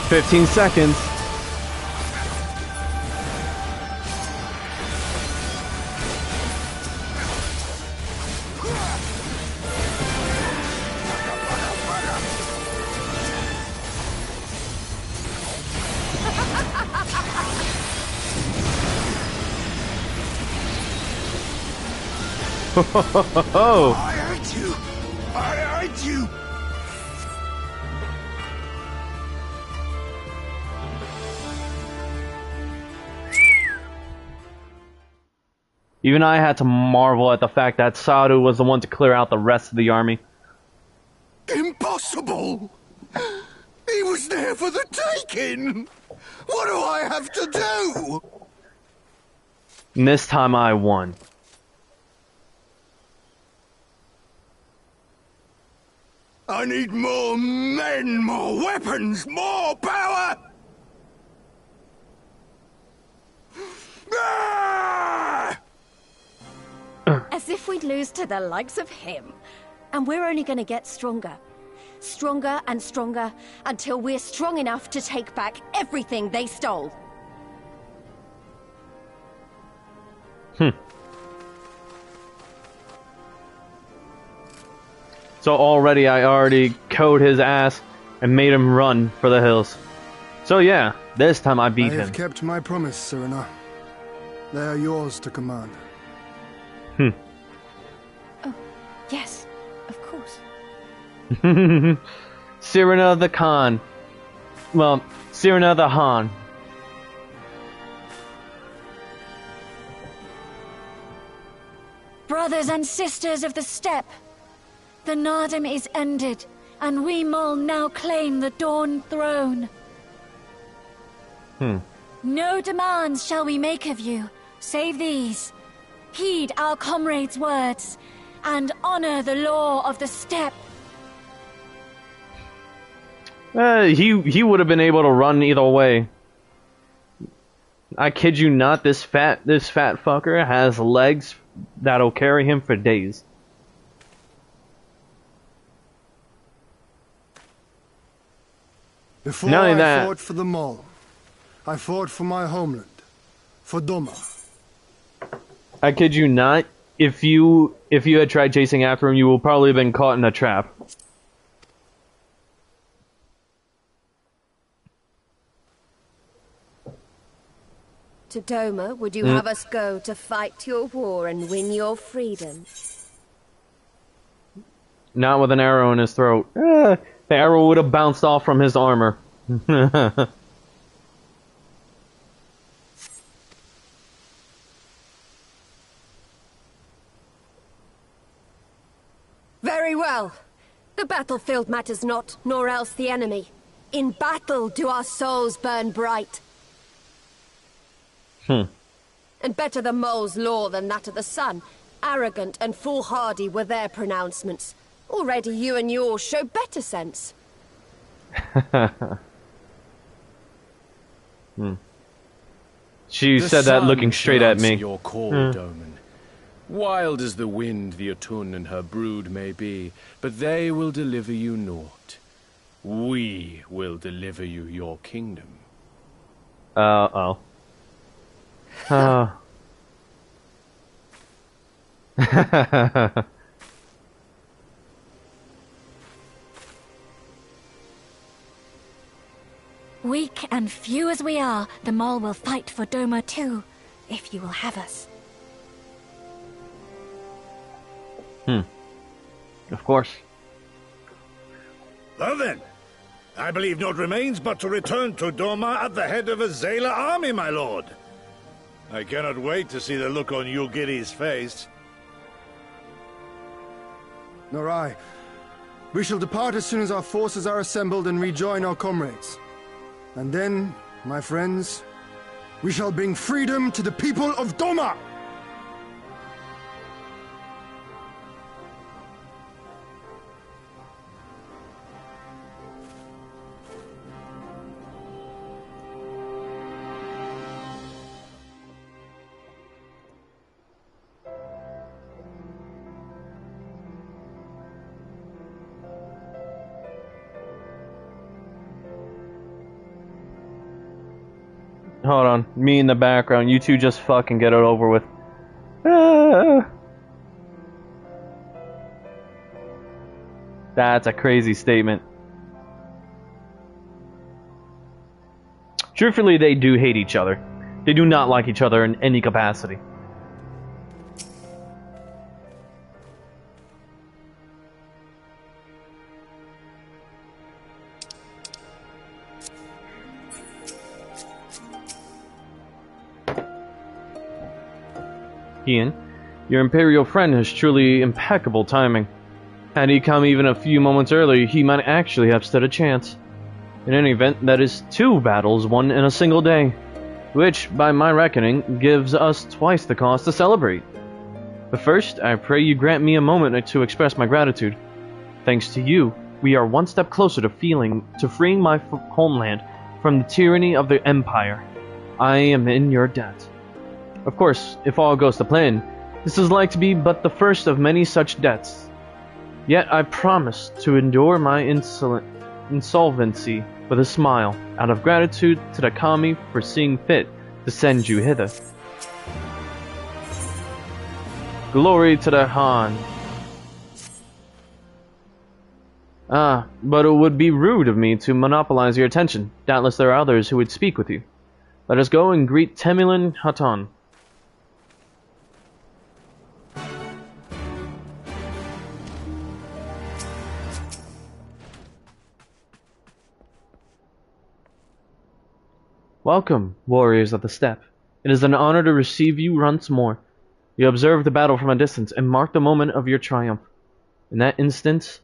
"15 seconds. Oh, I hate you! I hate you! even I had to marvel at the fact that Sadu was the one to clear out the rest of the army. Impossible! He was there for the taking! What do I have to do? And this time I won. I need more men, more weapons, more power! Ah! As if we'd lose to the likes of him. And we're only gonna get stronger. Stronger and stronger, until we're strong enough to take back everything they stole. So I already code his ass and made him run for the hills. So yeah, this time I beat him. I have kept my promise, Serena. They are yours to command. Oh, yes, of course. Serena the Khan. Well, Serena the Han. Brothers and sisters of the steppe, the Nardom is ended, and we Mol now claim the Dawn throne. No demands shall we make of you, save these. Heed our comrades' words, and honor the law of the steppe. He would have been able to run either way. I kid you not, this fat fucker has legs that'll carry him for days. Before Not only I that, fought for the Mall, I fought for my homeland, for Doma. I kid you not, if you had tried chasing after him, you would probably have been caught in a trap. To Doma, would you have us go to fight your war and win your freedom? Not with an arrow in his throat. The arrow would have bounced off from his armor. Very well. The battlefield matters not, nor else the enemy. In battle do our souls burn bright. And better the Mole's law than that of the sun. Arrogant and foolhardy were their pronouncements. Already you and yours show better sense. She said that looking straight at me. Your call, Doman. Wild as the wind the Otun and her brood may be, but they will deliver you naught. We will deliver you your kingdom. Uh-oh. Weak and few as we are, the Mole will fight for Doma too, if you will have us. Of course. Well then, I believe naught remains but to return to Doma at the head of a Zayla army, my lord. I cannot wait to see the look on Yugiri's face. Nor I. We shall depart as soon as our forces are assembled and rejoin our comrades. And then, my friends, we shall bring freedom to the people of Doma! Hold on. Me in the background. You two just fucking get it over with. Ah. That's a crazy statement. Truthfully, they do hate each other. They do not like each other in any capacity. Ian, your Imperial friend has truly impeccable timing. Had he come even a few moments earlier, he might actually have stood a chance. In any event, that is 2 battles won in a single day. which, by my reckoning, gives us twice the cause to celebrate. But first, I pray you grant me a moment to express my gratitude. Thanks to you, we are one step closer to freeing my homeland from the tyranny of the Empire. I am in your debt. Of course, if all goes to plan, this is like to be but the first of many such debts. Yet I promise to endure my insolvency with a smile, out of gratitude to the kami for seeing fit to send you hither. Glory to the Han. But it would be rude of me to monopolize your attention. Doubtless there are others who would speak with you. Let us go and greet Temulin Hatan. Welcome, warriors of the steppe. It is an honor to receive you once more. You observed the battle from a distance and marked the moment of your triumph. In that instant,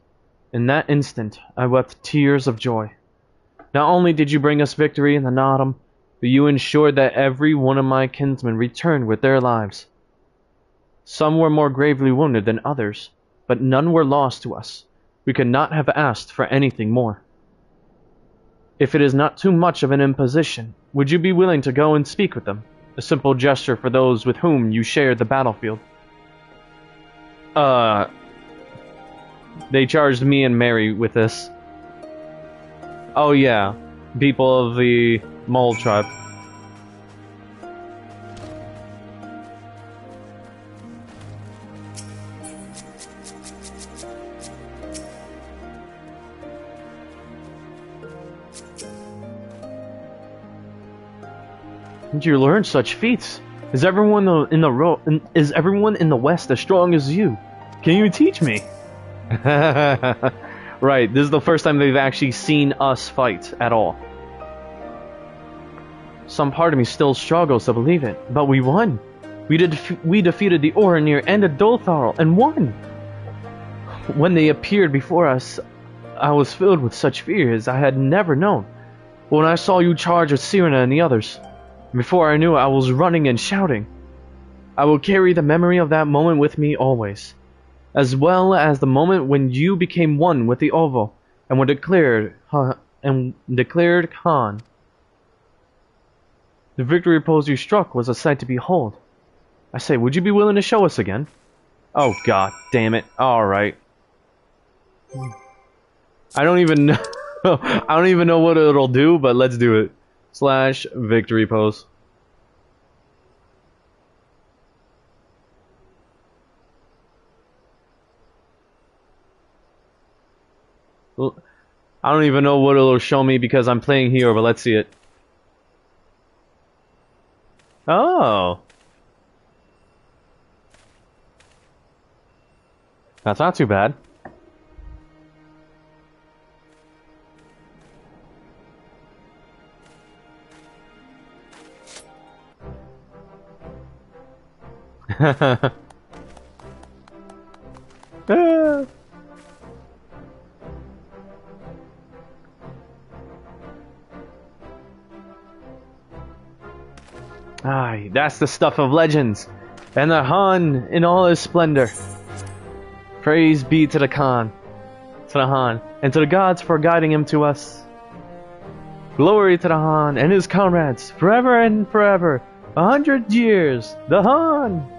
I wept tears of joy. Not only did you bring us victory in the Naadam, but you ensured that every one of my kinsmen returned with their lives. Some were more gravely wounded than others, but none were lost to us. We could not have asked for anything more. If it is not too much of an imposition, would you be willing to go and speak with them? A simple gesture for those with whom you shared the battlefield. They charged me and Mary with this. Oh yeah, people of the Mole tribe. Did you learn such feats? Is everyone in the West as strong as you? Can you teach me? Right, this is the first time they've actually seen us fight at all. Some part of me still struggles to believe it, but we won. We defeated the Oranir and the Doltharl and won. When they appeared before us, I was filled with such fears I had never known. When I saw you charge with Sirena and the others, before I knew it, I was running and shouting. I will carry the memory of that moment with me always, as well as the moment when you became one with the Ovo and were declared Khan. The victory pose you struck was a sight to behold. I say, would you be willing to show us again? Oh god damn it! All right. I don't even know. I don't even know what it'll do, but let's do it. / victory pose. I don't even know what it'll show me because I'm playing here, but let's see it. Oh. That's not too bad. Aye, that's the stuff of legends, and the Han in all his splendor. Praise be to the Han, and to the gods for guiding him to us. Glory to the Han and his comrades, forever and forever. 100 years, the Han!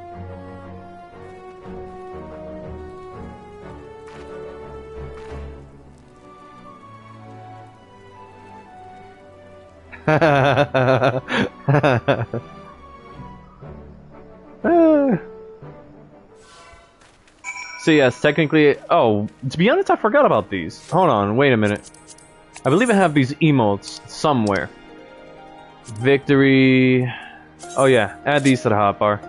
So yes, technically, oh, to be honest, I forgot about these. Hold on, wait a minute. I believe I have these emotes somewhere. Victory. Oh yeah, add these to the hotbar.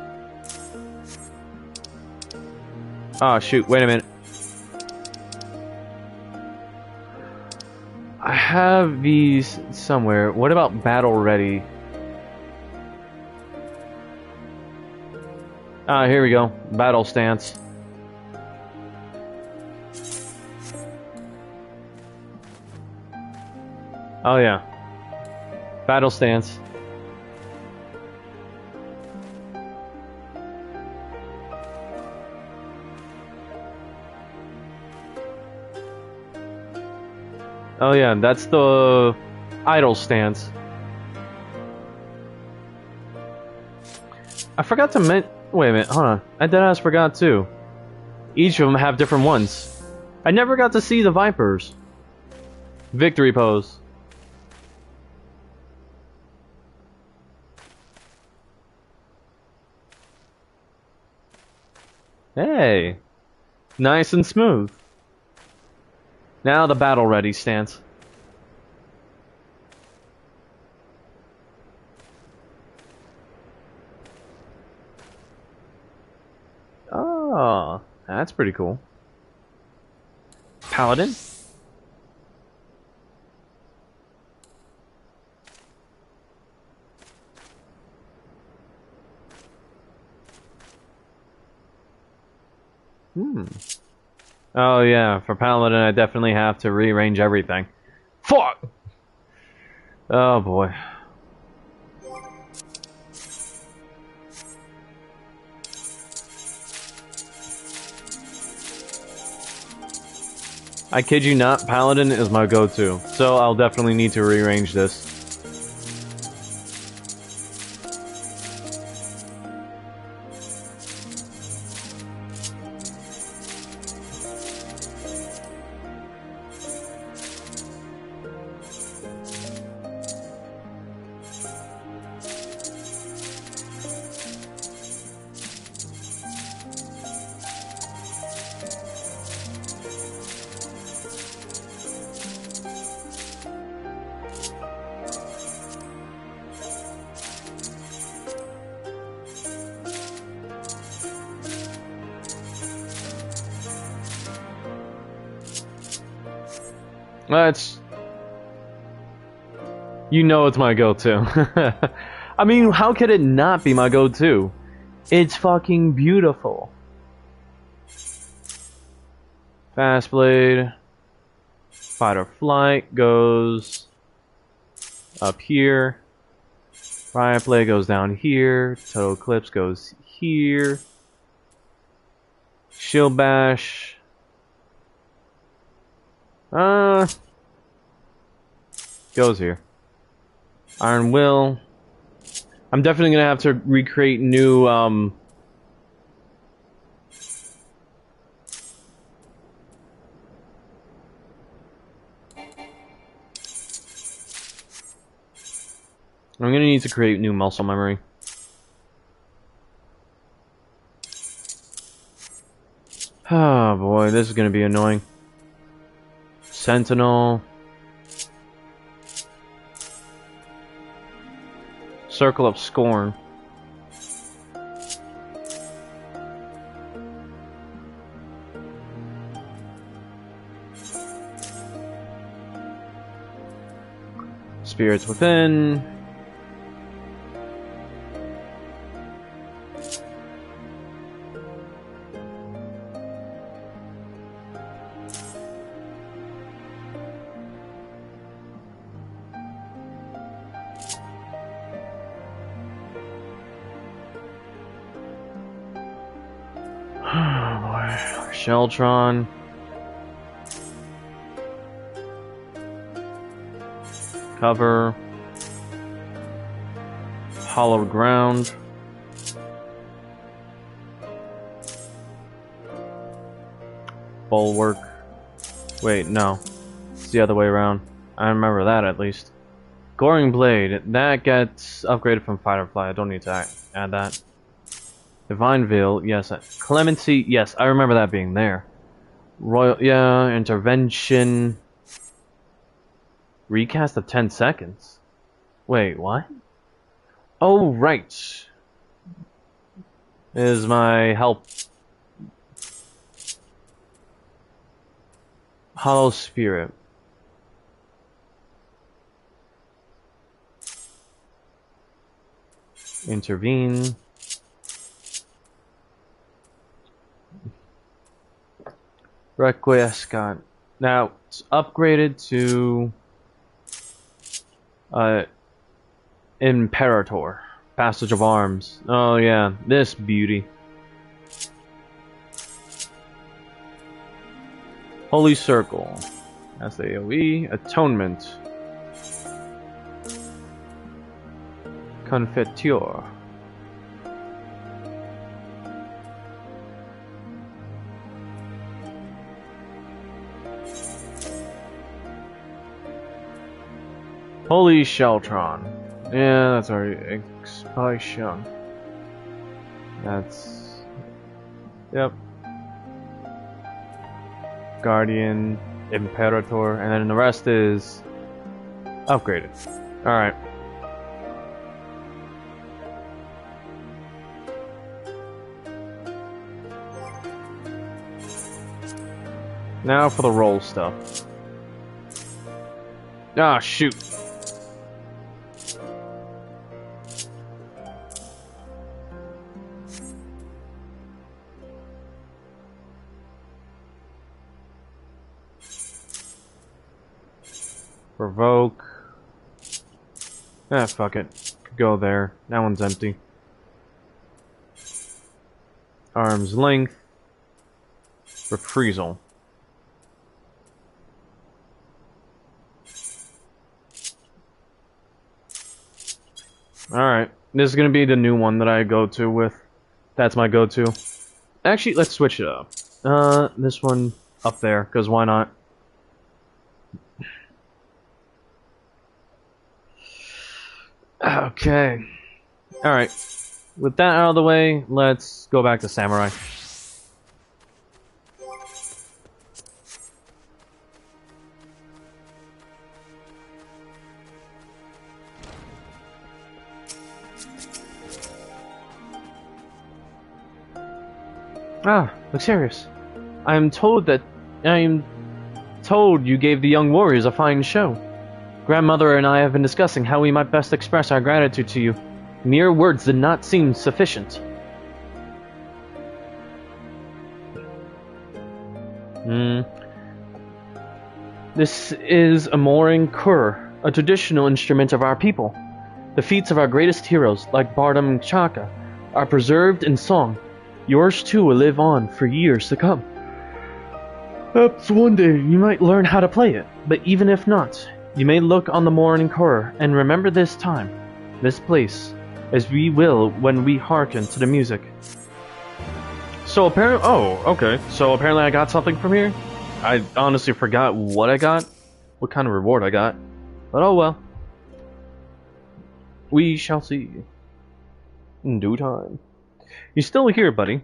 Oh shoot, wait a minute. I have these somewhere. What about battle ready? Ah, here we go. Battle stance. Oh yeah. Battle stance. Oh yeah, that's the idle stance. I forgot to wait a minute, hold on. I deadass forgot too. Each of them have different ones. I never got to see the Vipers. Victory pose. Hey. Nice and smooth. Now the battle ready stance. Oh, that's pretty cool. Paladin. Oh yeah, for Paladin I definitely have to rearrange everything. Fuck! Oh boy. I kid you not, Paladin is my go-to, so I'll definitely need to rearrange this. It's... You know it's my go-to. I mean, how could it not be my go-to? It's fucking beautiful. Fast Blade. Fight or Flight goes up here. Riot Blade goes down here. Total Eclipse goes here. Shield Bash. Goes here. Iron Will. I'm definitely gonna have to recreate new, I'm gonna need to create new muscle memory. Oh boy, this is gonna be annoying. Sentinel. Circle of Scorn. Spirits Within. Sheltron. Cover. Hollowed Ground. Bulwark. Wait, no. It's the other way around. I remember that at least. Goring Blade. That gets upgraded from Fight or Flight. I don't need to add that. Divine Veil, yes. Clemency, yes, I remember that being there. Royal, yeah, Intervention. Recast of 10 seconds. Wait, what? Oh, right. Is my help. Hollow Spirit. Intervene. Requiescat. Now, it's upgraded to Imperator. Passage of Arms. Oh yeah, this beauty. Holy Circle. That's the AoE. Atonement. Confiture. Holy Sheltron. Yeah, that's already expiation. That's... Yep. Guardian, Imperator, and then the rest is upgraded. Alright. Now for the roll stuff. Ah, shoot. Provoke. Ah, fuck it. Go there. That one's empty. Arm's length. Reprisal. Alright. This is gonna be the new one that I go to with. That's my go-to. Actually, let's switch it up. This one up there, because why not? Okay. Alright. With that out of the way, let's go back to Samurai. Ah, Luxurious. I am told you gave the young warriors a fine show. Grandmother and I have been discussing how we might best express our gratitude to you. Mere words did not seem sufficient. This is a mooring kur, a traditional instrument of our people. The feats of our greatest heroes, like Bardam and Chaka, are preserved in song. Yours too will live on for years to come. Perhaps one day you might learn how to play it, but even if not, you may look on the morning horror and remember this time, this place, as we will when we hearken to the music. So apparently, so apparently I got something from here? I honestly forgot what I got, what kind of reward I got, but oh well. We shall see. In due time. You still here, buddy?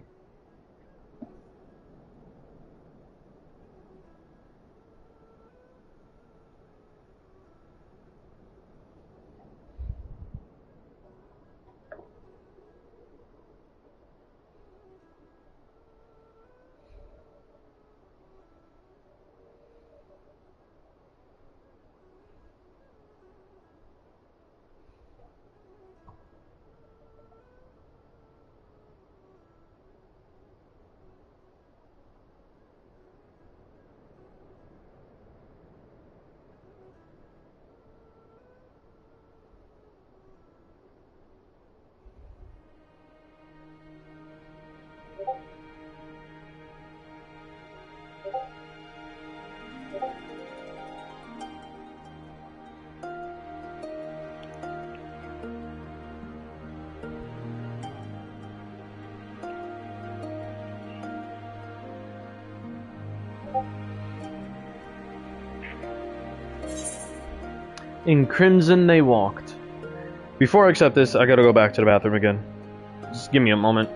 In crimson they walked. Before I accept this, I gotta go back to the bathroom again. Just give me a moment.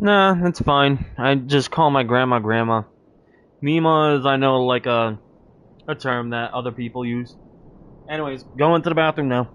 Nah, it's fine. I just call my grandma grandma. Mima is, I know, like a term that other people use. Anyways, go into the bathroom now.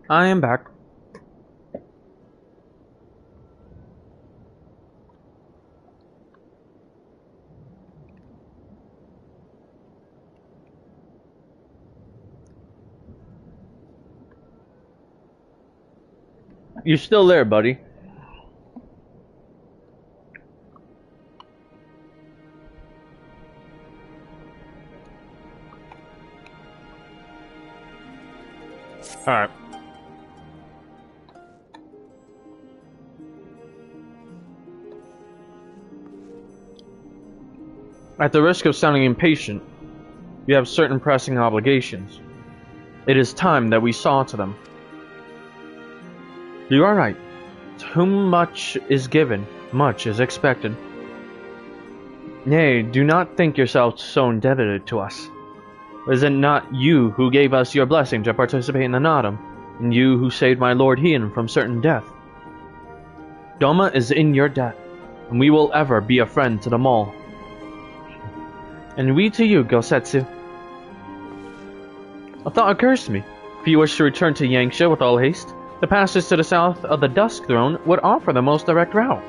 I am back. You're still there, buddy. Alright. At the risk of sounding impatient, we have certain pressing obligations. It is time that we saw to them. You are right. To whom much is given, much is expected. Nay, do not think yourself so indebted to us. Was it not you who gave us your blessing to participate in the Nodum, and you who saved my lord Hien from certain death? Doma is in your debt, and we will ever be a friend to them all. And we to you, Gosetsu. A thought occurs to me. If you wish to return to Yangsha with all haste, the passage to the south of the Dusk Throne would offer the most direct route.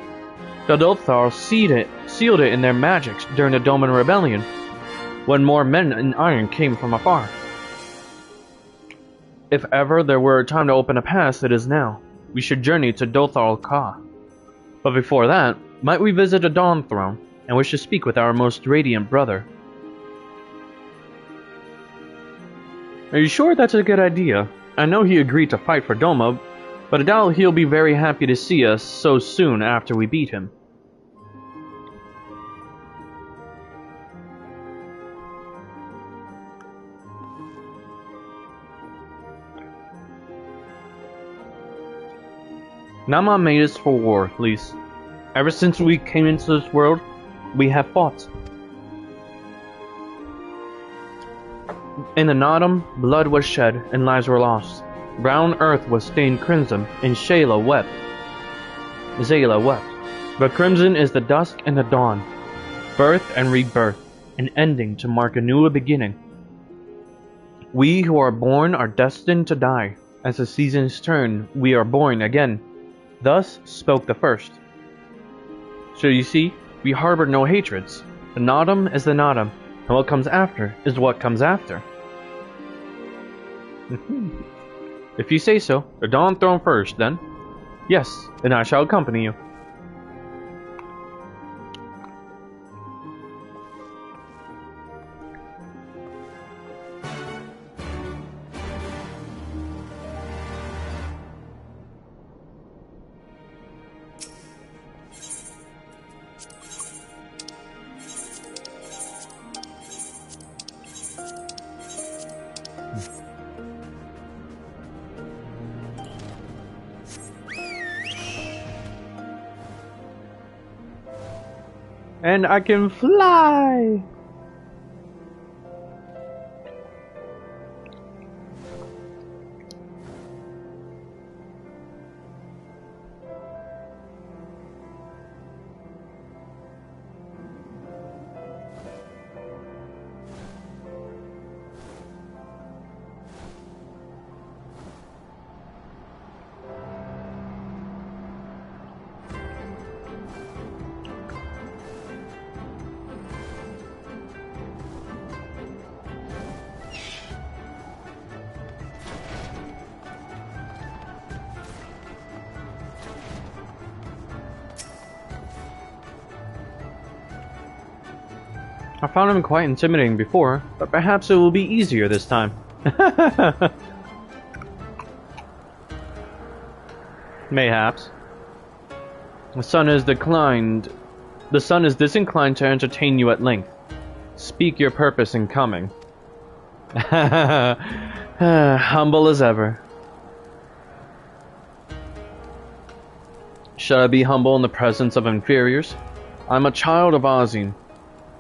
The Dothar sealed it in their magics during the Doman Rebellion, when more men in iron came from afar. If ever there were a time to open a pass, it is now. We should journey to Dothar Ka. But before that, might we visit the Dawn Throne, and wish to speak with our most radiant brother? Are you sure that's a good idea? I know he agreed to fight for Doma, but I doubt he'll be very happy to see us so soon after we beat him. Nama made us for war, Lise. Ever since we came into this world, we have fought. In the Nodum, blood was shed and lives were lost. Brown earth was stained crimson, and Zayla wept. But crimson is the dusk and the dawn, birth and rebirth, an ending to mark a new beginning. We who are born are destined to die. As the seasons turn, we are born again. Thus spoke the first. So you see, we harbor no hatreds. The Nodum is the Nodum, and what comes after is what comes after. If you say so, the Dawn Throne first, then. Yes, and I shall accompany you. And I can fly! I found him quite intimidating before, but perhaps it will be easier this time. Mayhaps. The sun is disinclined to entertain you at length. Speak your purpose in coming. Humble as ever. Should I be humble in the presence of inferiors? I'm a child of Ozine.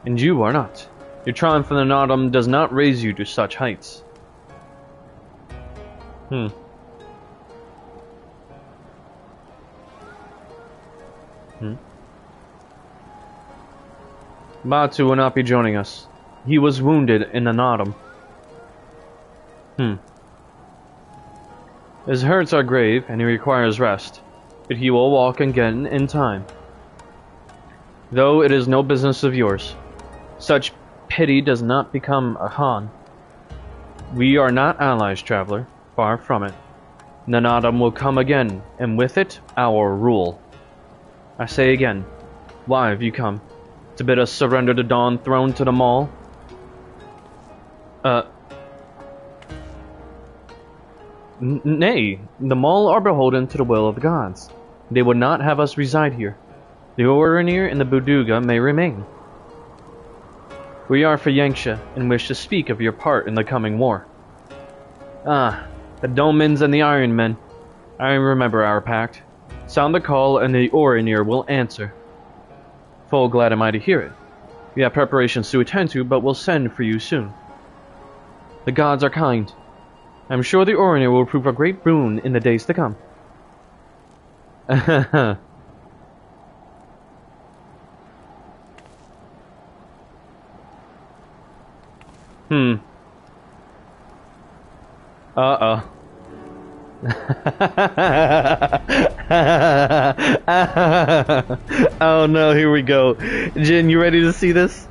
And you are not. Your triumph in the Nodum does not raise you to such heights. Batu will not be joining us. He was wounded in the Nodum. His hurts are grave, and he requires rest, but he will walk again in time. Though it is no business of yours. Such pity does not become a Khan. We are not allies, traveler. Far from it. Nanadam will come again, and with it, our rule. I say again, why have you come? To bid us surrender the Dawn Throne to the Maul? Nay, the Maul are beholden to the will of the gods. They would not have us reside here. The Orinir and the Buduga may remain. We are for Yanxia, and wish to speak of your part in the coming war. Ah, the Domans and the Iron Men. I remember our pact. Sound the call, and the Orinir will answer. Full glad am I to hear it. We have preparations to attend to, but will send for you soon. The gods are kind. I'm sure the Orinir will prove a great boon in the days to come. Uh-oh. Oh no, here we go. Jin, you ready to see this?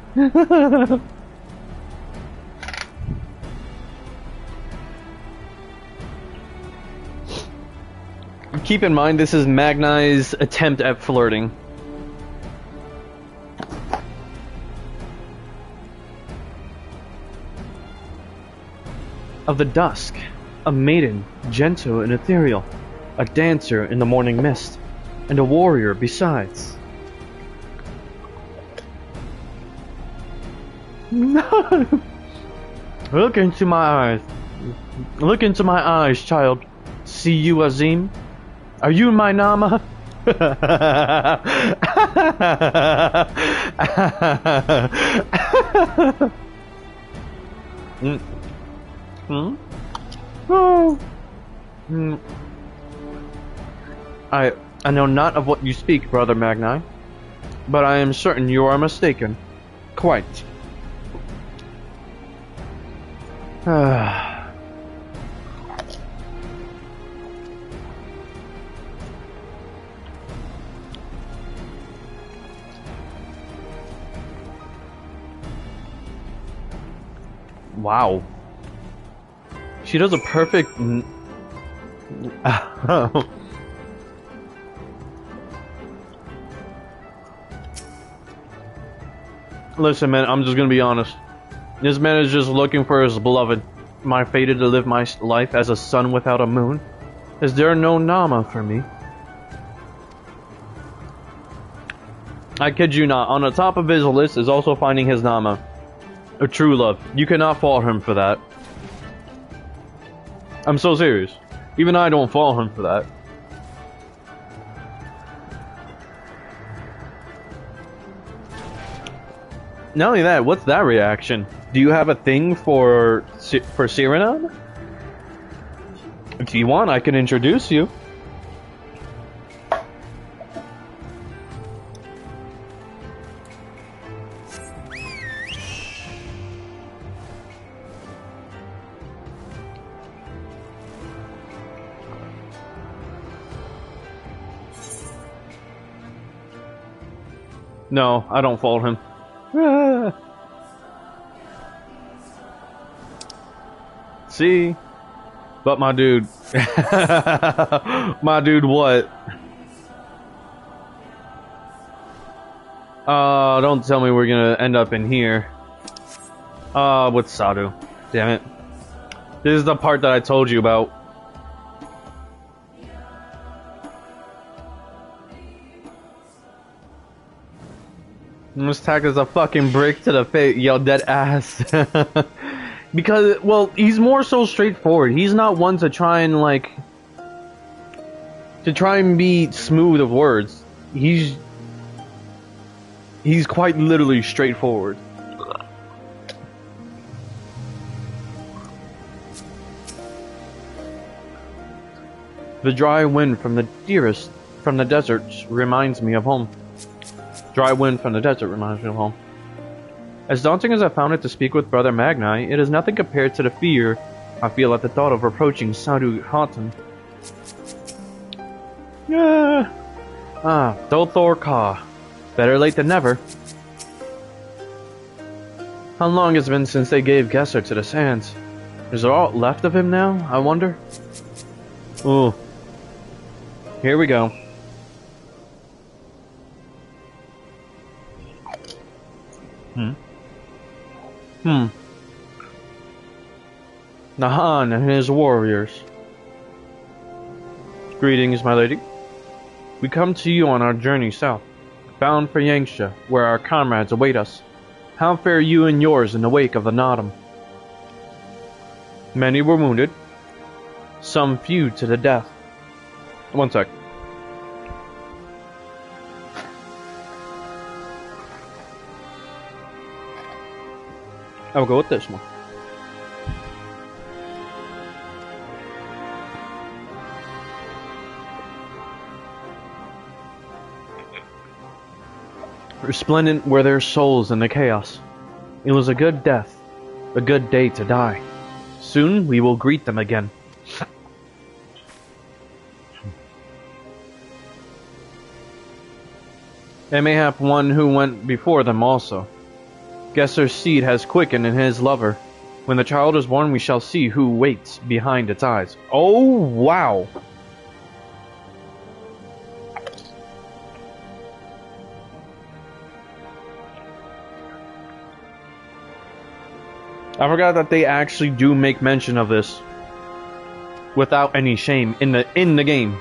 Keep in mind, this is Magnai's attempt at flirting. Of the dusk, a maiden, gentle and ethereal, a dancer in the morning mist, and a warrior besides. No! Look into my eyes. Look into my eyes, child. See you, Azim? Are you my Nama? Oh. I know not of what you speak, Brother Magnai, but I am certain you are mistaken. Quite. Wow. She does a perfect... Listen, man, I'm just gonna be honest. This man is just looking for his beloved. Am I fated to live my life as a sun without a moon? Is there no Nama for me? I kid you not. On the top of his list is also finding his Nama. A true love. You cannot fault him for that. I'm so serious. Even I don't fault him for that. Not only that, what's that reaction? Do you have a thing for Serenade? If you want, I can introduce you. No, I don't fault him. See? But my dude... my dude what? Don't tell me we're gonna end up in here. With Sadu. Damn it. This is the part that I told you about. This tack is a fucking brick to the face, yo, dead ass. Because, well, he's more so straightforward. He's not one to try and, like... to try and be smooth of words. He's quite literally straightforward. The dry wind from the desert reminds me of home. Dry wind from the desert reminds me of home. As daunting as I found it to speak with Brother Magnai, it is nothing compared to the fear I feel at the thought of approaching Sadu Hatan. Yeah. Ah, Dothor Ka. Better late than never. How long has it been since they gave Gesser to the sands? Is there all left of him now, I wonder? Ooh. Here we go. Nahan and his warriors. Greetings, my lady. We come to you on our journey south, bound for Yangsha, where our comrades await us. How fare you and yours in the wake of the Nodam? Many were wounded, some few to the death. One sec. I'll go with this one. Resplendent were their souls in the chaos. It was a good death, a good day to die. Soon we will greet them again. And mayhap one who went before them also. Gesser's seed has quickened in his lover. When the child is born, we shall see who waits behind its eyes. Oh, wow! I forgot that they actually do make mention of this without any shame in the game.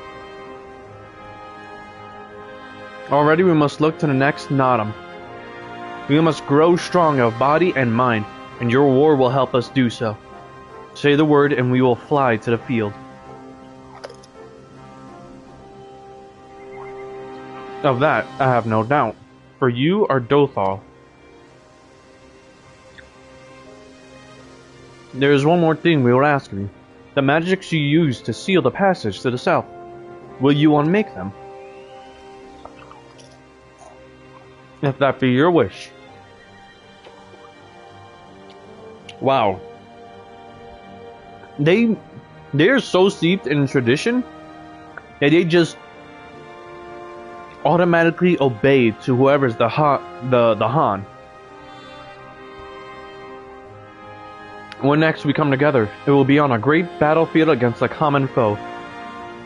Already we must look to the next Nodam. We must grow strong of body and mind, and your war will help us do so. Say the word and we will fly to the field. Of that I have no doubt, for you are Dothal. There is one more thing we will ask of you. The magics you use to seal the passage to the south, will you unmake them? If that be your wish. Wow. They're so steeped in tradition that they just automatically obey to whoever's the Han. When next we come together, it will be on a great battlefield against a common foe.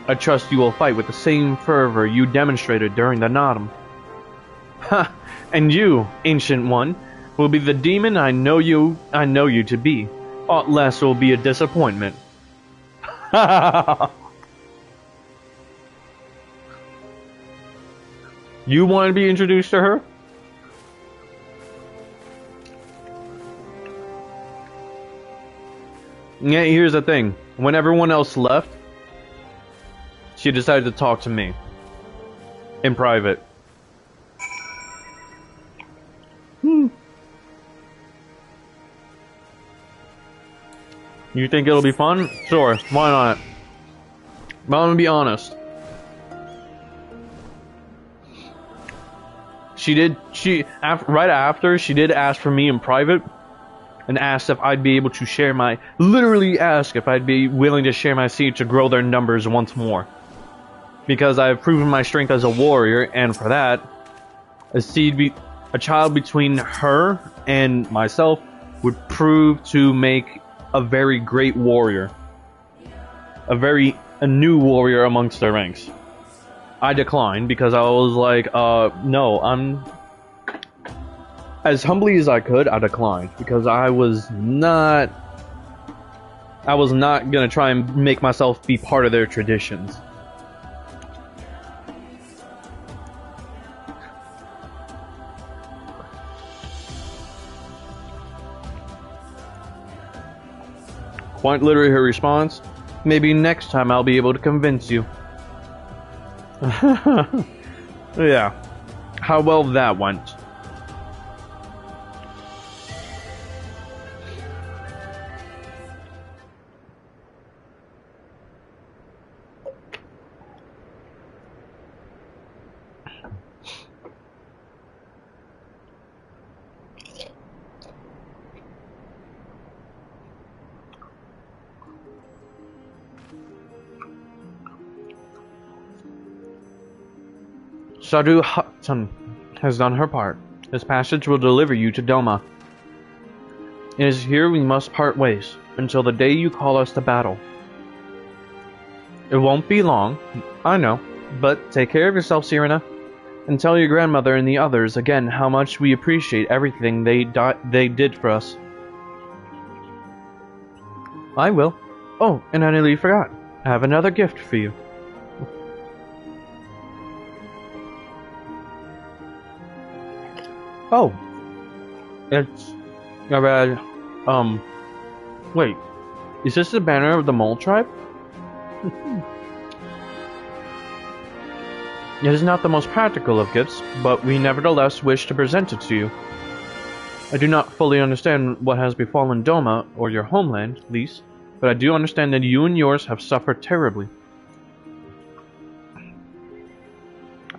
I trust you will fight with the same fervor you demonstrated during the Nodam. Ha! And you, Ancient One, will be the demon I know you to be. Aught less will be a disappointment. You want to be introduced to her? Yeah, here's the thing. When everyone else left, she decided to talk to me. In private. You think it'll be fun? Sure, why not? But I'm gonna be honest. Right after, she did ask for me in private and asked if I'd be able to share literally asked if I'd be willing to share my seed to grow their numbers once more. Because I've proven my strength as a warrior, and for that, a child between her and myself would prove to make a very great warrior. A new warrior amongst their ranks. I declined because I was like, no, I'm... As humbly as I could, I declined. Because I was not gonna try and make myself be part of their traditions. Quite literally her response, maybe next time I'll be able to convince you. Yeah, how well that went. Sadhu Hutton has done her part. This passage will deliver you to Doma. It is here we must part ways, until the day you call us to battle. It won't be long, I know, but take care of yourself, Serena, and tell your grandmother and the others again how much we appreciate everything they did for us. I will. Oh, and I nearly forgot. I have another gift for you. Oh. It's a red, wait. Is this the banner of the Mole Tribe? It is not the most practical of gifts, but we nevertheless wish to present it to you. I do not fully understand what has befallen Doma, or your homeland, Lise, but I do understand that you and yours have suffered terribly.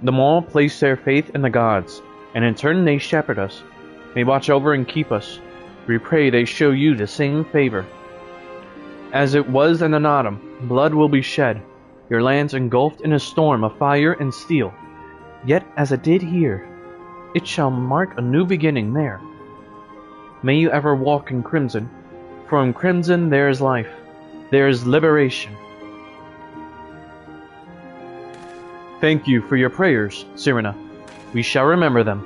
The Mole place their faith in the gods, and in turn they shepherd us. They watch over and keep us. We pray they show you the same favor. As it was in Anatum, blood will be shed, your lands engulfed in a storm of fire and steel. Yet as it did here, it shall mark a new beginning there. May you ever walk in crimson, for in crimson there is life, there is liberation. Thank you for your prayers, Serena. We shall remember them.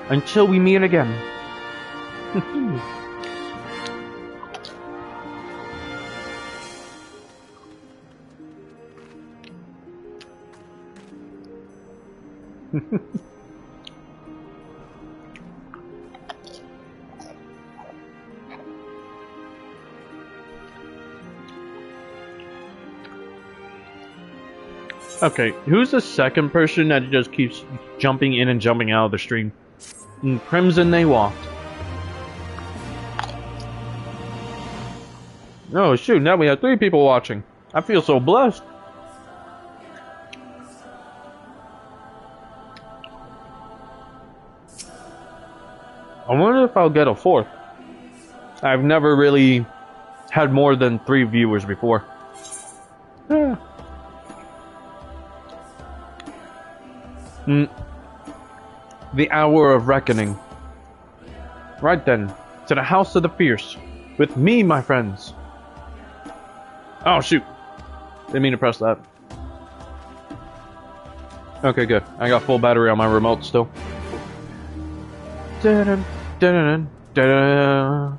Until we meet again. Okay, who's the second person that just keeps jumping in and jumping out of the stream? In crimson they walked. Oh shoot, now we have 3 people watching. I feel so blessed. I wonder if I'll get a 4th. I've never really had more than 3 viewers before. The hour of reckoning. Right then, to the House of the Fierce. With me, my friends. Oh, shoot. Didn't mean to press that. Okay, good. I got full battery on my remote still. Dun, dun, dun, dun.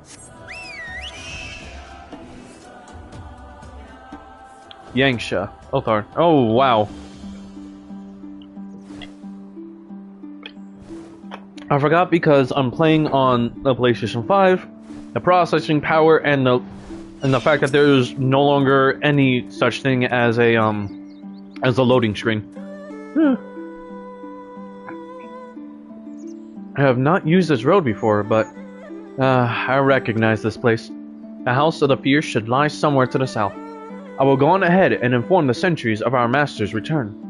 Yangsha. Othar. Oh, wow. I forgot because I'm playing on the PlayStation 5, the processing power and the fact that there's no longer any such thing as a loading screen. I have not used this road before, but I recognize this place. The House of the Fierce should lie somewhere to the south. I will go on ahead and inform the sentries of our master's return.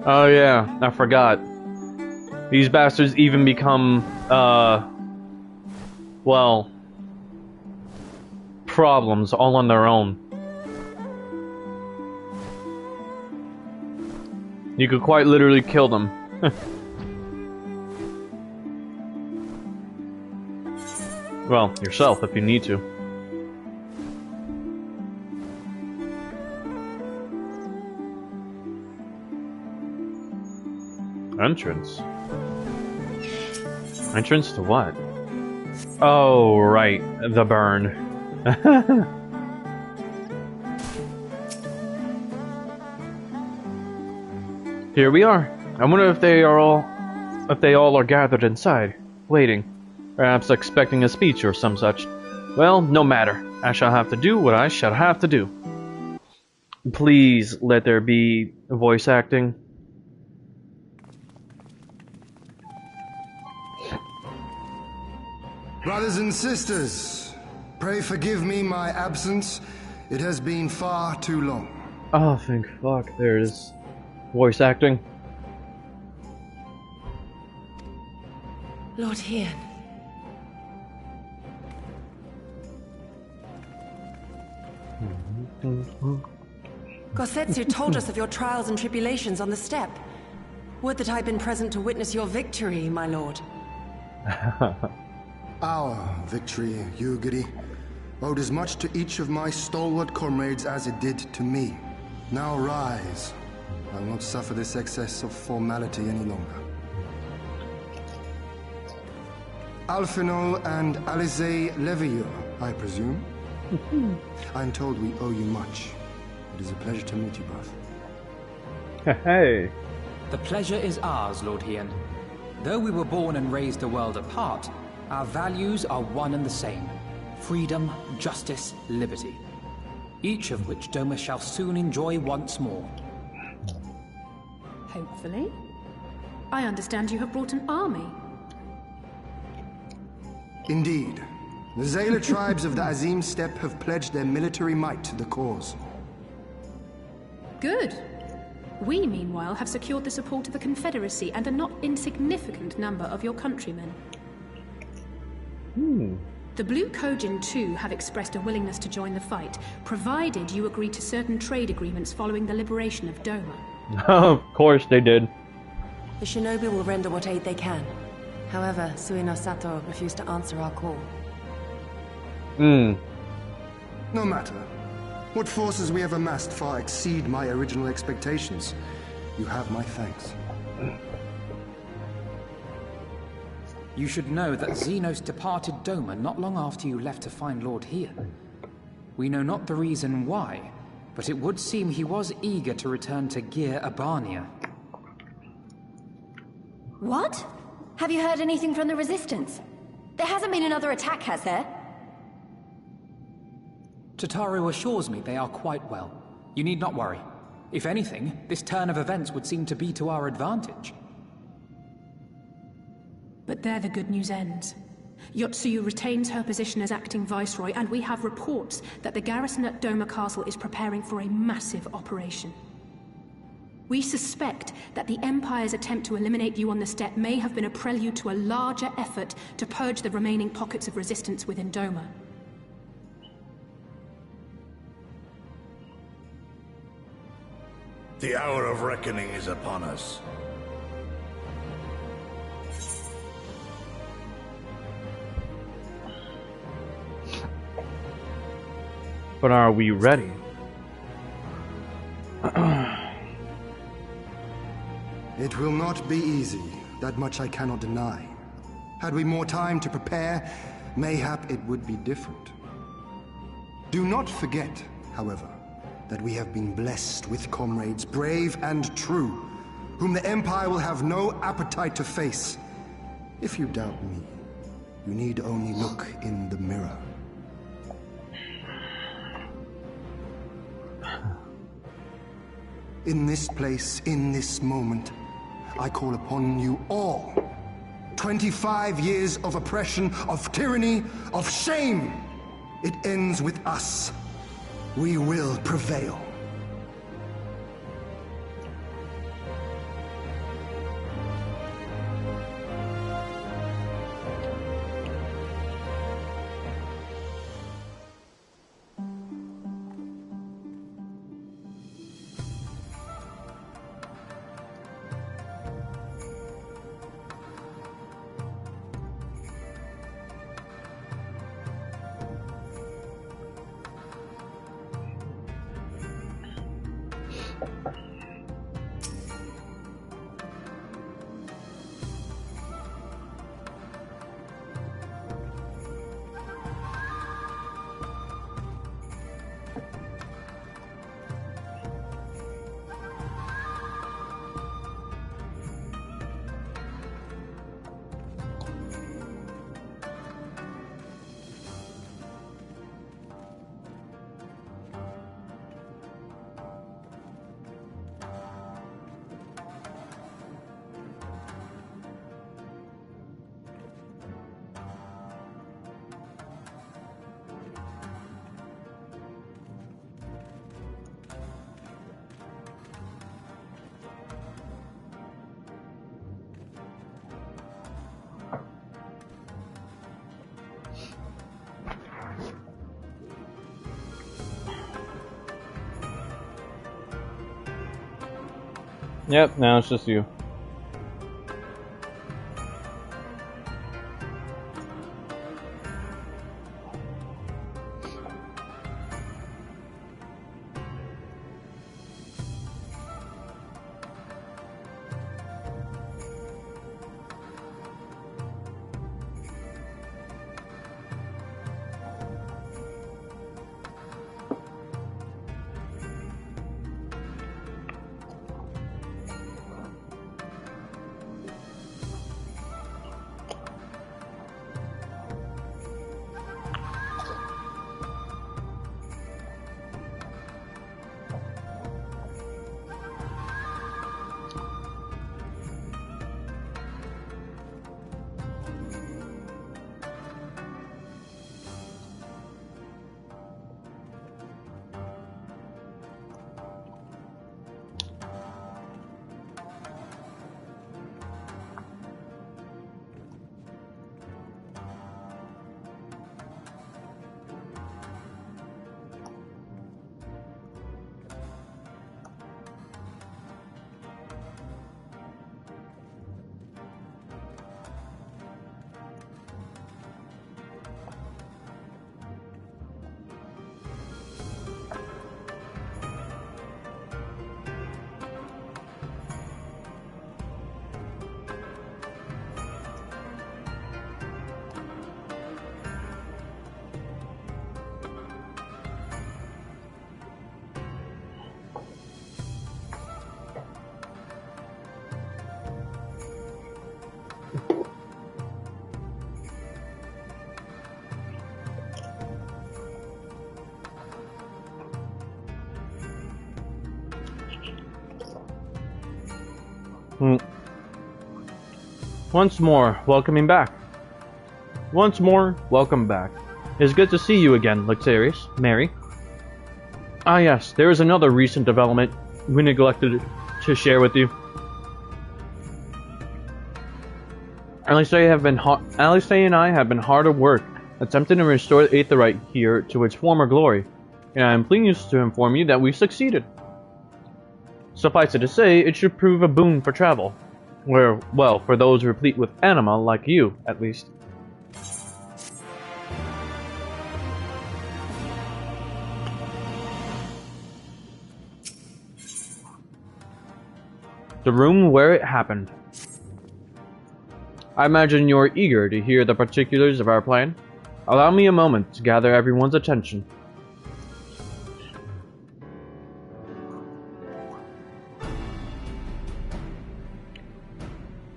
Oh yeah, I forgot. These bastards even become, well, problems all on their own. You could quite literally kill them. Well, yourself if you need to. Entrance? Entrance to what? Oh, right. The burn. Here we are. I wonder if they all are gathered inside, waiting. Perhaps expecting a speech or some such. Well, no matter. I shall have to do what I shall have to do. Please let there be voice acting. Brothers and sisters, Pray forgive me my absence. It has been far too long. Oh, thank fuck, there's voice acting. Lord Hien. Gosetsu told us of your trials and tribulations on the steppe. Would that I'd been present to witness your victory, my lord. Our victory, Yugiri, owed as much to each of my stalwart comrades as it did to me. Now rise. I will not suffer this excess of formality any longer. Alphino and Alizé Levieux, I presume? I'm told we owe you much. It is a pleasure to meet you both. Hey. The pleasure is ours, Lord Hien. Though we were born and raised a world apart, our values are one and the same. Freedom, justice, liberty. Each of which Doma shall soon enjoy once more. Hopefully. I understand you have brought an army. Indeed. The Zayla tribes of the Azim Steppe have pledged their military might to the cause. Good. We, meanwhile, have secured the support of the Confederacy and a not insignificant number of your countrymen. The Blue Kojin, too, have expressed a willingness to join the fight, provided you agree to certain trade agreements following the liberation of Doma. Of course they did. The shinobi will render what aid they can. However, Suino Sato refused to answer our call. No matter. What forces we have amassed far exceed my original expectations. You have my thanks. You should know that Xenos departed Doma not long after you left to find Lord Hien. We know not the reason why, but it would seem he was eager to return to Gir Abania. What? Have you heard anything from the Resistance? There hasn't been another attack, has there? Tataru assures me they are quite well. You need not worry. If anything, this turn of events would seem to be to our advantage. But there the good news ends. Yotsuyu retains her position as acting viceroy, and we have reports that the garrison at Doma Castle is preparing for a massive operation. We suspect that the Empire's attempt to eliminate you on the steppe may have been a prelude to a larger effort to purge the remaining pockets of resistance within Doma. The hour of reckoning is upon us. But are we ready? It will not be easy. That much I cannot deny. Had we more time to prepare, mayhap it would be different. Do not forget, however, that we have been blessed with comrades brave and true, whom the Empire will have no appetite to face. If you doubt me, you need only look in the mirror. In this place, in this moment, I call upon you all. 25 years of oppression, of tyranny, of shame. It ends with us. We will prevail. Yep, now it's just you. Once more, welcoming back. Once more, welcome back. It's good to see you again, Luxarius, Mary. Ah yes, there is another recent development we neglected to share with you. Alistair and I have been hard at work, attempting to restore the Aetheryte here to its former glory, and I am pleased to inform you that we've succeeded. Suffice it to say, it should prove a boon for travel. Well, for those replete with anima like you, at least. The room where it happened. I imagine you're eager to hear the particulars of our plan. Allow me a moment to gather everyone's attention.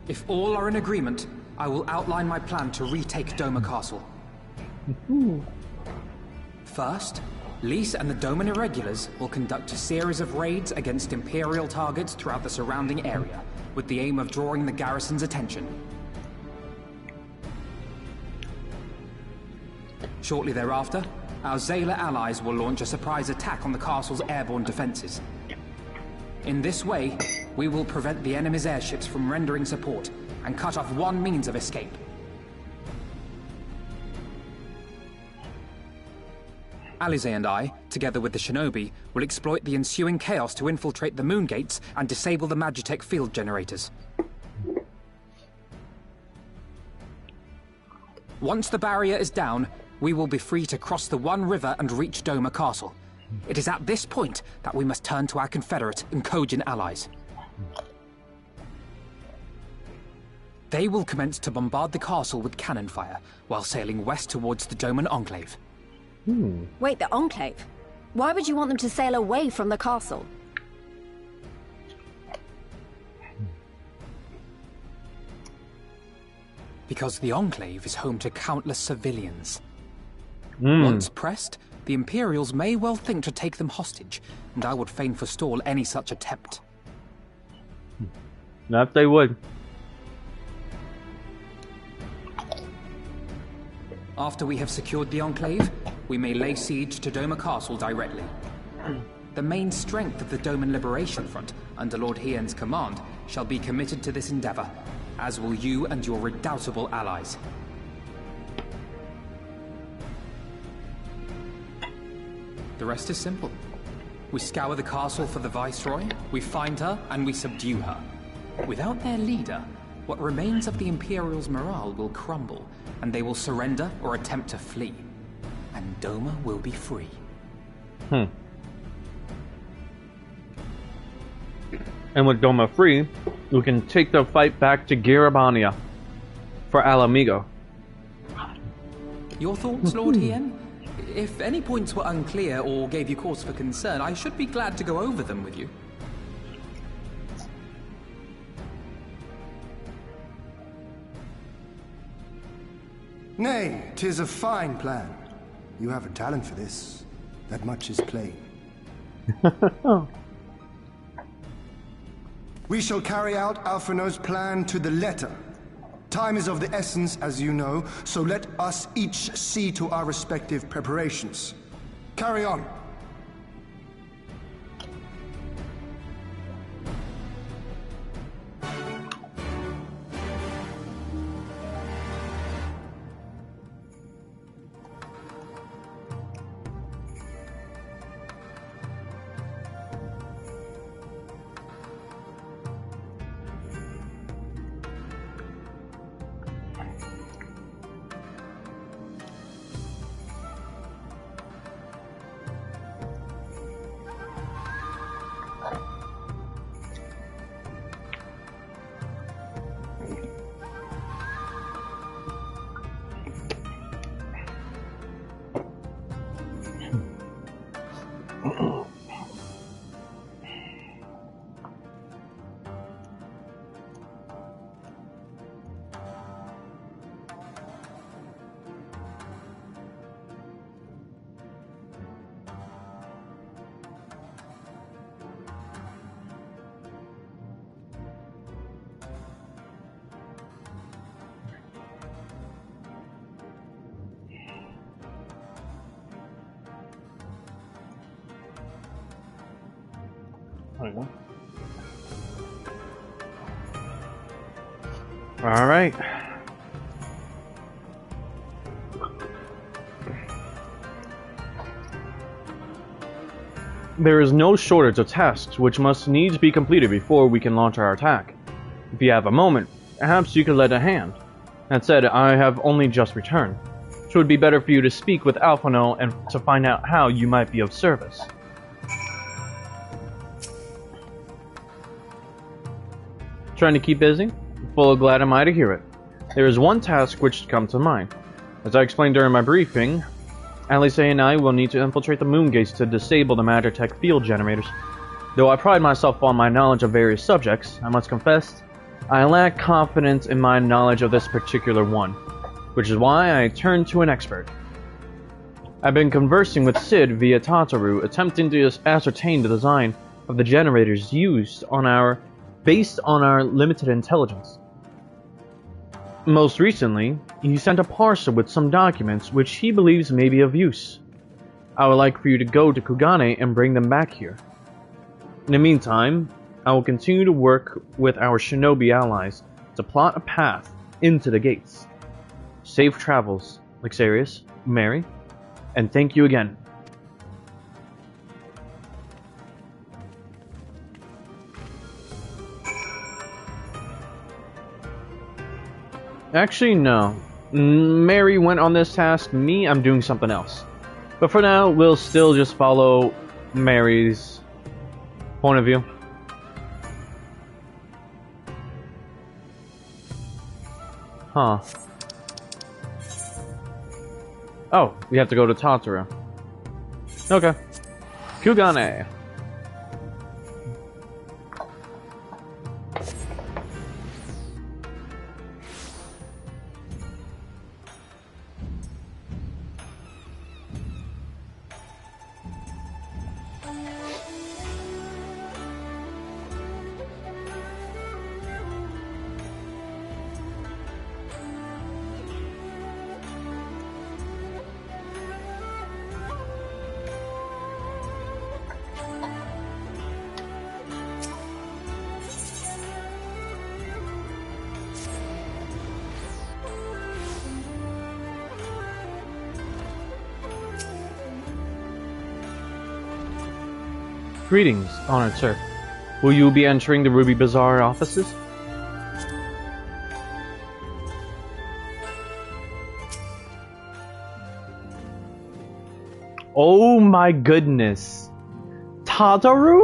If all are in agreement, I will outline my plan to retake Doma Castle. First, Lys and the Doman Irregulars will conduct a series of raids against Imperial targets throughout the surrounding area, with the aim of drawing the garrison's attention. Shortly thereafter, our Zayla allies will launch a surprise attack on the castle's airborne defenses. In this way, we will prevent the enemy's airships from rendering support and cut off one means of escape. Alize and I, together with the shinobi, will exploit the ensuing chaos to infiltrate the moon gates and disable the Magitech field generators. Once the barrier is down, we will be free to cross the One River and reach Doma Castle. It is at this point that we must turn to our Confederate and Kojin allies. They will commence to bombard the castle with cannon fire, while sailing west towards the Doman Enclave. Wait, the Enclave? Why would you want them to sail away from the castle? Because the Enclave is home to countless civilians. Once pressed, the Imperials may well think to take them hostage, and I would fain forestall any such attempt. That they would. After we have secured the Enclave, we may lay siege to Doma Castle directly. The main strength of the Doman Liberation Front, under Lord Hien's command, shall be committed to this endeavor, as will you and your redoubtable allies. The rest is simple. We scour the castle for the Viceroy, we find her, and we subdue her. Without their leader, what remains of the Imperial's morale will crumble, and they will surrender or attempt to flee. And Doma will be free. And with Doma free, we can take the fight back to Garabania for Alamigo. Your thoughts, Lord Hien? If any points were unclear or gave you cause for concern, I should be glad to go over them with you. Nay, 'tis a fine plan. You have a talent for this. That much is plain. We shall carry out Alphino's plan to the letter. Time is of the essence, as you know, so let us each see to our respective preparations. Carry on. All right. There is no shortage of tasks which must needs be completed before we can launch our attack. If you have a moment, perhaps you could lend a hand. That said, I have only just returned, so it would be better for you to speak with Alphino and to find out how you might be of service. Trying to keep busy? Full glad am I to hear it. There is one task which has come to mind. As I explained during my briefing, Alice and I will need to infiltrate the moon gates to disable the Magitech field generators. Though I pride myself on my knowledge of various subjects, I must confess, I lack confidence in my knowledge of this particular one, which is why I turned to an expert. I've been conversing with Sid via Tataru, attempting to ascertain the design of the generators based on our limited intelligence. Most recently, he sent a parcel with some documents which he believes may be of use. I would like for you to go to Kugane and bring them back here. In the meantime, I will continue to work with our shinobi allies to plot a path into the gates. Safe travels, Lixarius, Mary, and thank you again. Actually, no. Mary went on this task. Me, I'm doing something else. But for now, we'll still just follow Mary's point of view. Huh. Oh, we have to go to Tataru. Okay. Kugane. Greetings, honored sir. Will you be entering the Ruby Bazaar offices? Oh my goodness. Tataru?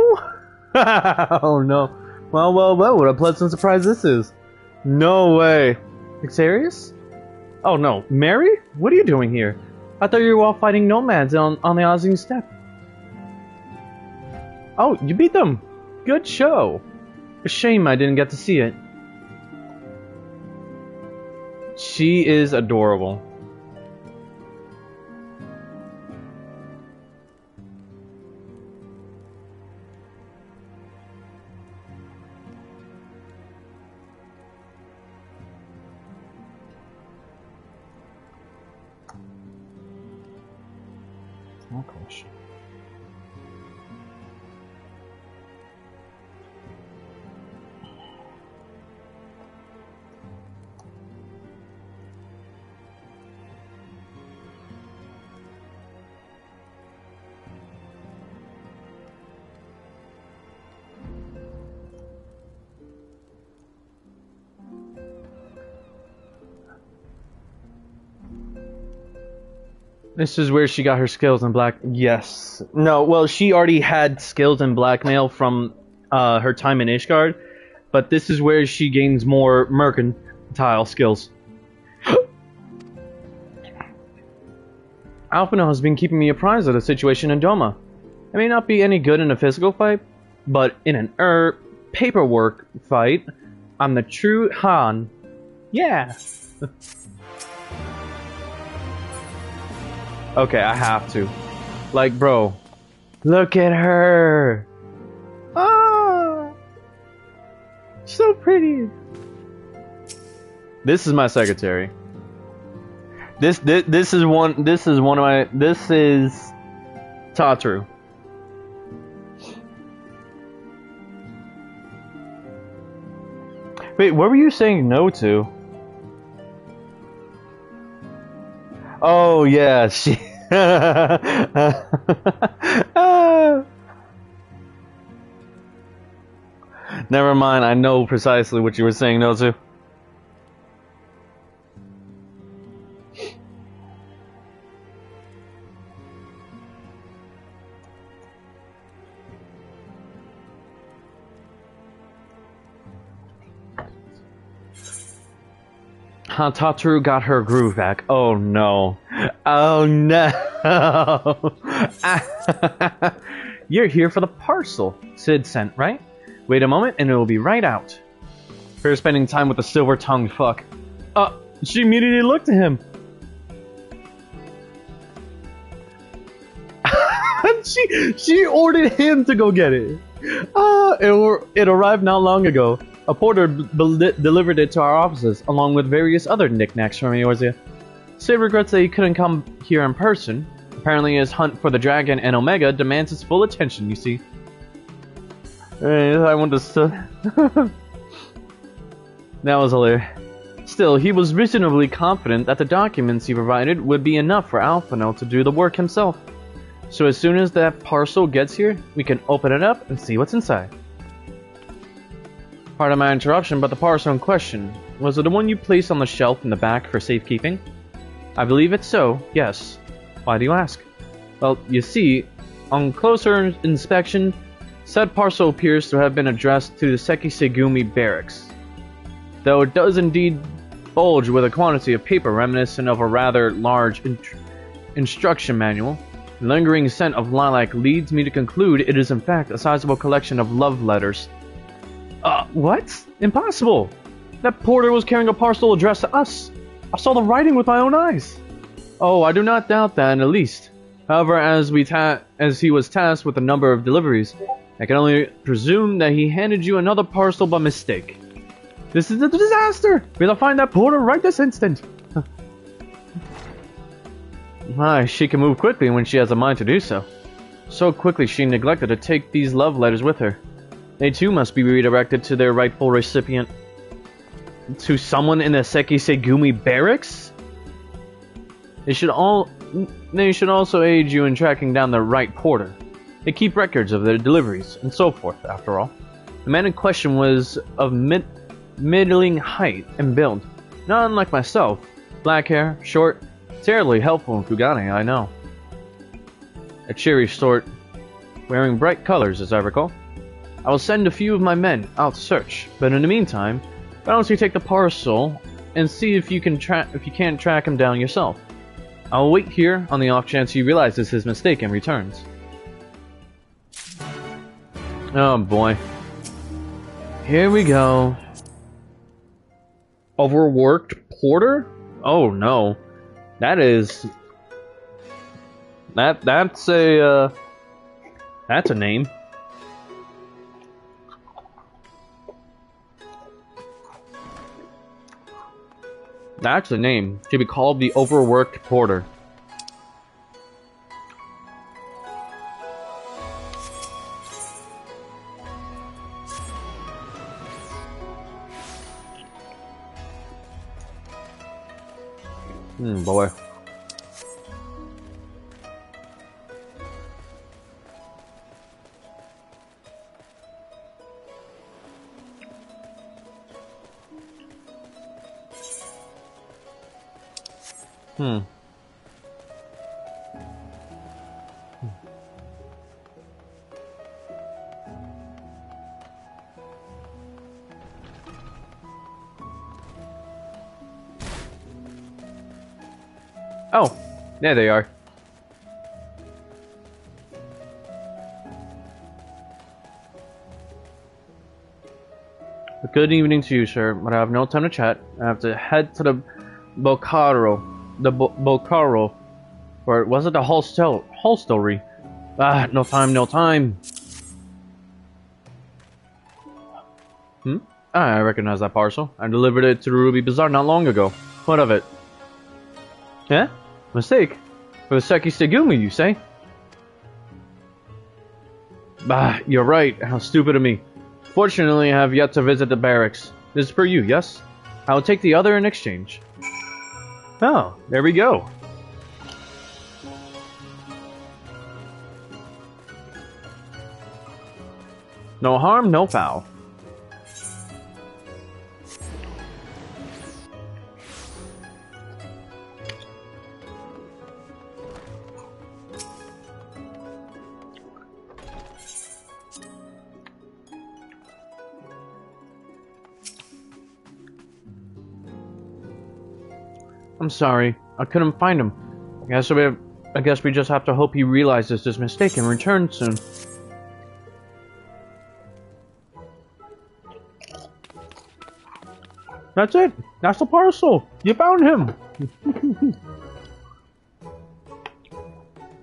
Oh no. Well, what a pleasant surprise this is. No way. Xarius? Oh no, Mary? What are you doing here? I thought you were all fighting nomads on the Ozine steppe. Oh, you beat them. Good show. A shame I didn't get to see it. She is adorable. No question. This is where she got her skills in black. Yes. No, well, she already had skills in blackmail from her time in Ishgard, but this is where she gains more mercantile skills. Alphinaud has been keeping me apprised of the situation in Doma. I may not be any good in a physical fight, but in an paperwork fight, I'm the true Han. Yeah. Okay, I have to. Like, bro, look at her. Ah, so pretty. This is my secretary. This is one of my. This is Tataru. Wait, what were you saying no to? Oh yeah, she. Never mind. I know precisely what you were saying no to. Tataru got her groove back. Oh no. Oh no. You're here for the parcel Sid sent, right? Wait a moment and it will be right out. Her spending time with the silver-tongued fuck. She immediately looked at him. She ordered him to go get it. It arrived not long ago. A porter delivered it to our offices, along with various other knickknacks from Eorzea. Sid regrets that he couldn't come here in person. Apparently his hunt for the dragon and Omega demands his full attention, you see. I want to... That was hilarious. Still, he was reasonably confident that the documents he provided would be enough for Alphinaud to do the work himself. So as soon as that parcel gets here, we can open it up and see what's inside. Pardon my interruption, but the parcel in question, was it the one you placed on the shelf in the back for safekeeping? I believe it's so, yes. Why do you ask? Well, you see, on closer inspection, said parcel appears to have been addressed to the Sekisegumi barracks. Though it does indeed bulge with a quantity of paper reminiscent of a rather large instruction manual, the lingering scent of lilac leads me to conclude it is in fact a sizable collection of love letters. What? Impossible! That porter was carrying a parcel addressed to us. I saw the writing with my own eyes. Oh, I do not doubt that in the least. However, as he was tasked with a number of deliveries, I can only presume that he handed you another parcel by mistake. This is a disaster! We'll find that porter right this instant. Why, she can move quickly when she has a mind to do so. So quickly she neglected to take these love letters with her. They too must be redirected to their rightful recipient. To someone in the Sekisegumi barracks? They should also aid you in tracking down the right porter. They keep records of their deliveries, and so forth, after all. The man in question was of middling height and build, not unlike myself. Black hair, short, terribly helpful in Fugane, I know. A cheery sort, wearing bright colors, as I recall. I will send a few of my men out to search, but in the meantime, why don't you take the parcel and see if you can't track him down yourself. I will wait here on the off chance he realizes his mistake and returns. Oh boy. Here we go. Overworked porter? Oh no. That's a name. That's the name. Should be called the Overworked Porter. Boy. Oh, there they are. Good evening to you, sir, but I have no time to chat. I have to head to the Bocaro, or was it the hostelry? Ah, no time. I recognize that parcel. I delivered it to the Ruby Bazaar not long ago. What of it? Yeah? Mistake? It was Seki Segumi, you say? Bah, you're right. How stupid of me. Fortunately, I have yet to visit the barracks. This is for you, yes? I will take the other in exchange. Oh, there we go. No harm, no foul. I'm sorry, I couldn't find him. I guess we just have to hope he realizes his mistake and returns soon. That's it! That's the parcel! You found him!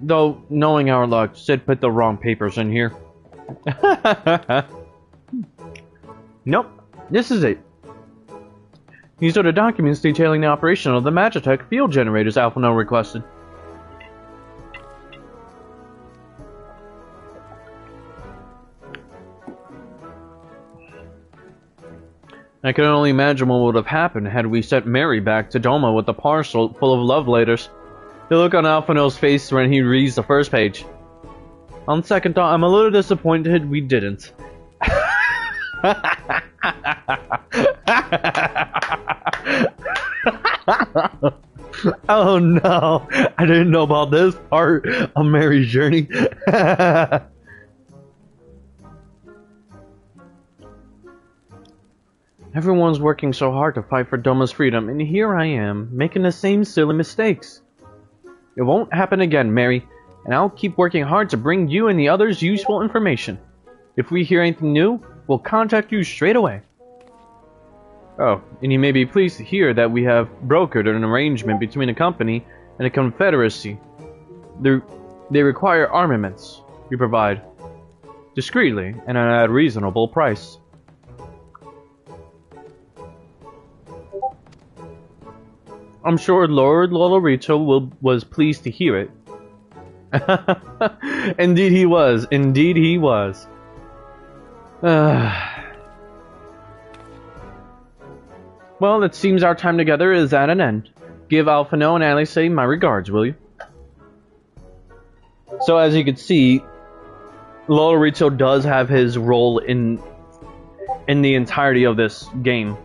Though, knowing our luck, Sid put the wrong papers in here. Nope, this is it. These are the documents detailing the operation of the Magitech field generators Alphino requested. I can only imagine what would have happened had we sent Mary back to Doma with a parcel full of love letters. The look on Alphino's face when he reads the first page. On second thought, I'm a little disappointed we didn't. Oh no, I didn't know about this part of Mary's journey. Everyone's working so hard to fight for Doma's freedom, and here I am, making the same silly mistakes. It won't happen again, Mary, and I'll keep working hard to bring you and the others useful information. If we hear anything new, we'll contact you straight away. Oh, and you may be pleased to hear that we have brokered an arrangement between the company and the Confederacy. They require armaments. We provide discreetly and at a reasonable price. I'm sure Lord Lolorito was pleased to hear it. Indeed he was. Indeed he was. Well, it seems our time together is at an end. Give Alphino and Alice my regards, will you? So as you can see, Lolorito does have his role in the entirety of this game.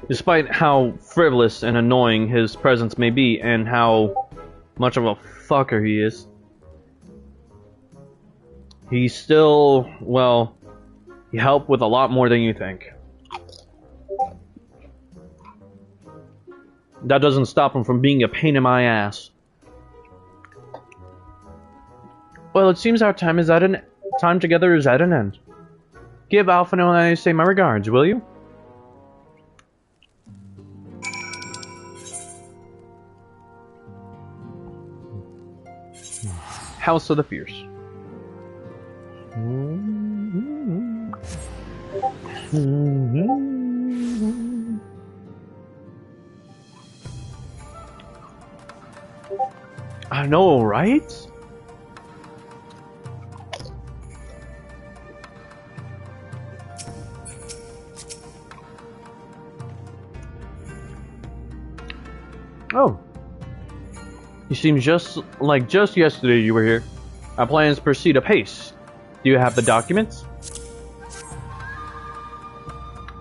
Despite how frivolous and annoying his presence may be, and how much of a fucker he is, he's still, well, he helped with a lot more than you think. That doesn't stop him from being a pain in my ass. Well, it seems our time together is at an end. Give Alphino and I say my regards, will you? House of the Fierce. I know, right? Oh. You seem just yesterday you were here. Our plans proceed apace. Do you have the documents?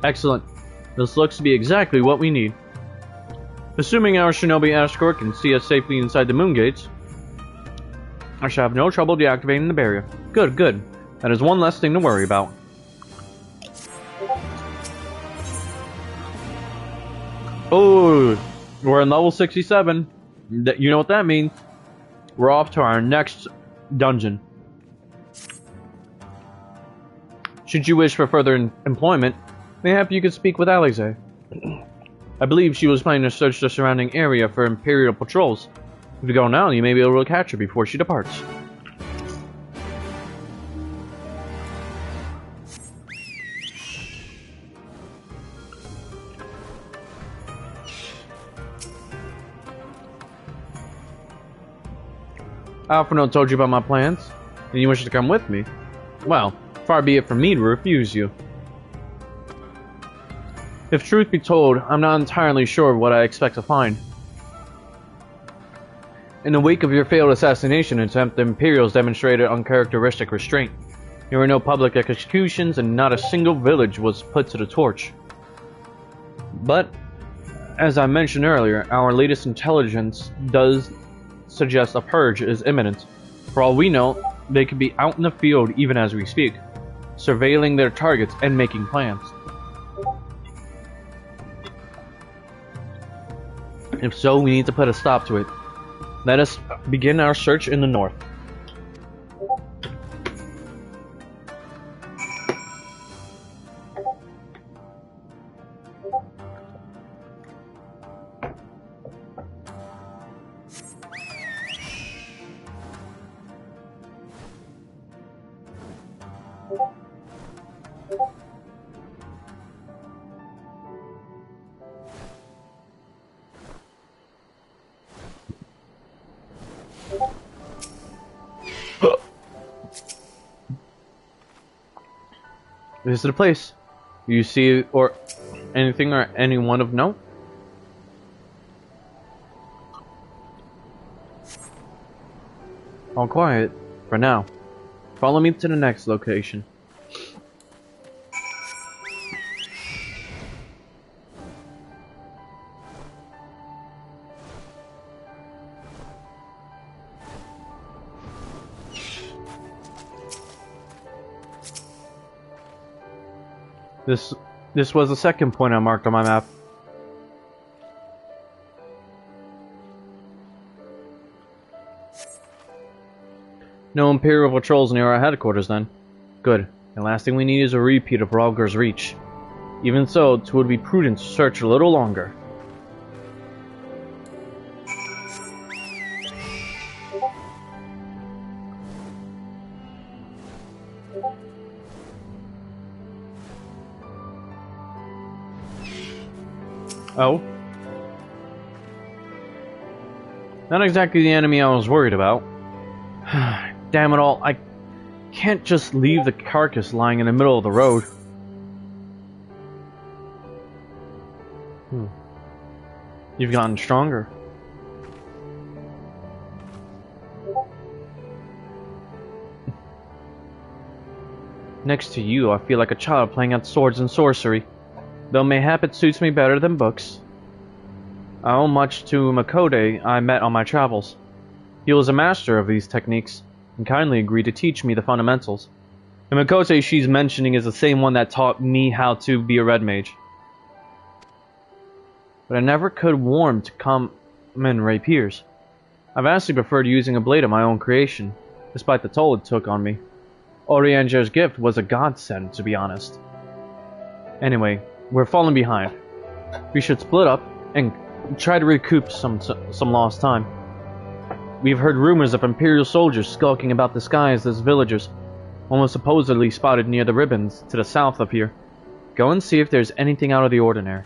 Excellent. This looks to be exactly what we need. Assuming our shinobi escort can see us safely inside the moon gates, I shall have no trouble deactivating the barrier. Good, good. That is one less thing to worry about. Oh, we're in level 67. You know what that means. We're off to our next dungeon. Should you wish for further employment, mayhap you could speak with Alize. I believe she was planning to search the surrounding area for Imperial patrols. If you go now, you may be able to catch her before she departs. Alphino told you about my plans, and you wish to come with me. Well, far be it from me to refuse you. If truth be told, I'm not entirely sure of what I expect to find. In the wake of your failed assassination attempt, the Imperials demonstrated uncharacteristic restraint. There were no public executions, and not a single village was put to the torch. But, as I mentioned earlier, our latest intelligence does suggest a purge is imminent. For all we know, they could be out in the field even as we speak, surveilling their targets and making plans. If so, we need to put a stop to it. Let us begin our search in the north. This is the place. You see or anything or anyone of note? All quiet for now. Follow me to the next location. This was the second point I marked on my map. No Imperial patrols near our headquarters then. Good. The last thing we need is a repeat of Rhalgr's Reach. Even so, it would be prudent to search a little longer. Oh? Not exactly the enemy I was worried about. Damn it all, I can't just leave the carcass lying in the middle of the road. You've gotten stronger. Next to you, I feel like a child playing at swords and sorcery, though mayhap it suits me better than books. I owe much to Makode I met on my travels. He was a master of these techniques, and kindly agreed to teach me the fundamentals. The Makode she's mentioning is the same one that taught me how to be a red mage. But I never could warm to common rapiers. I vastly preferred using a blade of my own creation, despite the toll it took on me. Orianger's gift was a godsend, to be honest. Anyway, we're falling behind. We should split up and try to recoup some lost time. We've heard rumors of Imperial soldiers skulking about the skies as villagers. One was supposedly spotted near the ribbons to the south of here. Go and see if there's anything out of the ordinary.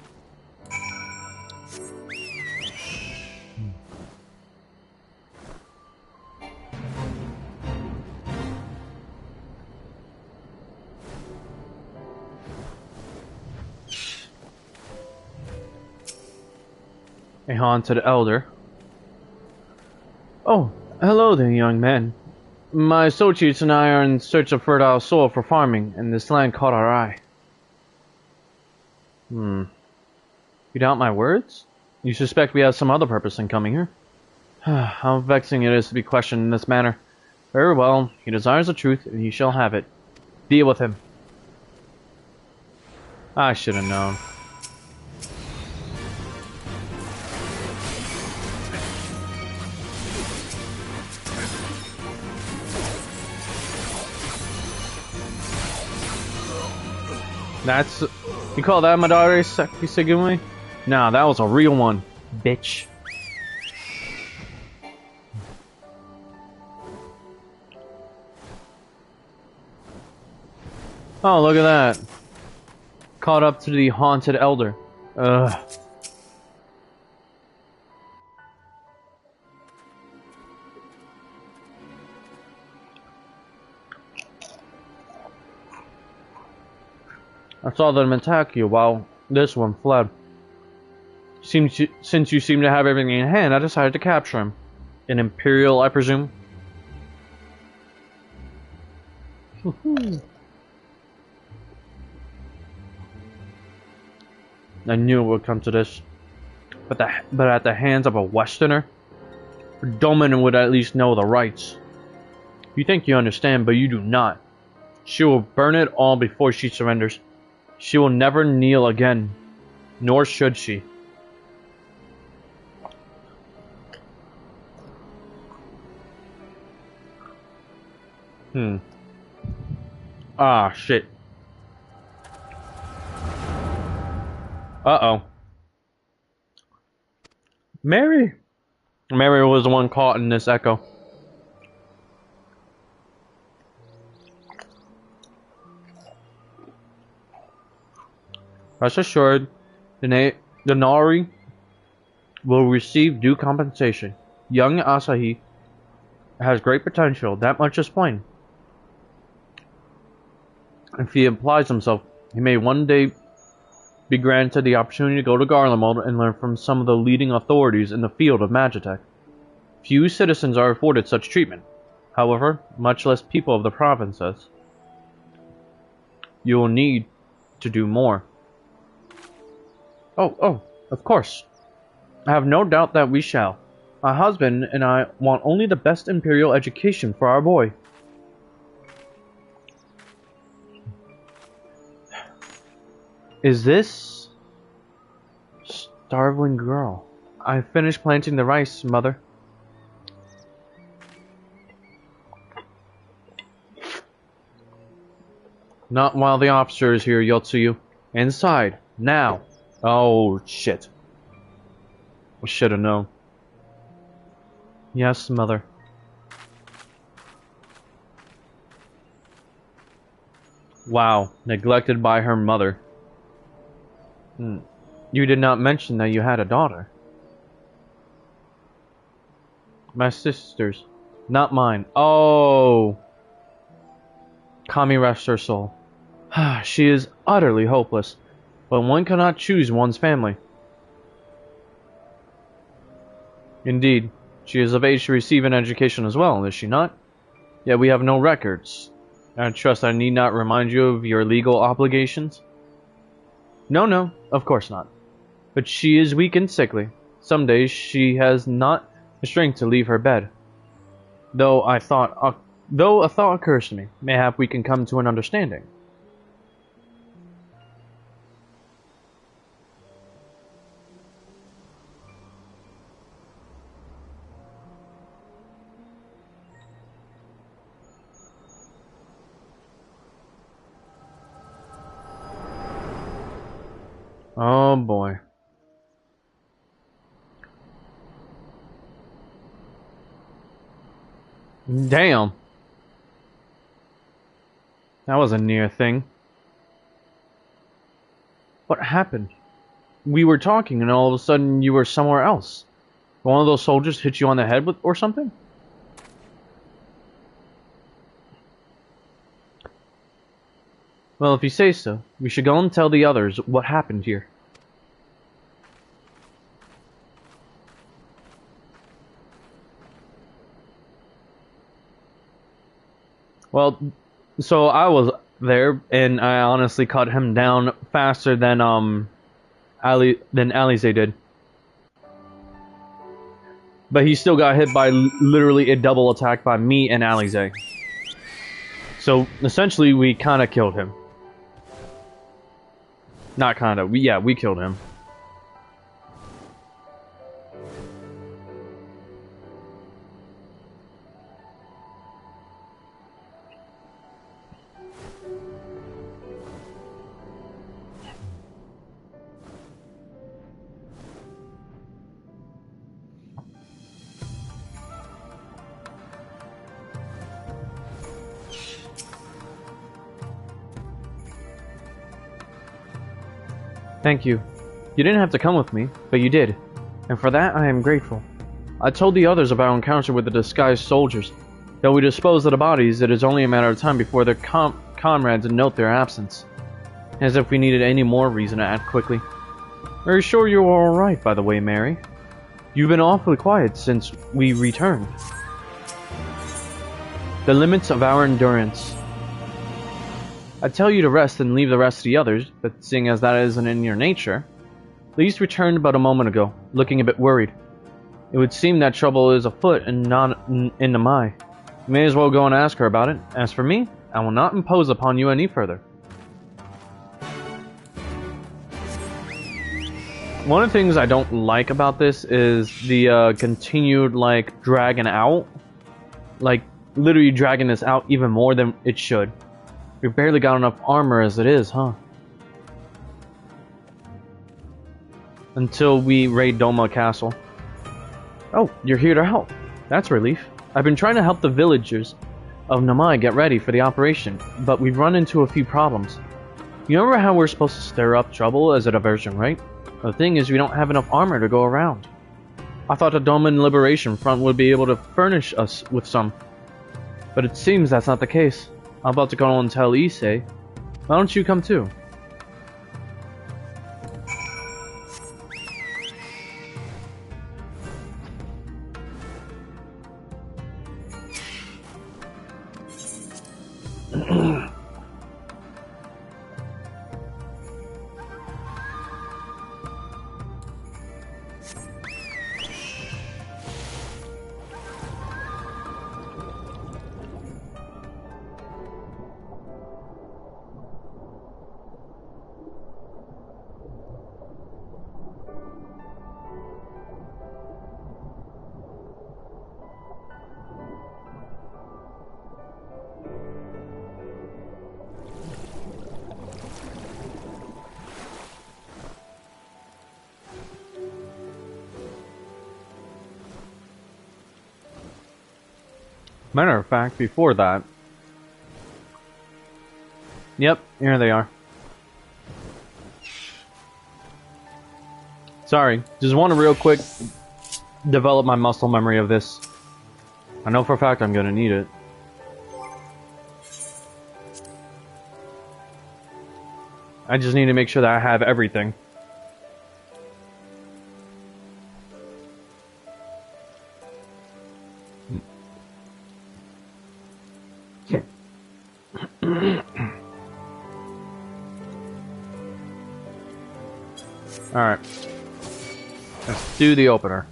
A haunted elder. Oh, hello there, young man. My associates and I are in search of fertile soil for farming, and this land caught our eye. You doubt my words? You suspect we have some other purpose in coming here? How vexing it is to be questioned in this manner. Very well, he desires the truth, and he shall have it. Deal with him. I should have known. That's... You call that Madare Sekisegumi? Nah, that was a real one, bitch. Oh, look at that. Caught up to the haunted elder. Ugh. I saw them attack you while this one fled. Since you seem to have everything in hand, I decided to capture him. An Imperial, I presume? I knew it would come to this. But at the hands of a Westerner? Domin would at least know the rights. You think you understand, but you do not. She will burn it all before she surrenders. She will never kneel again, nor should she. Ah, shit. Uh-oh. Mary was the one caught in this echo. Rest assured, the Nari will receive due compensation. Young Asahi has great potential, that much is plain. If he applies himself, he may one day be granted the opportunity to go to Garlemald and learn from some of the leading authorities in the field of Magitech. Few citizens are afforded such treatment, however, much less people of the provinces. You will need to do more. Oh, of course. I have no doubt that we shall. My husband and I want only the best Imperial education for our boy. Is this... starveling girl? I finished planting the rice, mother. Not while the officer is here, Yotsuyu. Inside, now. Oh, shit. I should have known. Yes, mother. Wow, neglected by her mother. You did not mention that you had a daughter. My sister's, not mine. Oh. Kami rest her soul. She is utterly hopeless, but one cannot choose one's family. Indeed, she is of age to receive an education as well, is she not? Yet we have no records. I trust I need not remind you of your legal obligations? No, of course not. But she is weak and sickly. Some days she has not the strength to leave her bed. Though a thought occurs to me, mayhap we can come to an understanding. Oh boy. Damn. That was a near thing. What happened? We were talking and all of a sudden you were somewhere else. One of those soldiers hit you on the head with or something? Well, if you say so, we should go and tell the others what happened here. Well, so I was there, and I honestly cut him down faster than Alize did. But he still got hit by literally a double attack by me and Alize. So essentially, we kind of killed him. Not kind of. We killed him. Thank you. You didn't have to come with me, but you did, and for that I am grateful. I told the others of our encounter with the disguised soldiers. Though we dispose of the bodies, it is only a matter of time before their comrades note their absence. As if we needed any more reason to act quickly. Are you sure you are alright, by the way, Mary? You've been awfully quiet since we returned. The limits of our endurance. I tell you to rest and leave the rest to the others, but seeing as that isn't in your nature, Lise returned but a moment ago, looking a bit worried. It would seem that trouble is afoot and not in Namai. You may as well go and ask her about it. As for me, I will not impose upon you any further. One of the things I don't like about this is the continued, like, dragging out. Like, literally dragging this out even more than it should. We've barely got enough armor as it is, huh? Until we raid Doma Castle. Oh, you're here to help. That's relief. I've been trying to help the villagers of Namai get ready for the operation, but we've run into a few problems. You remember how we're supposed to stir up trouble as a diversion, right? The thing is, we don't have enough armor to go around. I thought the Doman Liberation Front would be able to furnish us with some. But it seems that's not the case. I'm about to go and tell Issei. Why don't you come too? Matter of fact, before that... Yep, here they are. Sorry, just want to real quick develop my muscle memory of this. I know for a fact I'm gonna need it. I just need to make sure that I have everything. Alright. Let's do the opener.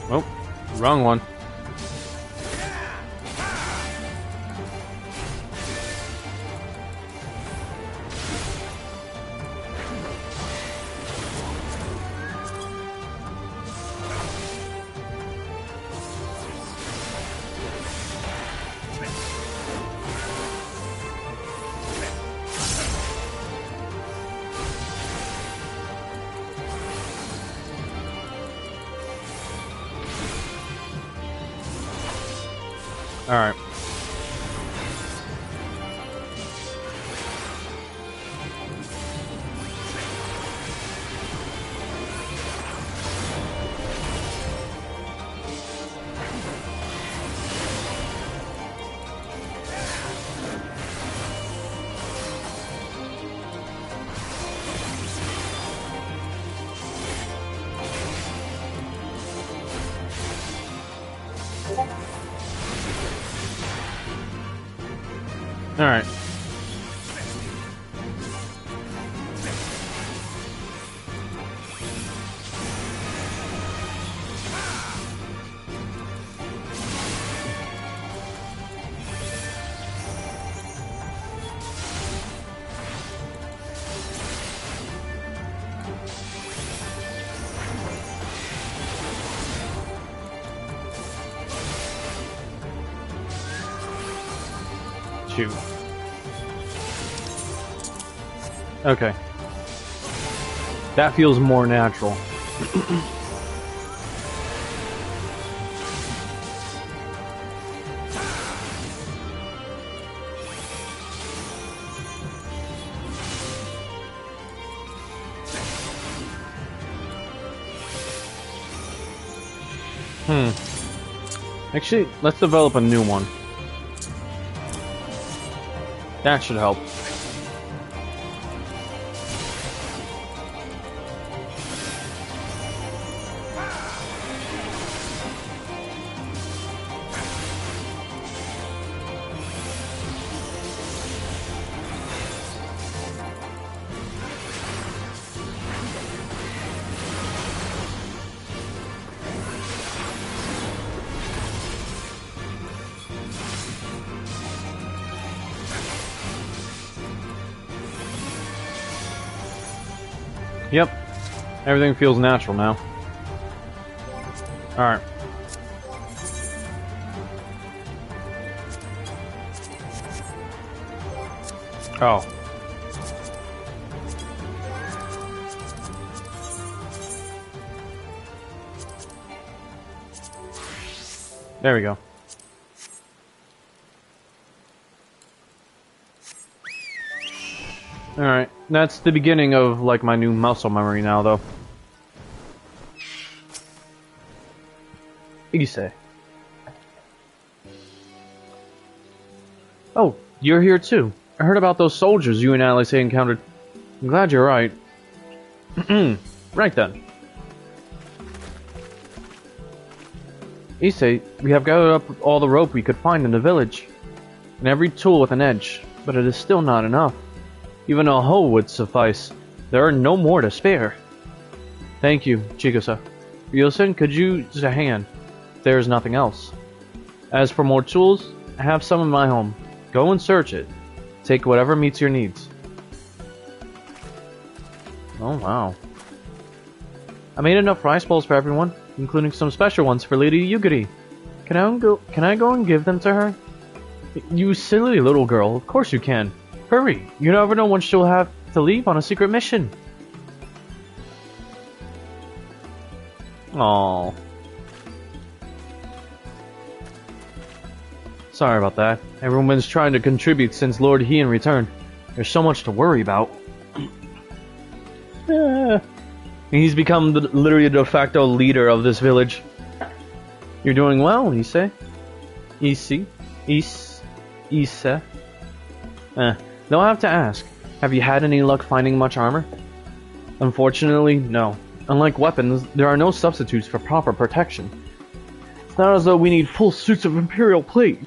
Oh, wrong one. Alright. Alright. Shoot. Okay. That feels more natural. Actually, let's develop a new one. That should help. Yep. Everything feels natural now. Alright. Oh. There we go. Alright, that's the beginning of, like, my new muscle memory now, though. Ise. Oh, you're here too. I heard about those soldiers you and Alice encountered. I'm glad you're right. Right then. Ise, we have gathered up all the rope we could find in the village, and every tool with an edge, but it is still not enough. Even a hoe would suffice. There are no more to spare. Thank you, Chigusa. Ryosen, could you use a hand? There is nothing else. As for more tools, I have some in my home. Go and search it. Take whatever meets your needs. Oh wow. I made enough rice bowls for everyone, including some special ones for Lady Yugiri. Can I go and give them to her? You silly little girl, of course you can. Hurry! You never know when she'll have to leave on a secret mission. Aww. Sorry about that. Everyone's trying to contribute since Lord Heian returned. There's so much to worry about. He's become literally the de facto leader of this village. You're doing well, you say? Isi? Isa? They'll have to ask. Have you had any luck finding much armor? Unfortunately, no. Unlike weapons, there are no substitutes for proper protection. It's not as though we need full suits of Imperial plate.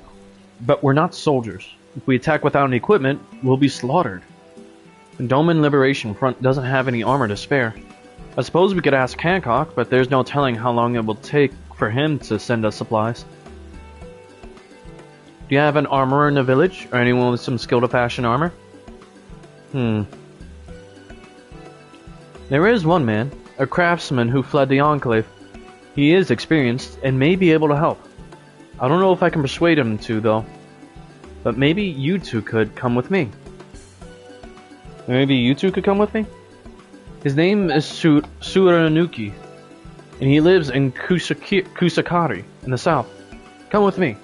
But we're not soldiers. If we attack without any equipment, we'll be slaughtered. The Doman Liberation Front doesn't have any armor to spare. I suppose we could ask Hancock, but there's no telling how long it will take for him to send us supplies. Do you have an armorer in the village, or anyone with some skill to fashion armor? There is one man, a craftsman who fled the Enclave. He is experienced, and may be able to help. I don't know if I can persuade him to, though. But maybe you two could come with me. Maybe you two could come with me? His name is Suranuki, and he lives in Kusakari, in the south. Come with me.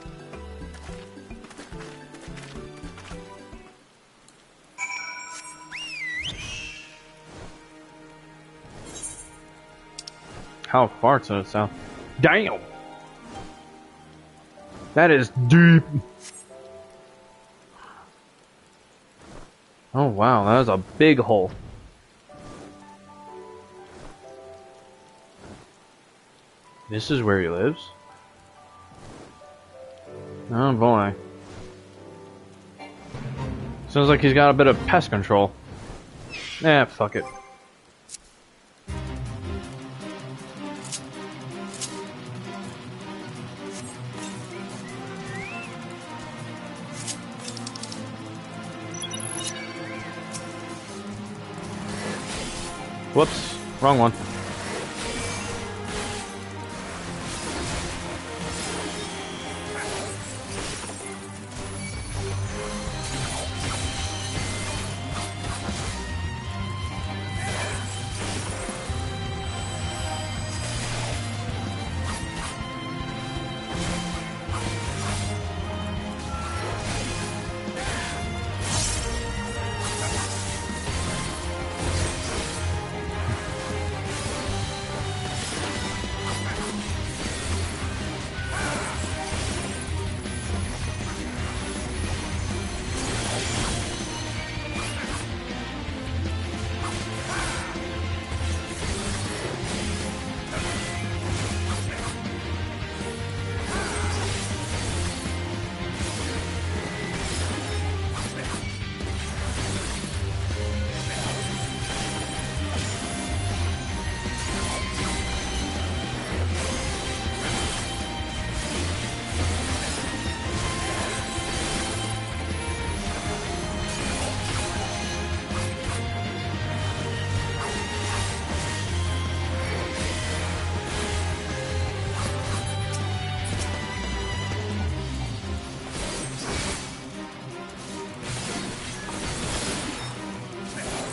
How far to the south? Damn! That is deep! Oh wow, that was a big hole. This is where he lives? Oh boy. Sounds like he's got a bit of pest control. Fuck it. Whoops, wrong one.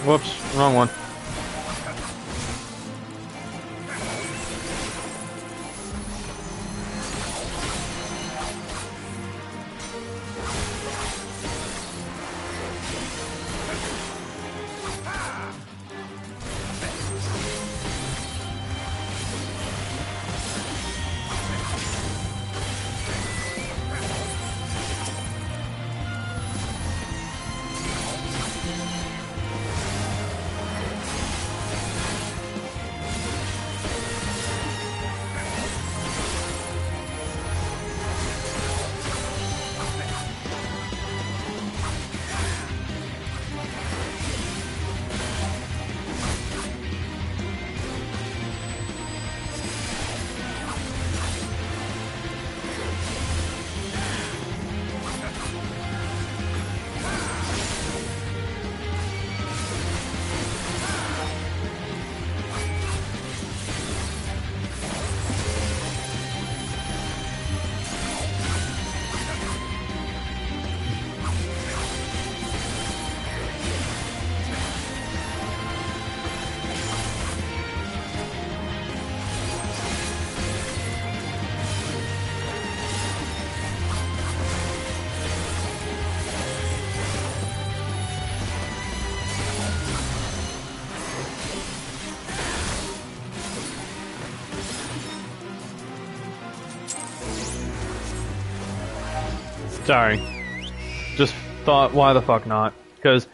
Whoops, wrong one. Sorry. Just thought, why the fuck not? Because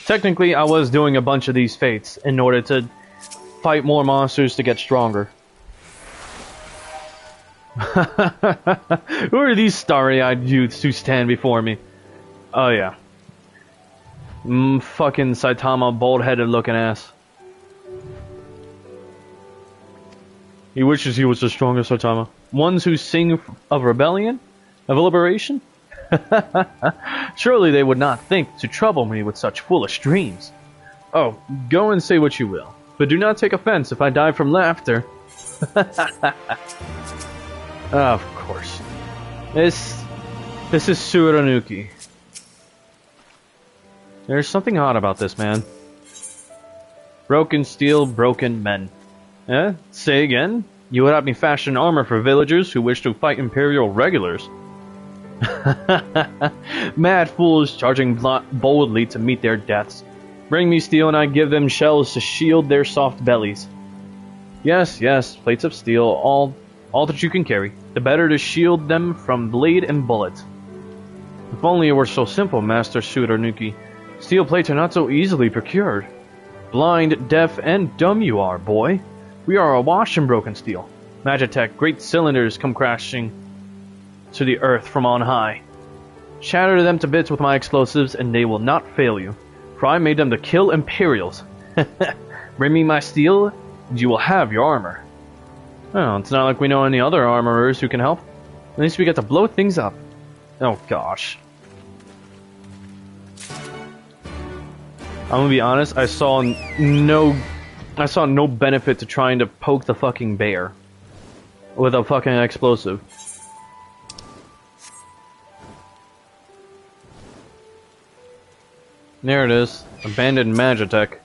technically I was doing a bunch of these fates in order to fight more monsters to get stronger. Who are these starry-eyed youths who stand before me? Oh yeah. Fucking Saitama, bald-headed looking ass. He wishes he was the strongest Saitama. Ones who sing of rebellion? Of liberation? Surely they would not think to trouble me with such foolish dreams. Oh, go and say what you will, but do not take offense if I die from laughter. Of course. This is Suranuki. There's something odd about this man. Broken steel, broken men. Eh? Say again? You would have me fashion armor for villagers who wish to fight Imperial regulars. Mad fools charging boldly to meet their deaths. Bring me steel and I give them shells to shield their soft bellies. Yes, yes, plates of steel, all that you can carry. The better to shield them from blade and bullet. If only it were so simple, Master Suranuki. Steel plates are not so easily procured. Blind, deaf, and dumb you are, boy. We are awash in broken steel. Magitech, great cylinders come crashing to the earth from on high. Shatter them to bits with my explosives and they will not fail you, for I made them to kill Imperials. Bring me my steel and you will have your armor. Well, it's not like we know any other armorers who can help. At least we get to blow things up. Oh gosh. I'm gonna be honest, I saw no benefit to trying to poke the fucking bear with a fucking explosive. There it is. Abandoned Magitech.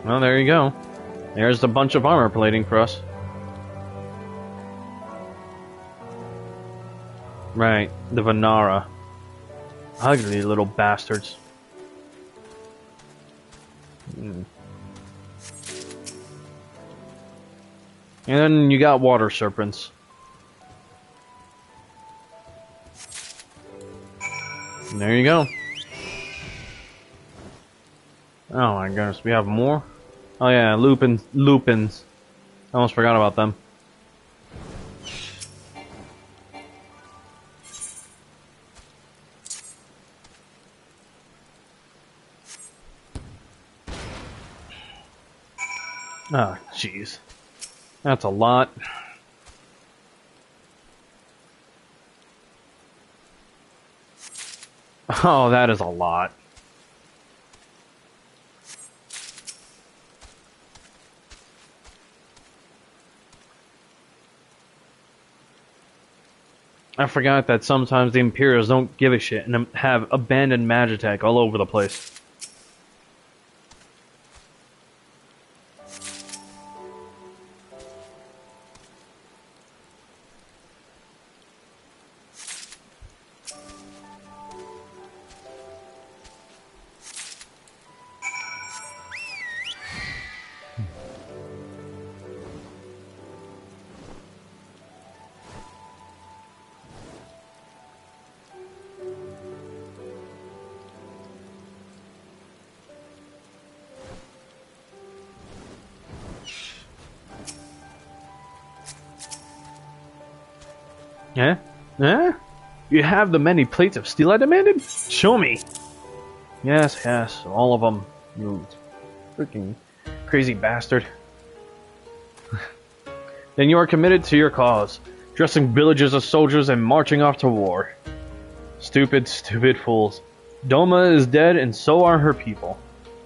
Well, there you go. There's a bunch of armor plating for us. Right, the Vanara. Ugly little bastards. And then you got water serpents. And there you go. Oh my goodness, we have more? Oh yeah, lupins. I almost forgot about them. Oh, jeez. That's a lot. Oh, that is a lot. I forgot that sometimes the Imperials don't give a shit and have abandoned Magitech all over the place. Eh? Eh? You have the many plates of steel I demanded? Show me! Yes, yes, all of them. You freaking crazy bastard. Then you are committed to your cause, dressing villages as soldiers and marching off to war. Stupid, stupid fools. Doma is dead and so are her people.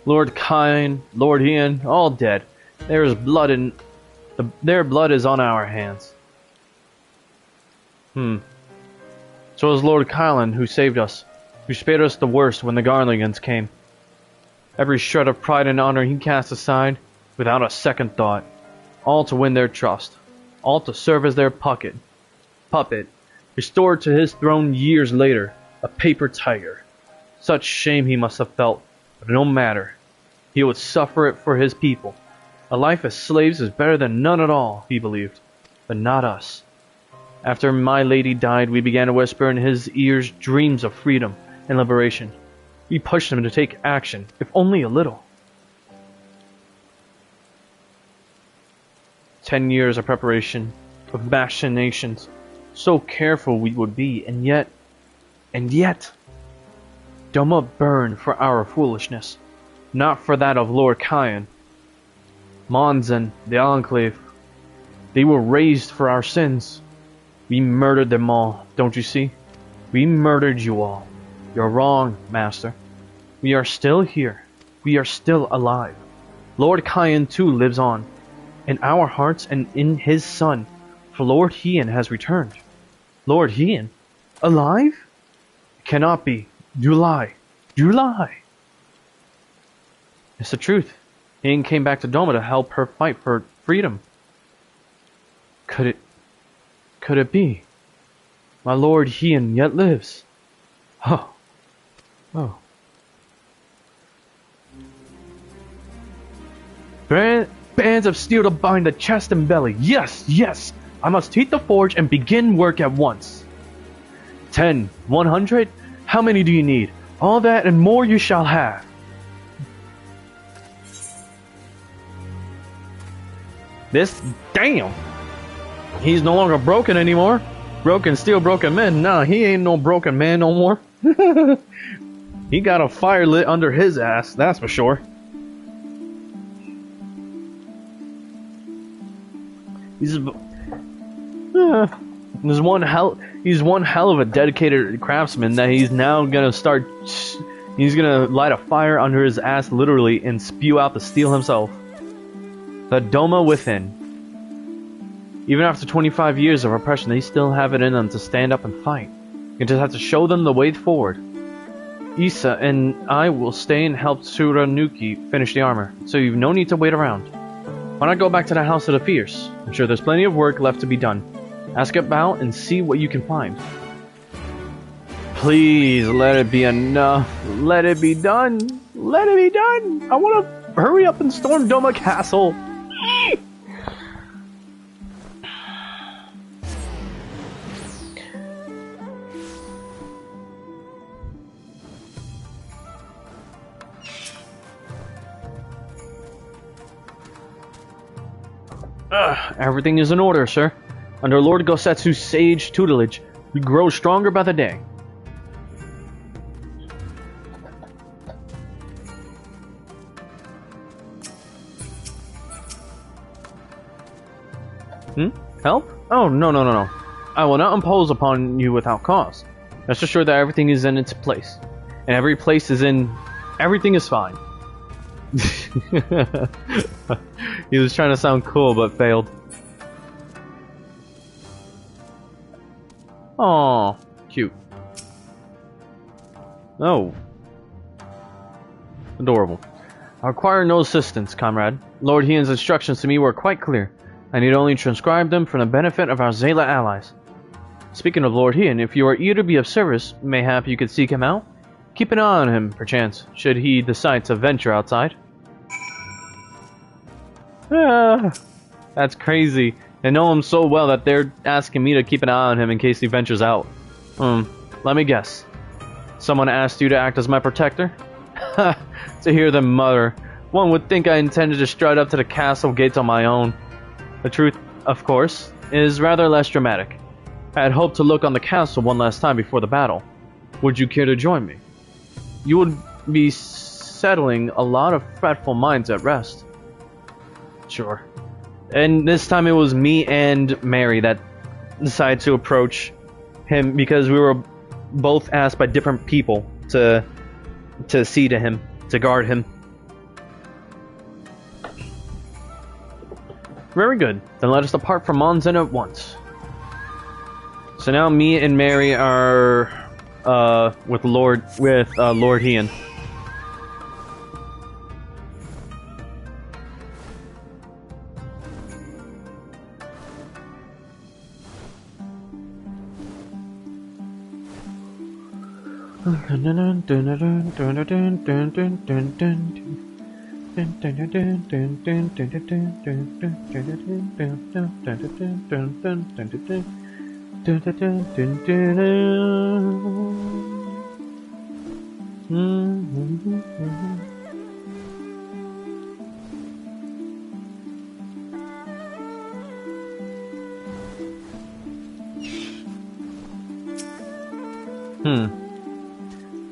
Lord Kine, Lord Ian, all dead. There is blood in... their blood is on our hands. So is Lord Kylan, who saved us, who spared us the worst when the Garligans came. Every shred of pride and honor he cast aside, without a second thought, all to win their trust, all to serve as their puppet, restored to his throne years later, a paper tiger. Such shame he must have felt, but no matter. he would suffer it for his people. A life as slaves is better than none at all, he believed, but not us. After my lady died, we began to whisper in his ears dreams of freedom and liberation. We pushed him to take action, if only a little. 10 years of preparation, of machinations. So careful we would be, and yet... Doma burned for our foolishness, not for that of Lord Kyan. Mons and the Enclave, they were raised for our sins. We murdered them all, don't you see? We murdered you all. You're wrong, Master. We are still here. We are still alive. Lord Kyan too lives on, in our hearts and in his son, for Lord Hien has returned. Lord Hien? Alive? It cannot be. You lie. You lie. It's the truth. Hien came back to Doma to help her fight for freedom. Could it be? My Lord Hien yet lives. Oh. Oh. Bands of steel to bind the chest and belly. Yes, yes. I must heat the forge and begin work at once. 10, 100? How many do you need? All that and more you shall have. This, damn. He's no longer broken anymore. Broken steel, broken men. Nah, he ain't no broken man no more. He got a fire lit under his ass, that's for sure. He's one hell of a dedicated craftsman that he's now gonna start. He's gonna light a fire under his ass literally and spew out the steel himself. The Doma within. Even after 25 years of oppression, they still have it in them to stand up and fight. You just have to show them the way forward. Issa and I will stay and help Tsurunuki finish the armor, so you've no need to wait around. Why not go back to the House of the Fierce? I'm sure there's plenty of work left to be done. Ask about and see what you can find. Please, let it be enough. Let it be done. Let it be done. I want to hurry up and storm Doma Castle. Everything is in order, sir. Under Lord Gosetsu's sage tutelage, we grow stronger by the day. Help? Oh, no. I will not impose upon you without cause. Rest assured that everything is in its place. And everything is fine. He was trying to sound cool, but failed. Aw, cute. Oh. Adorable. I require no assistance, comrade. Lord Hien's instructions to me were quite clear. I need only transcribe them for the benefit of our Zayla allies. Speaking of Lord Hien, if you are eager to be of service, mayhap you could seek him out? Keep an eye on him, perchance, should he decide to venture outside. That's crazy. They know him so well that they're asking me to keep an eye on him in case he ventures out. Let me guess. Someone asked you to act as my protector? To hear them mutter, one would think I intended to stride up to the castle gates on my own. The truth, of course, is rather less dramatic. I had hoped to look on the castle one last time before the battle. Would you care to join me? You would be settling a lot of fretful minds at rest. Sure. And this time it was me and Mary that decided to approach him because we were both asked by different people to see to him, to guard him. Very good. Then let us depart from Monzen at once. So now me and Mary are with Lord Hien.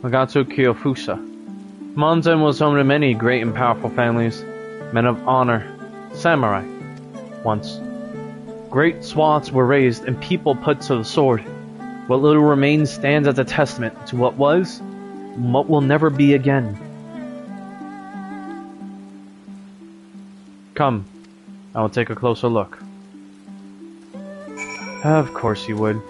Nagato Kyofusa. Monzen was home to many great and powerful families, men of honor, samurai. Once, great swaths were razed and people put to the sword. What little remains stands as a testament to what was and what will never be again. Come, I will take a closer look. Of course you would.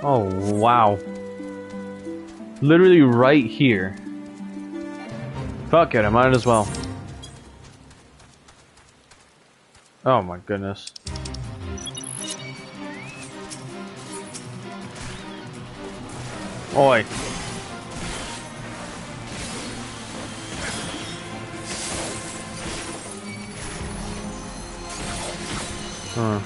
Oh, wow. Literally right here. Fuck it, I might as well. Oh my goodness. Oi. Huh.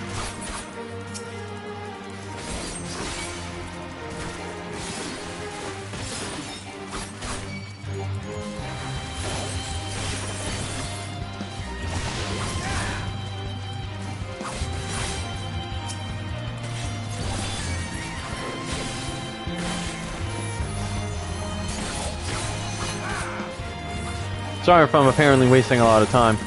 Sorry if I'm apparently wasting a lot of time.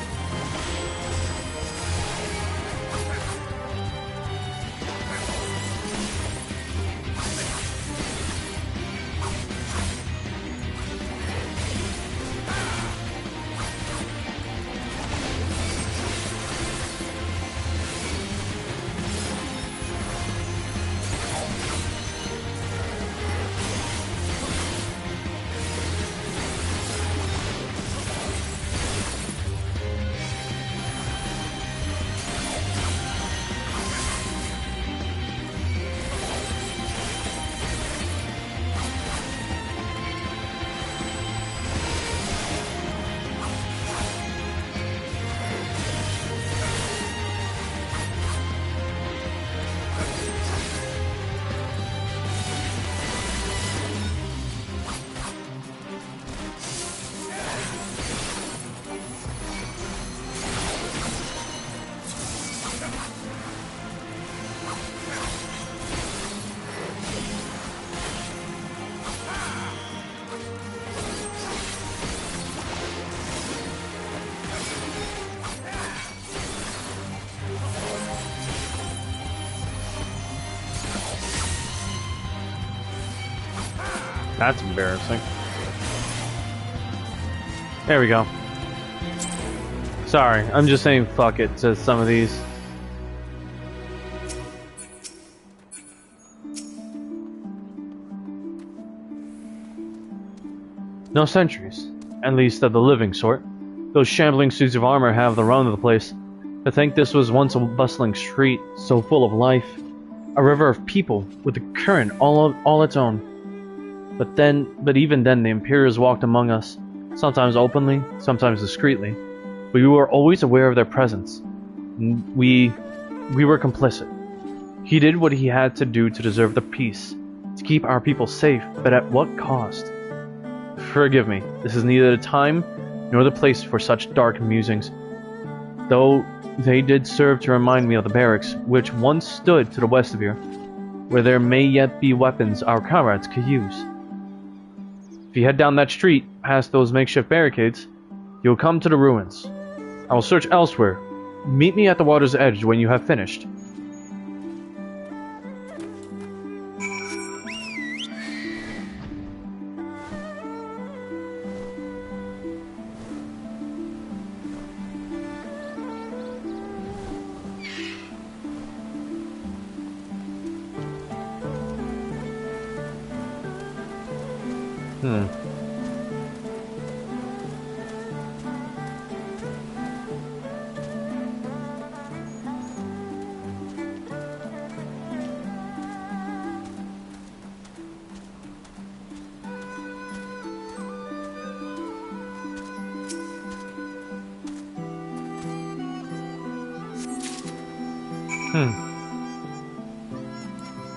That's embarrassing. There we go. Sorry, I'm just saying fuck it to some of these. No sentries, at least of the living sort. Those shambling suits of armor have the run of the place. To think this was once a bustling street, so full of life. A river of people, with a current all its own. But even then, the Imperials walked among us, sometimes openly, sometimes discreetly. We were always aware of their presence. We were complicit. He did what he had to do to deserve the peace, to keep our people safe, but at what cost? Forgive me, this is neither the time nor the place for such dark musings, though they did serve to remind me of the barracks which once stood to the west of here, where there may yet be weapons our comrades could use. If you head down that street, past those makeshift barricades, you'll come to the ruins. I will search elsewhere. Meet me at the water's edge when you have finished.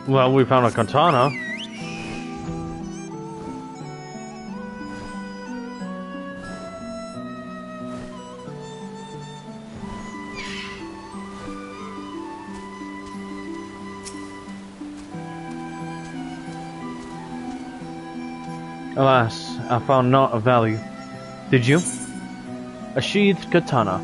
Well, we found a katana. Alas, I found naught of value. Did you? A sheathed katana.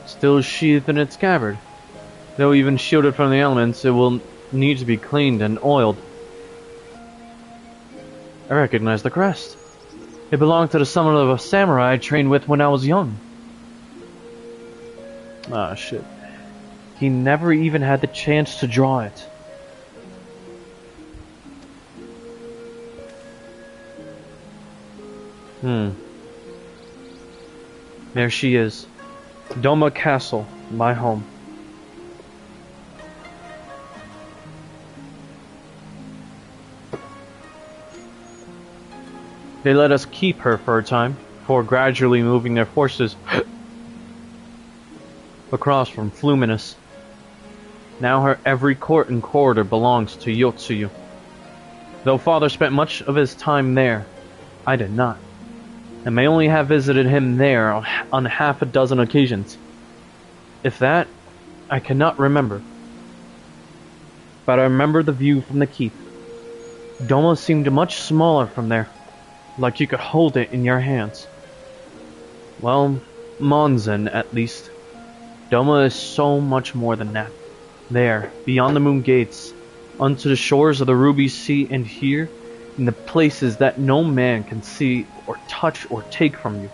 Still sheathed in its scabbard. Though even shielded from the elements, it will need to be cleaned and oiled. I recognize the crest. It belonged to the summon of a samurai I trained with when I was young. Ah, shit. He never even had the chance to draw it. There she is. Doma Castle, my home. They let us keep her for a time, before gradually moving their forces across from Fluminus. Now her every court and corridor belongs to Yotsuyu. Though father spent much of his time there, I did not, and may only have visited him there on half a dozen occasions. If that, I cannot remember. But I remember the view from the keep. Doma seemed much smaller from there, like you could hold it in your hands. Well, Monzen at least. Doma is so much more than that. There, beyond the moon gates, unto the shores of the Ruby Sea, and here, in the places that no man can see or touch or take from you.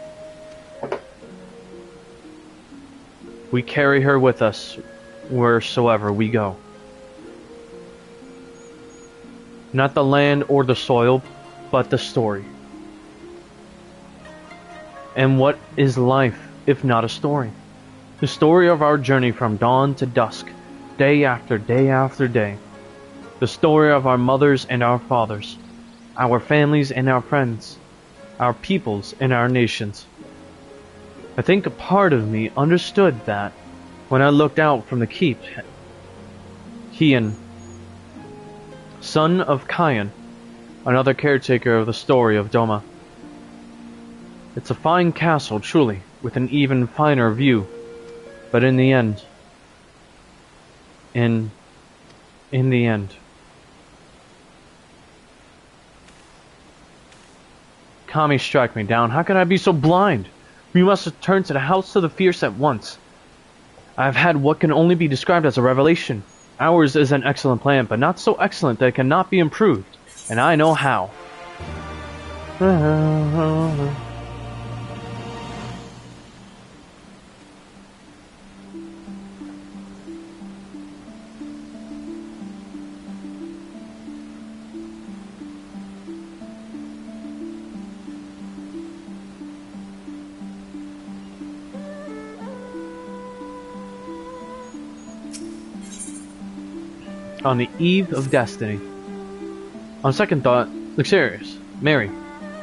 We carry her with us wheresoever we go. Not the land or the soil, but the story. And what is life if not a story? The story of our journey from dawn to dusk, day after day after day. The story of our mothers and our fathers, our families and our friends, our peoples and our nations. I think a part of me understood that when I looked out from the keep. Hien, son of Kayan, another caretaker of the story of Doma. It's a fine castle, truly, with an even finer view, but in the end, in the end, Kami struck me down. How could I be so blind? We must return to the House of the Fierce at once. I've had what can only be described as a revelation. Ours is an excellent plan, but not so excellent that it cannot be improved, and I know how. On the eve of destiny. On second thought, Luxurious, Mary,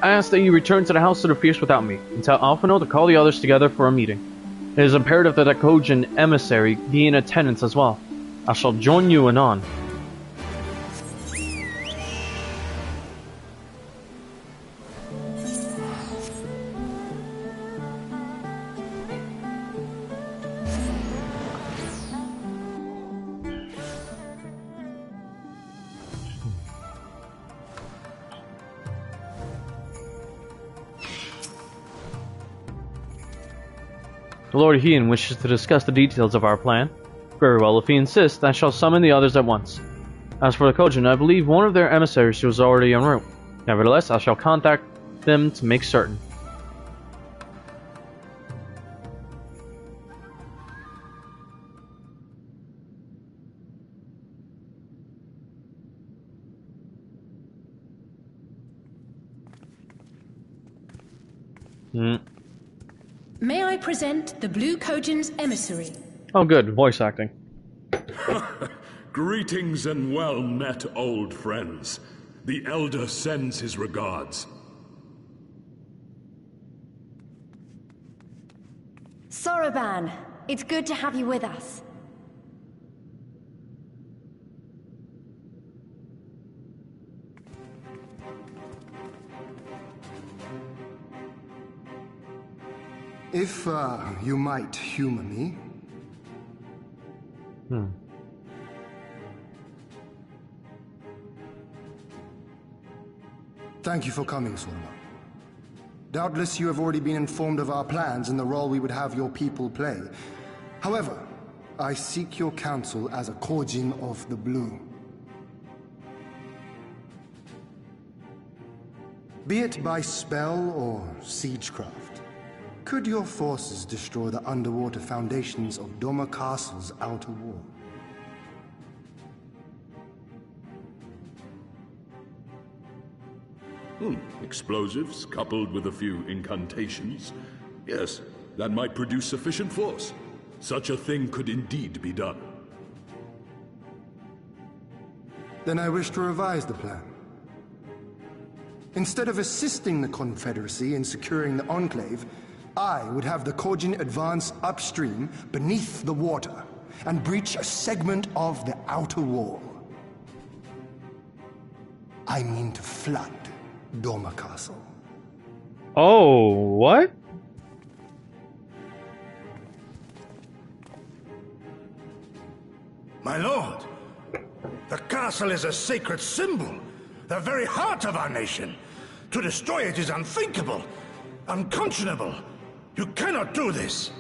I ask that you return to the House of the Fierce without me, and tell Alphino to call the others together for a meeting. It is imperative that a Kojin emissary be in attendance as well. I shall join you anon. Lord Hien wishes to discuss the details of our plan. Very well, if he insists, I shall summon the others at once. As for the Kojin, I believe one of their emissaries was already en route. Nevertheless, I shall contact them to make certain. May I present the Blue Kojin's emissary? Oh good, voice acting. Greetings and well met, old friends. The Elder sends his regards. Soroban, it's good to have you with us. If, you might humor me. Thank you for coming, Soroban. Doubtless you have already been informed of our plans and the role we would have your people play. However, I seek your counsel as a Korjin of the Blue. Be it by spell or siegecraft, could your forces destroy the underwater foundations of Doma Castle's outer wall? Explosives coupled with a few incantations. Yes, that might produce sufficient force. Such a thing could indeed be done. Then I wish to revise the plan. Instead of assisting the Confederacy in securing the Enclave, I would have the Korjin advance upstream, beneath the water, and breach a segment of the outer wall. I mean to flood Doma Castle. Oh, what? My lord, the castle is a sacred symbol, the very heart of our nation. To destroy it is unthinkable, unconscionable. You cannot do this.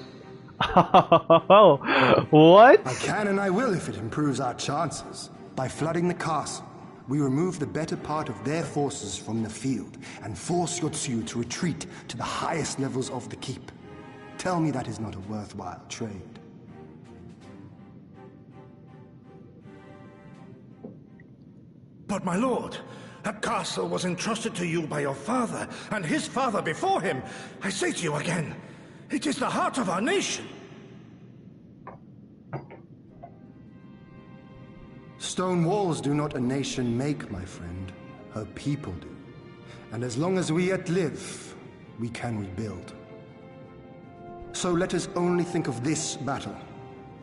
What? I can and I will if it improves our chances. By flooding the castle, we remove the better part of their forces from the field and force Yotsuyu to retreat to the highest levels of the keep. Tell me that is not a worthwhile trade. But my lord, that castle was entrusted to you by your father and his father before him. I say to you again, it is the heart of our nation. Stone walls do not a nation make, my friend. Her people do. And as long as we yet live, we can rebuild. So let us only think of this battle,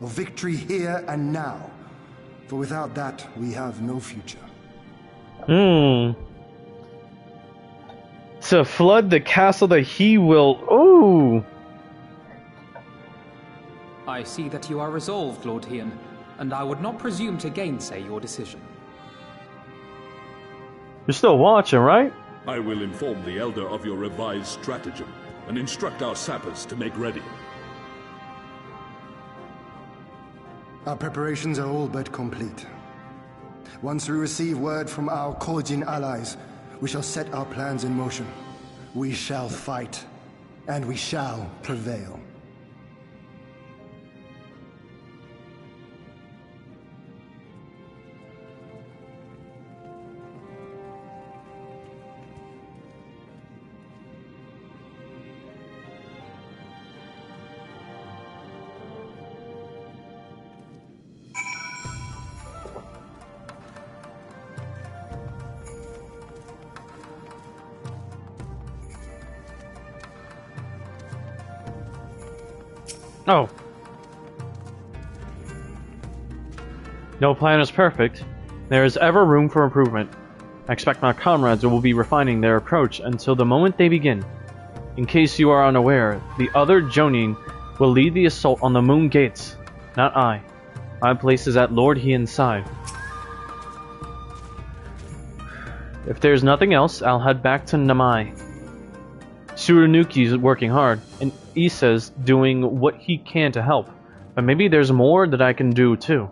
of victory here and now. For without that, we have no future. To flood the castle that he will... Ooh! I see that you are resolved, Lord Hien, and I would not presume to gainsay your decision. You're still watching, right? I will inform the Elder of your revised stratagem, and instruct our sappers to make ready. Our preparations are all but complete. Once we receive word from our Korjin allies, we shall set our plans in motion. We shall fight, and we shall prevail. Oh. No plan is perfect. There is ever room for improvement. I expect my comrades will be refining their approach until the moment they begin. In case you are unaware, the other Jonin will lead the assault on the Moon Gates, not I. My place is at Lord Hien's side. If there's nothing else, I'll head back to Namai. Tsurunuki's working hard, and Isa's doing what he can to help, but maybe there's more that I can do too.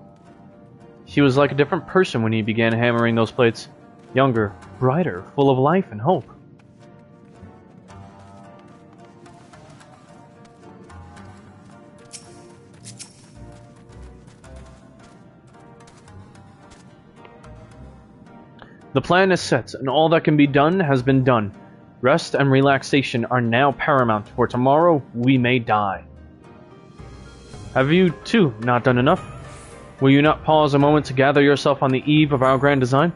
He was like a different person when he began hammering those plates. Younger, brighter, full of life and hope. The plan is set, and all that can be done has been done. Rest and relaxation are now paramount, for tomorrow we may die. Have you, too, not done enough? Will you not pause a moment to gather yourself on the eve of our grand design?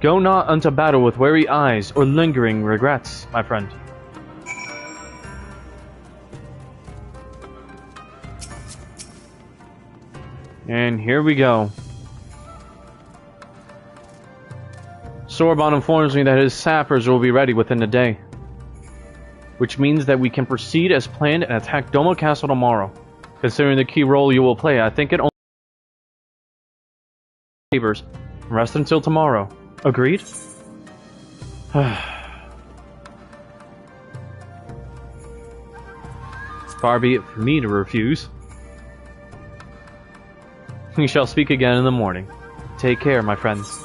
Go not unto battle with weary eyes or lingering regrets, my friend. And here we go. Sorbonne informs me that his sappers will be ready within a day, which means that we can proceed as planned and attack Doma Castle tomorrow. Considering the key role you will play, I think it only favors. Rest until tomorrow. Agreed? Far be it from me to refuse. We shall speak again in the morning. Take care, my friends.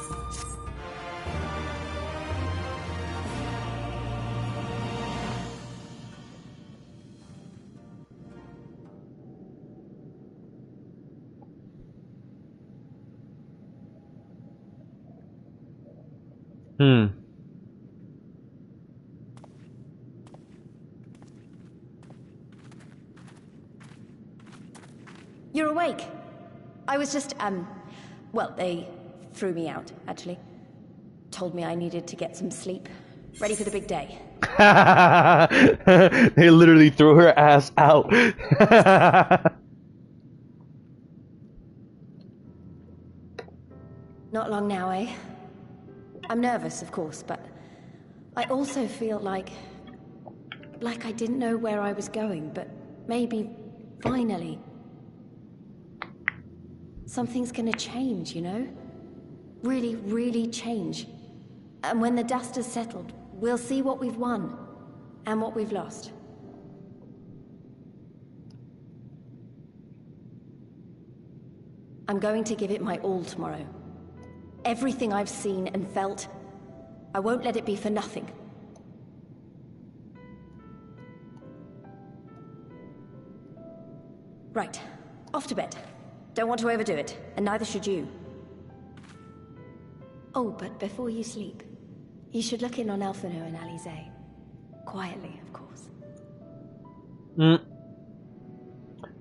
You're awake. I was just, well, they threw me out, actually. Told me I needed to get some sleep. Ready for the big day. They literally threw her ass out. Not long now, eh? I'm nervous, of course, but I also feel like I didn't know where I was going, but maybe, finally, something's gonna change, you know? Really, really change. And when the dust has settled, we'll see what we've won and what we've lost. I'm going to give it my all tomorrow. Everything I've seen and felt, I won't let it be for nothing. Right, off to bed. Don't want to overdo it, and neither should you. Oh, but before you sleep, you should look in on Elfino and Alize. Quietly, of course.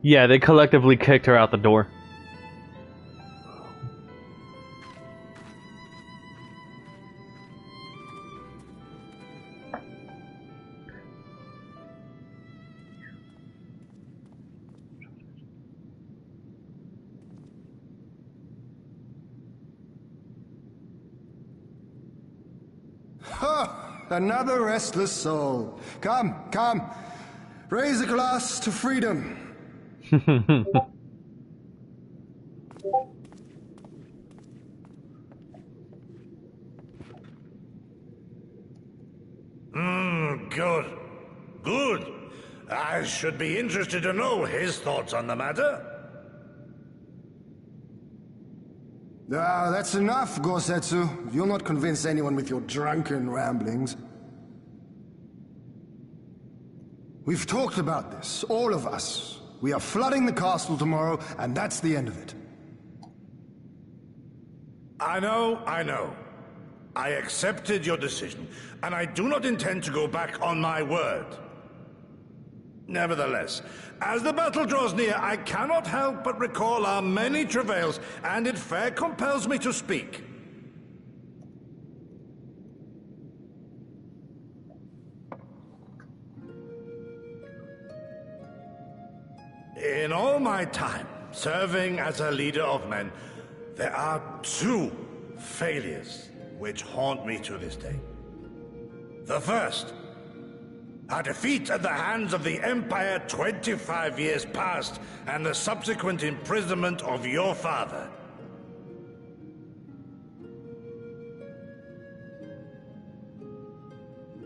Yeah, they collectively kicked her out the door. Ha! Another restless soul. Come, come. Raise a glass to freedom. Good. Good. I should be interested to know his thoughts on the matter. That's enough, Gosetsu. You'll not convince anyone with your drunken ramblings. We've talked about this, all of us. We are flooding the castle tomorrow, and that's the end of it. I know. I accepted your decision, and I do not intend to go back on my word. Nevertheless, as the battle draws near, I cannot help but recall our many travails, and it fair compels me to speak. In all my time serving as a leader of men, there are two failures which haunt me to this day. The first, a defeat at the hands of the Empire 25 years past, and the subsequent imprisonment of your father.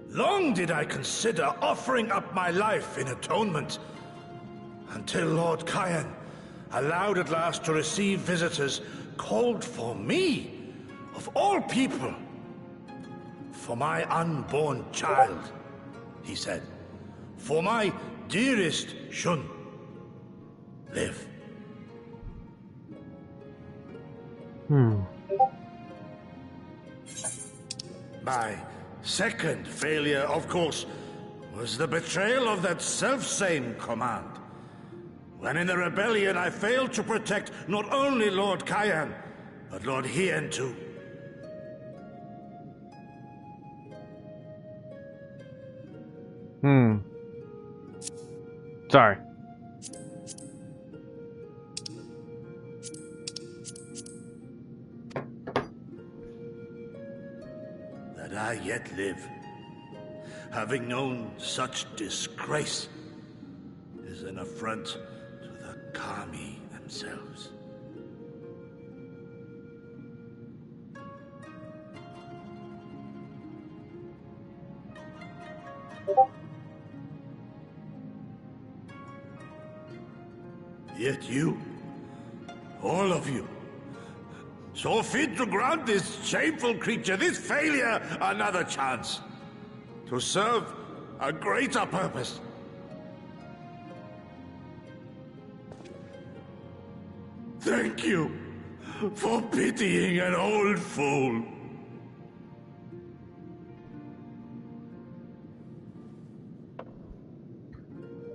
Long did I consider offering up my life in atonement, until Lord Kyan allowed at last to receive visitors called for me, of all people, for my unborn child, he said. For my dearest Shun. Live. My second failure, of course, was the betrayal of that self-same command. When in the rebellion I failed to protect not only Lord Kyan, but Lord Hien too. Sorry. that I yet live, having known such disgrace, is an affront to the Kami themselves. Yet you, all of you, saw fit to grant this shameful creature, this failure, another chance to serve a greater purpose. Thank you for pitying an old fool.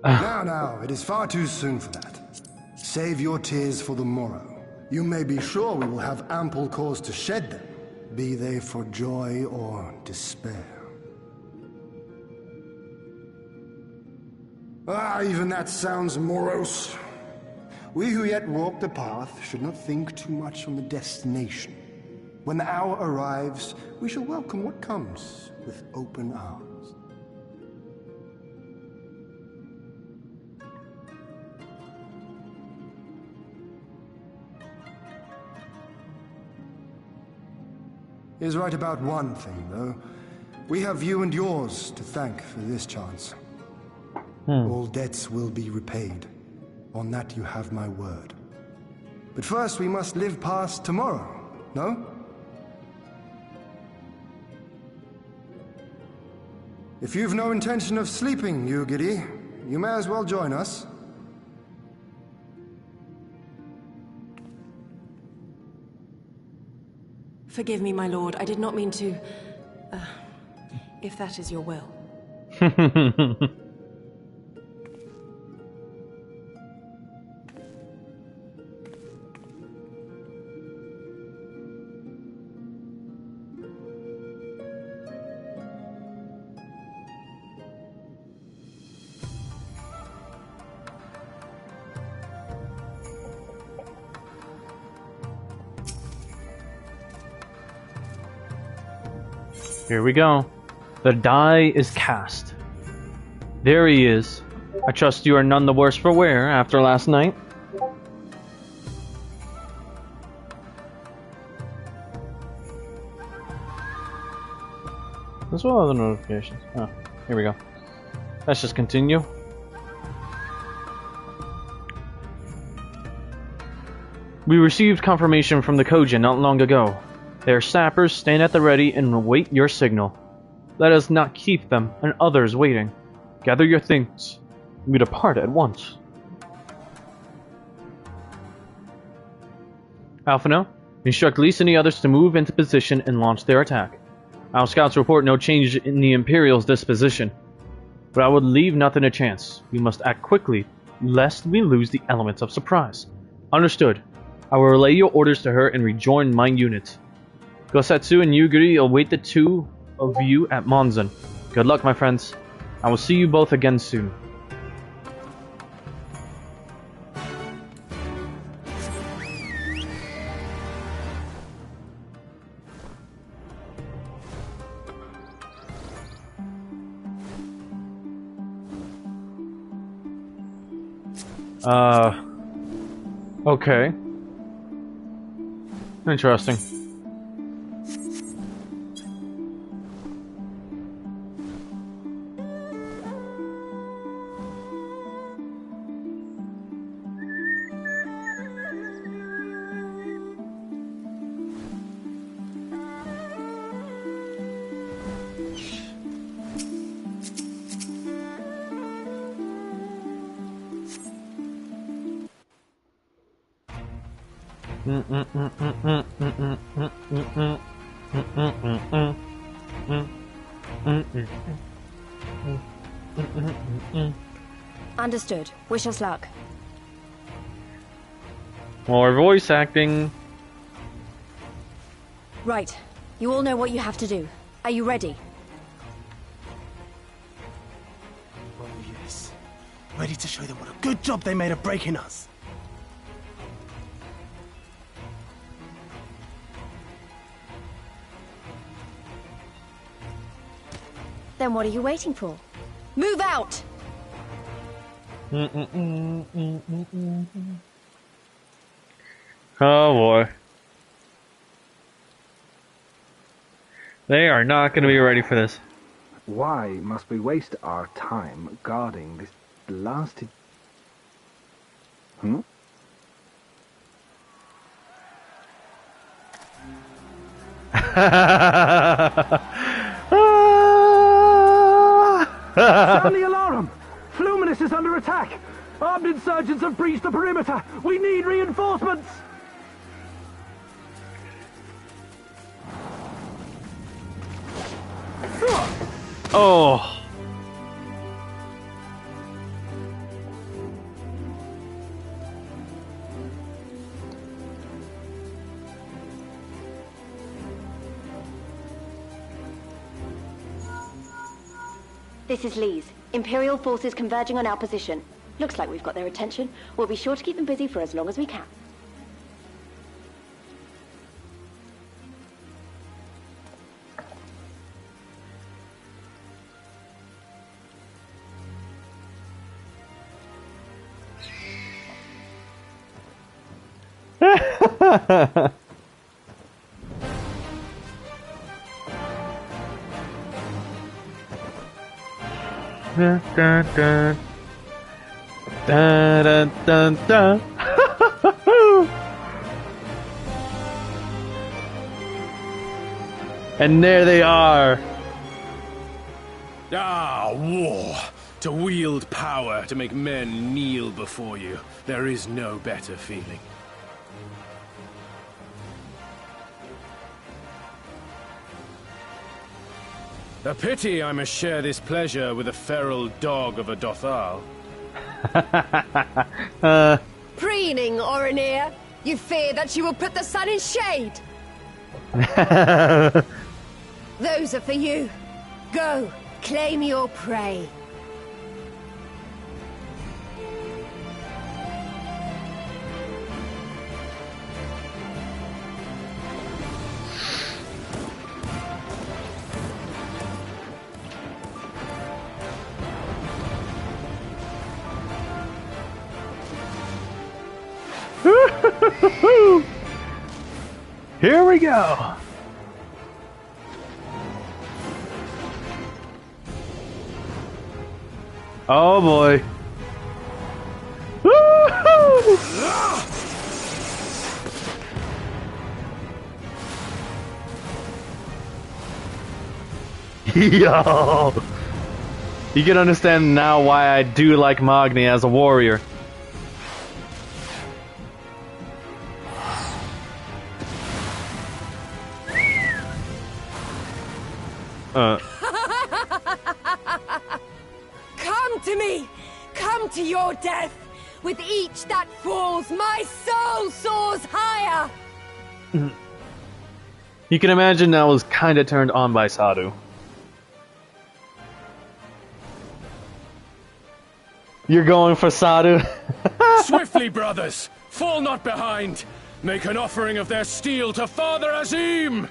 Now, it is far too soon for that. Save your tears for the morrow. You may be sure we will have ample cause to shed them, be they for joy or despair. Even that sounds morose. We who yet walk the path should not think too much on the destination. When the hour arrives, we shall welcome what comes with open arms. He is right about one thing, though. We have you and yours to thank for this chance. All debts will be repaid. On that you have my word. But first we must live past tomorrow, no? If you've no intention of sleeping, Yugiri, you may as well join us. Forgive me, my lord. I did not mean to... if that is your will. Here we go. The die is cast. There he is. I trust you are none the worse for wear after last night. As well as the notifications. Oh, here we go. Let's just continue. We received confirmation from the Kojin not long ago. Their sappers stand at the ready and await your signal. Let us not keep them and others waiting. Gather your things. We depart at once. Alphino, instruct Lise and the others to move into position and launch their attack. Our scouts report no change in the Imperial's disposition, but I would leave nothing to chance. We must act quickly, lest we lose the elements of surprise. Understood. I will relay your orders to her and rejoin my unit. Gosetsu and Yugiri await the two of you at Monzon. Good luck, my friends. I will see you both again soon. Okay. Interesting. Understood. Wish us luck. More voice acting. Right. You all know what you have to do. Are you ready? Oh yes. Ready to show them what a good job they made of breaking us. Then what are you waiting for? Move out! Oh boy. They are not going to be ready for this. Why must we waste our time guarding this blasted... Hmm? Sound the alarm! Fluminous is under attack! Armed insurgents have breached the perimeter! We need reinforcements! Oh. This is Lee's. Imperial forces converging on our position. Looks like we've got their attention. We'll be sure to keep them busy for as long as we can. Dun, dun, dun. Dun, dun, dun, dun. And there they are. Ah, war! To wield power, to make men kneel before you. There is no better feeling. A pity I must share this pleasure with a feral dog of a Dothal. Preening, Oreneer. You fear that you will put the sun in shade. Those are for you. Go, claim your prey. Here we go. Oh boy. Yo. You can understand now why I do like Magni as a warrior. Come to me! Come to your death! With each that falls, my soul soars higher! You can imagine I was kinda turned on by Sadu. You're going for Sadu? Swiftly, brothers! Fall not behind! Make an offering of their steel to Father Azim!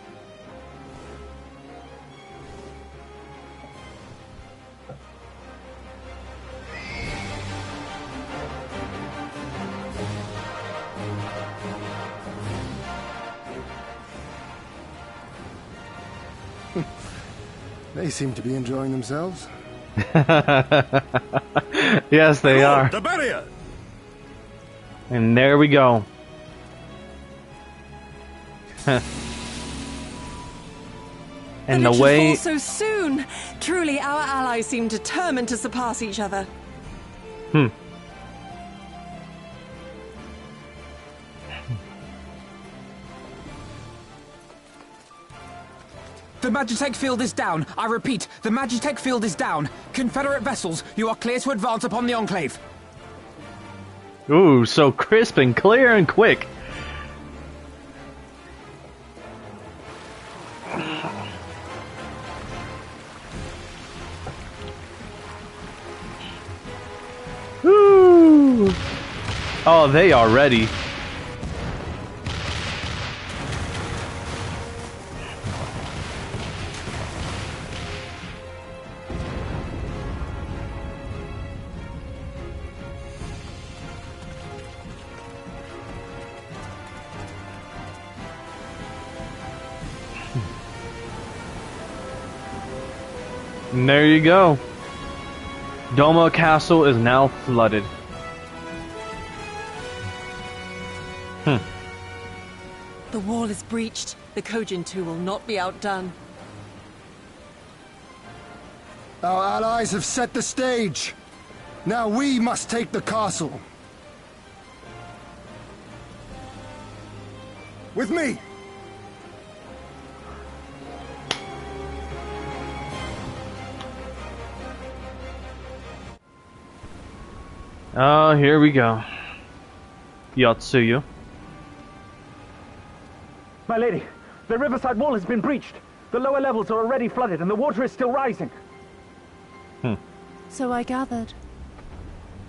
They seem to be enjoying themselves. Yes, they are. The barrier! And there we go. And the way... fall so soon! Truly, our allies seem determined to surpass each other. The Magitech field is down. I repeat, the Magitech field is down. Confederate vessels, you are clear to advance upon the Enclave. Ooh, so crisp and clear and quick. Ooh. Oh, they are ready. And there you go. Doma Castle is now flooded. The wall is breached. The Kojin 2 will not be outdone. Our allies have set the stage. Now we must take the castle. With me! Here we go. Yatsuyu. My lady, the riverside wall has been breached. The lower levels are already flooded and the water is still rising. So I gathered.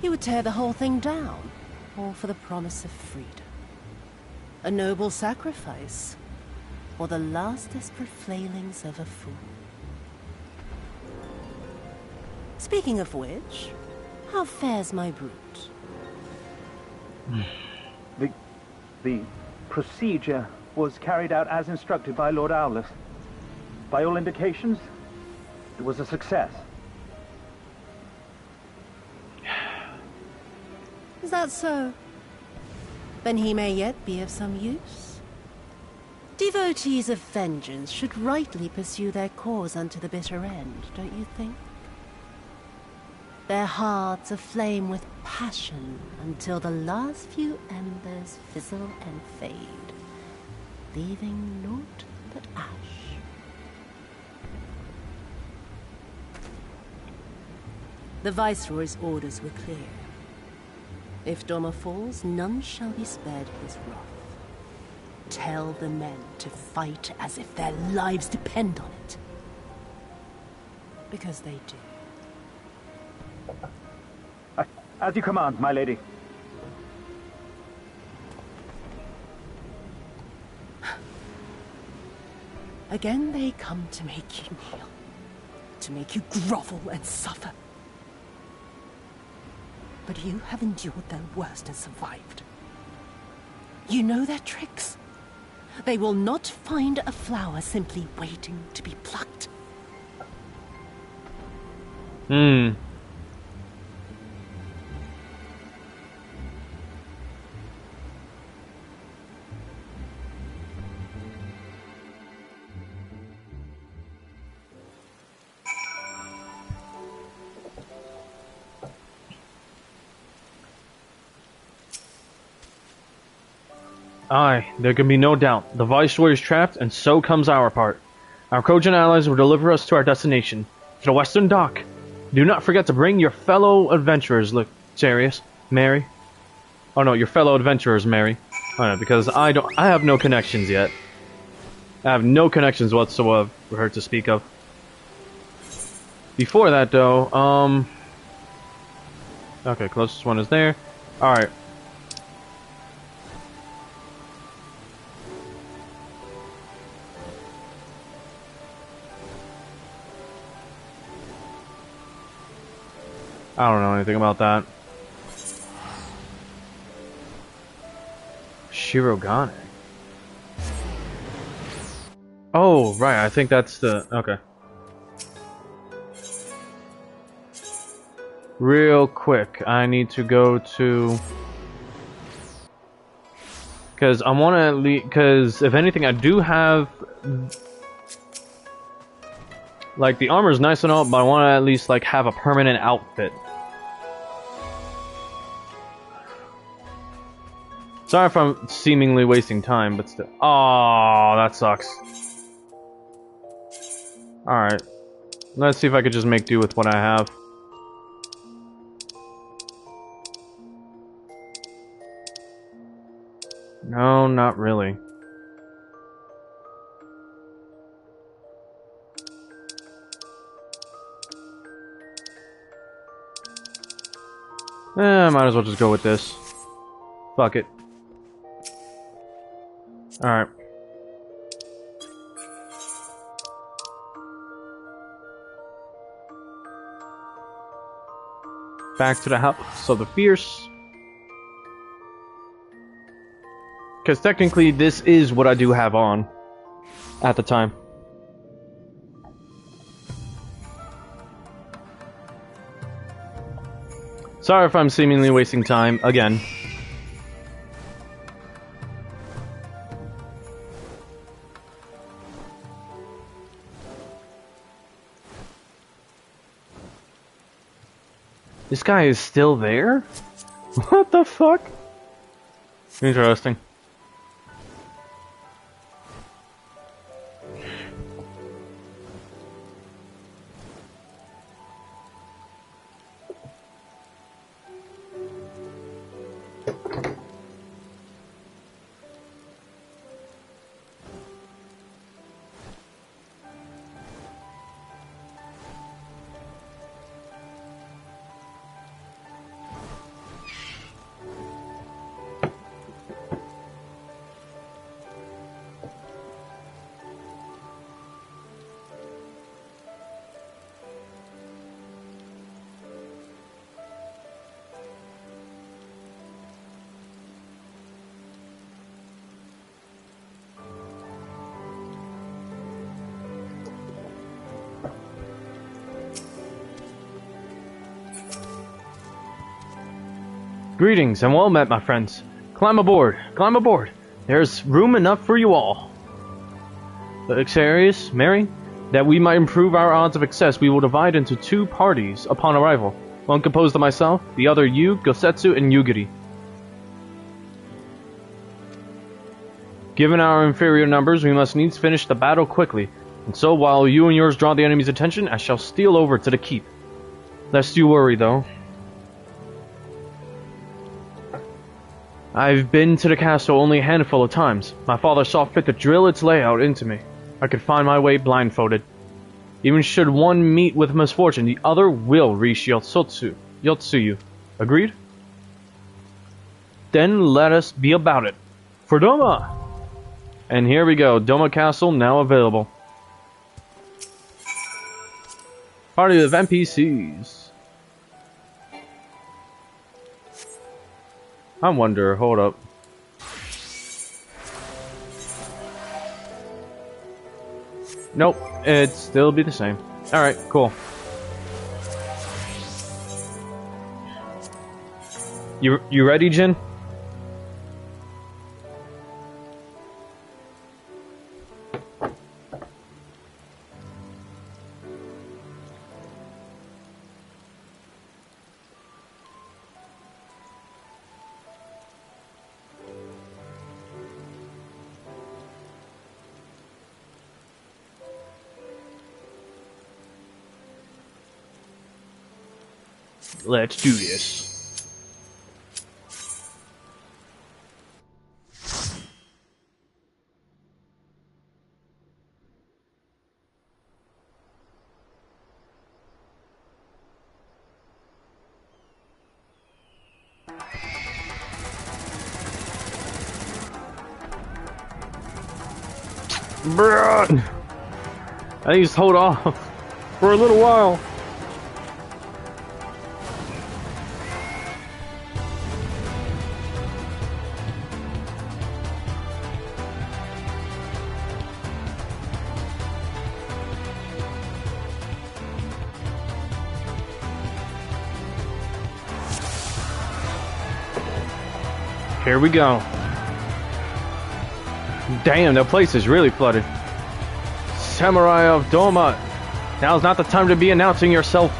He would tear the whole thing down, all for the promise of freedom. A noble sacrifice, or the last desperate flailings of a fool. Speaking of which, how fares my brute? The procedure was carried out as instructed by Lord Owless. By all indications, it was a success. Is that so? Then he may yet be of some use. Devotees of vengeance should rightly pursue their cause unto the bitter end, don't you think? Their hearts aflame with passion until the last few embers fizzle and fade, leaving naught but ash. The Viceroy's orders were clear. If Doma falls, none shall be spared his wrath. Tell the men to fight as if their lives depend on it. Because they do. As you command, my lady. Again they come to make you kneel. To make you grovel and suffer. But you have endured their worst and survived. You know their tricks. They will not find a flower simply waiting to be plucked. Aye, there can be no doubt. The Viceroy is trapped, and so comes our part. Our Kojin allies will deliver us to our destination, to the Western Dock. Do not forget to bring your fellow adventurers, Luxarius, Mary. Oh no, your fellow adventurers, Mary. Oh no, because I have no connections yet. I have no connections whatsoever for her to speak of. Before that, though, okay, closest one is there. Alright. I don't know anything about that. Shirogane. Oh, right, I think that's the... okay. Real quick, I need to go to... because I want to at least... because if anything, I do have... like, the armor's nice and all, but I want to at least, like, have a permanent outfit. Sorry if I'm seemingly wasting time, but still... oh, that sucks. Alright. Let's see if I could just make do with what I have. No, not really. I might as well just go with this. Fuck it. Alright. Back to the house of the fierce. Because technically this is what I do have on at the time. Sorry if I'm seemingly wasting time again. This guy is still there? What the fuck? Interesting. Greetings and well met, my friends. Climb aboard, climb aboard. There's room enough for you all. Xarius, Mary, that we might improve our odds of success, we will divide into 2 parties upon arrival. One composed of myself, the other you, Gosetsu, and Yugiri. Given our inferior numbers, we must needs finish the battle quickly, and so while you and yours draw the enemy's attention, I shall steal over to the keep. Lest you worry, though. I've been to the castle only a handful of times. My father saw fit to drill its layout into me. I could find my way blindfolded. Even should one meet with misfortune, the other will reach Yotsuyu. Agreed? Then let us be about it. For Doma! And here we go, Doma Castle now available. Party of NPCs. I wonder, hold up. Nope, it'd still be the same. Alright, cool. You ready, Jin? Let's do this. Bruh! I need to hold off for a little while. Here we go. Damn, the place is really flooded. Samurai of Doma, now's not the time to be announcing yourself.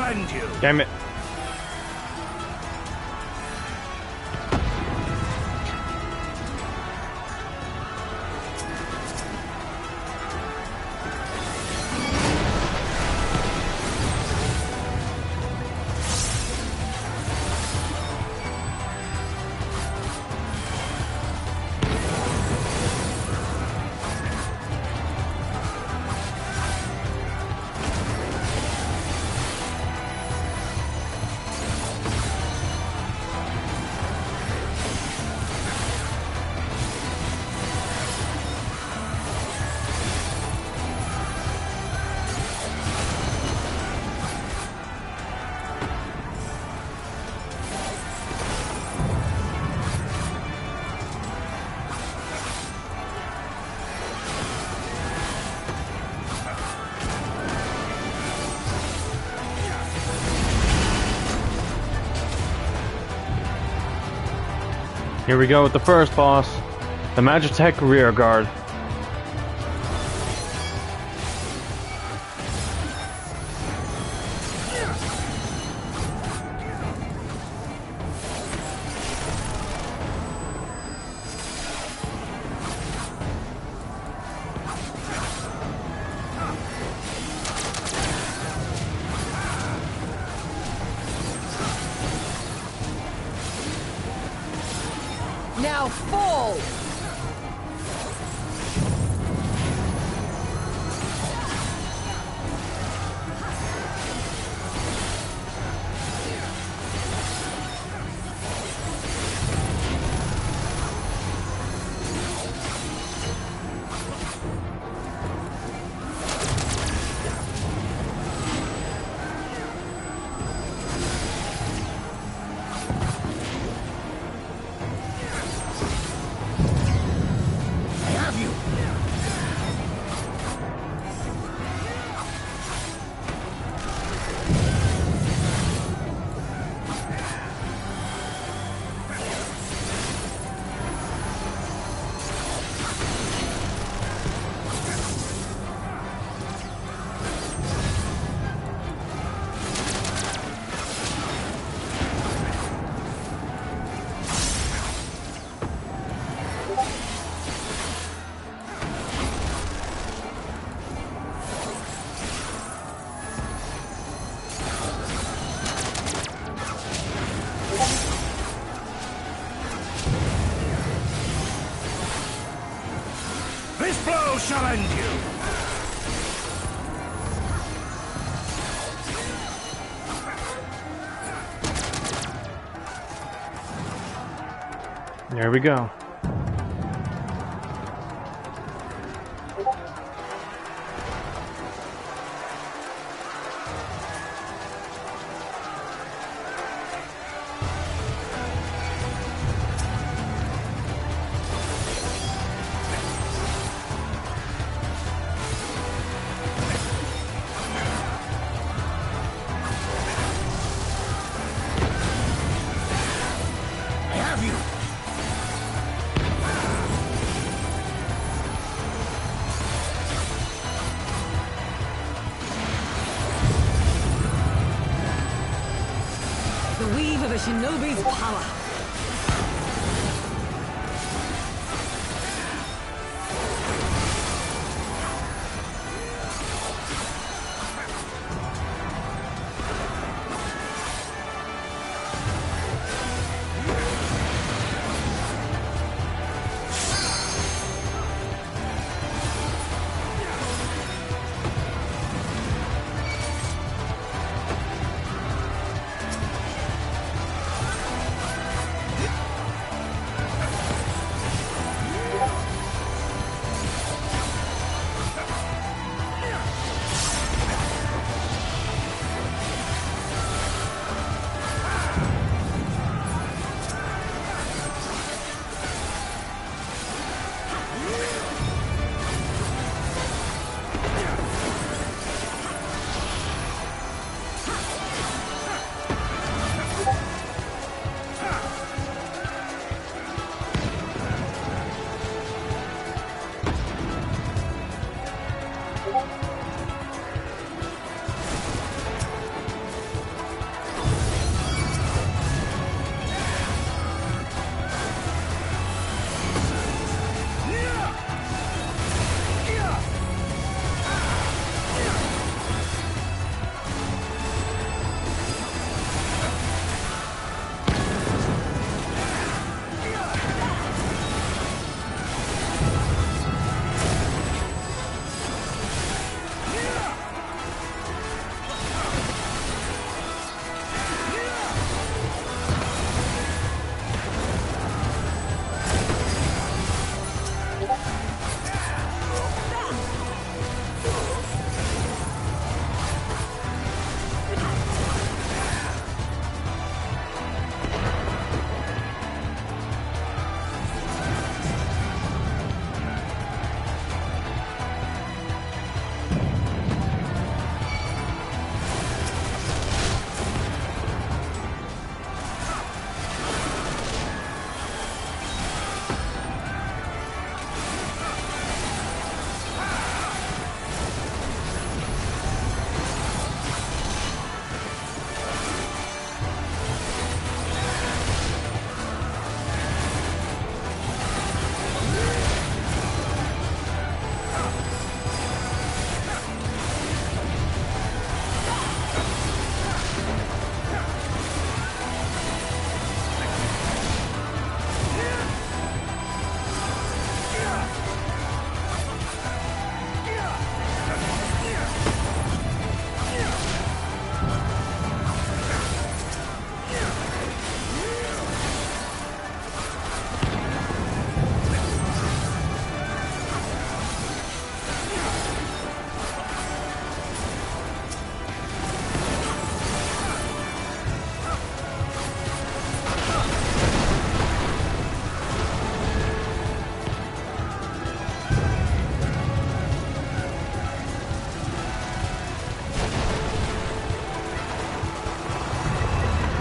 end you! Damn it. Here we go with the first boss, the Magitech Rear Guard. Now fall! This blow shall end you! There we go. The weave of a shinobi's power.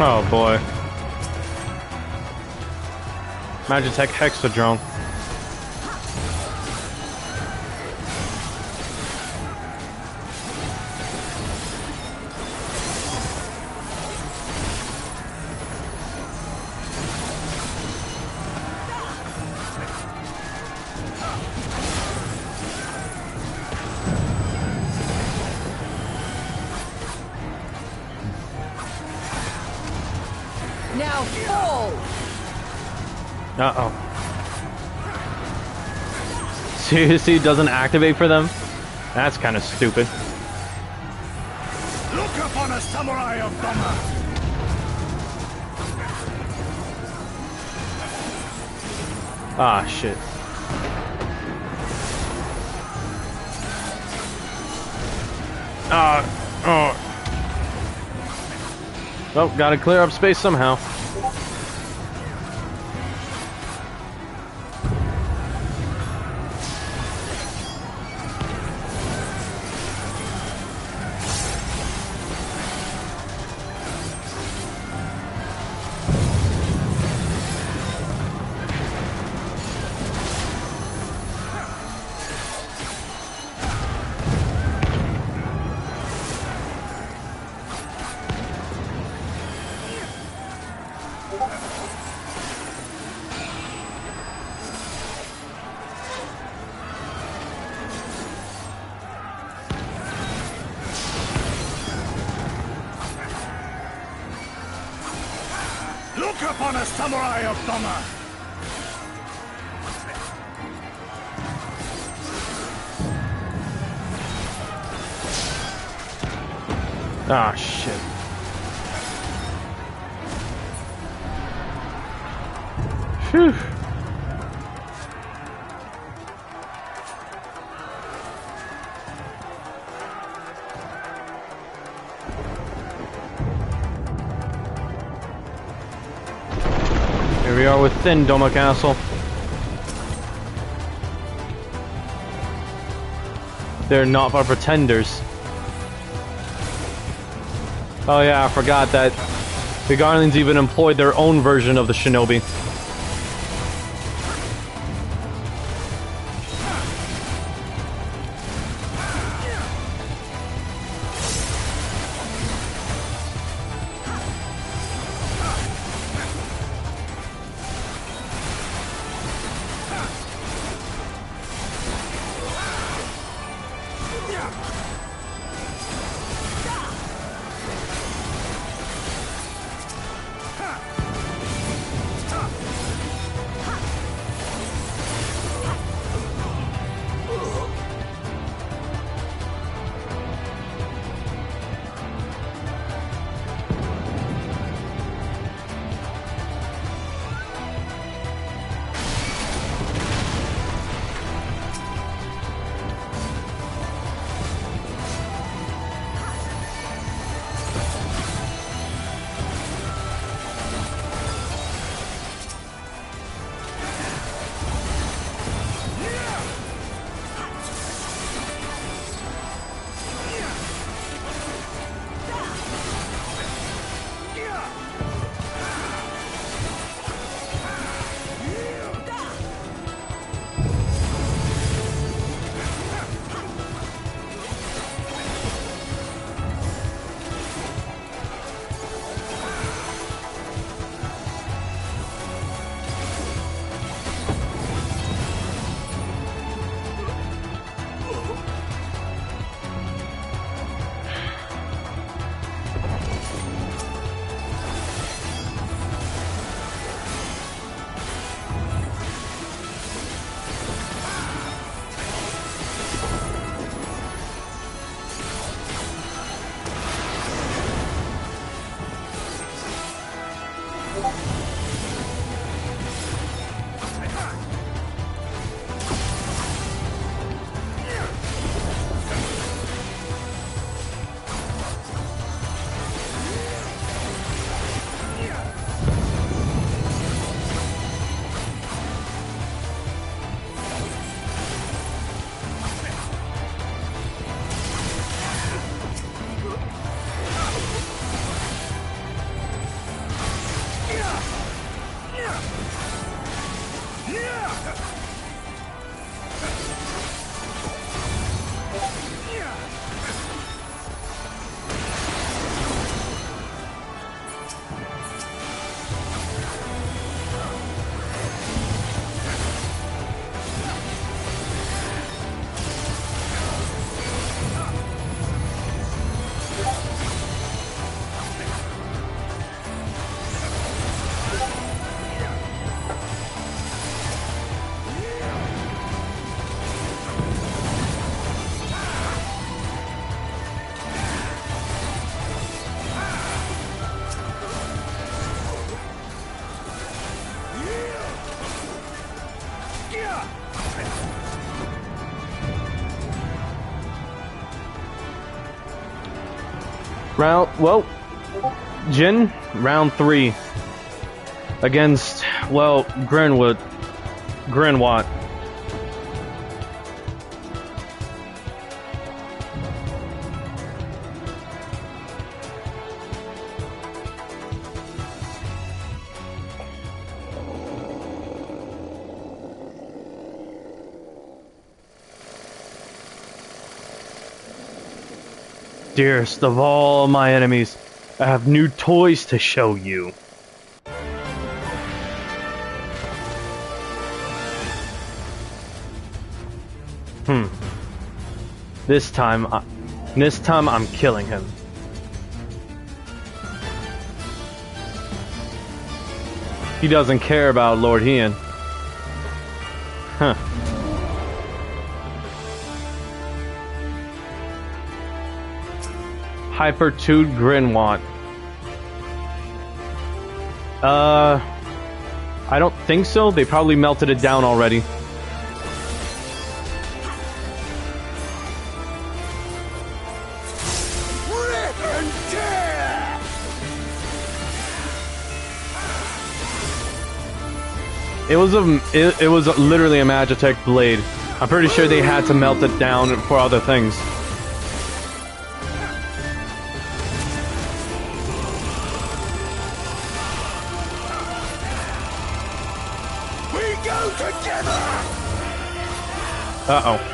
Oh boy. Magitech Hexadrone. Now fall! Uh-oh. Seriously, it doesn't activate for them? That's kind of stupid. Look upon a samurai of Doma! Ah, shit. Oh. Oh, gotta clear up space somehow. Look upon a samurai of Doma! Ah, shit. Phew. Here we are within Doma Castle. They're not our pretenders. Oh yeah, I forgot that the Guardians even employed their own version of the shinobi. Jin, round 3. Against, well, Grinwat. Dearest of all my enemies, I have new toys to show you. This time I'm killing him. He doesn't care about Lord Hien. Huh. Hyper-Tude Grinwat. I don't think so. They probably melted it down already. It was literally a Magitech blade. I'm pretty sure they had to melt it down for other things. We go together. Uh-oh.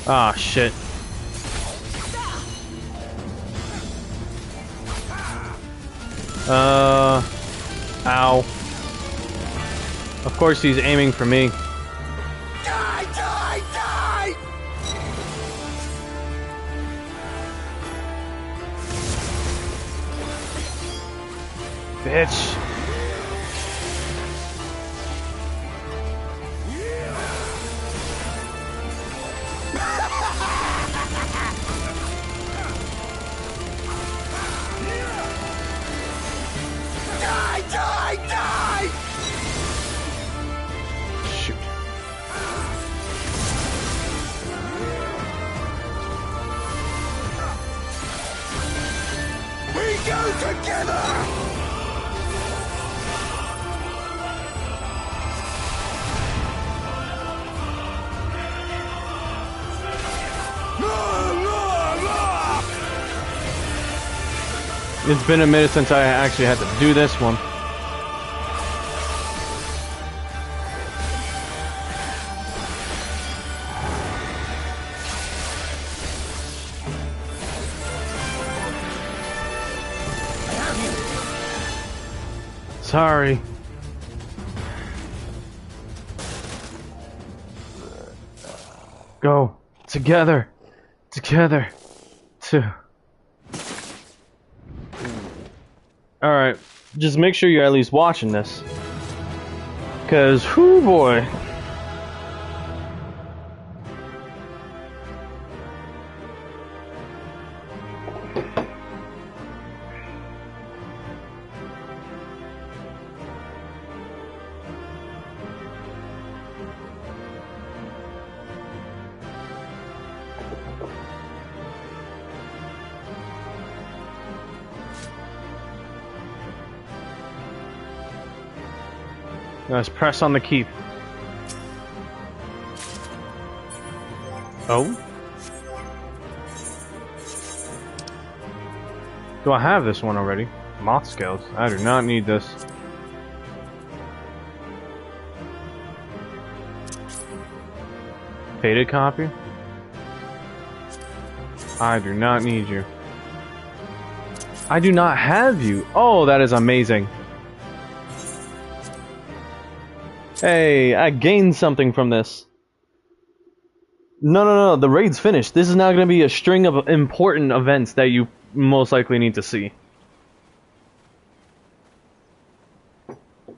Ah, shit. Ow. Of course he's aiming for me. Die, die, die! Bitch. It's been a minute since I actually had to do this one. Sorry. Go. Together. Together. Alright. Just make sure you're at least watching this. Cause, whoo boy. Let's press on the keep. Oh? Do I have this one already? Moth scales. I do not need this. Faded copy? I do not need you. I do not have you. Oh, that is amazing. Hey, I gained something from this. No, the raid's finished. This is now going to be a string of important events that you most likely need to see.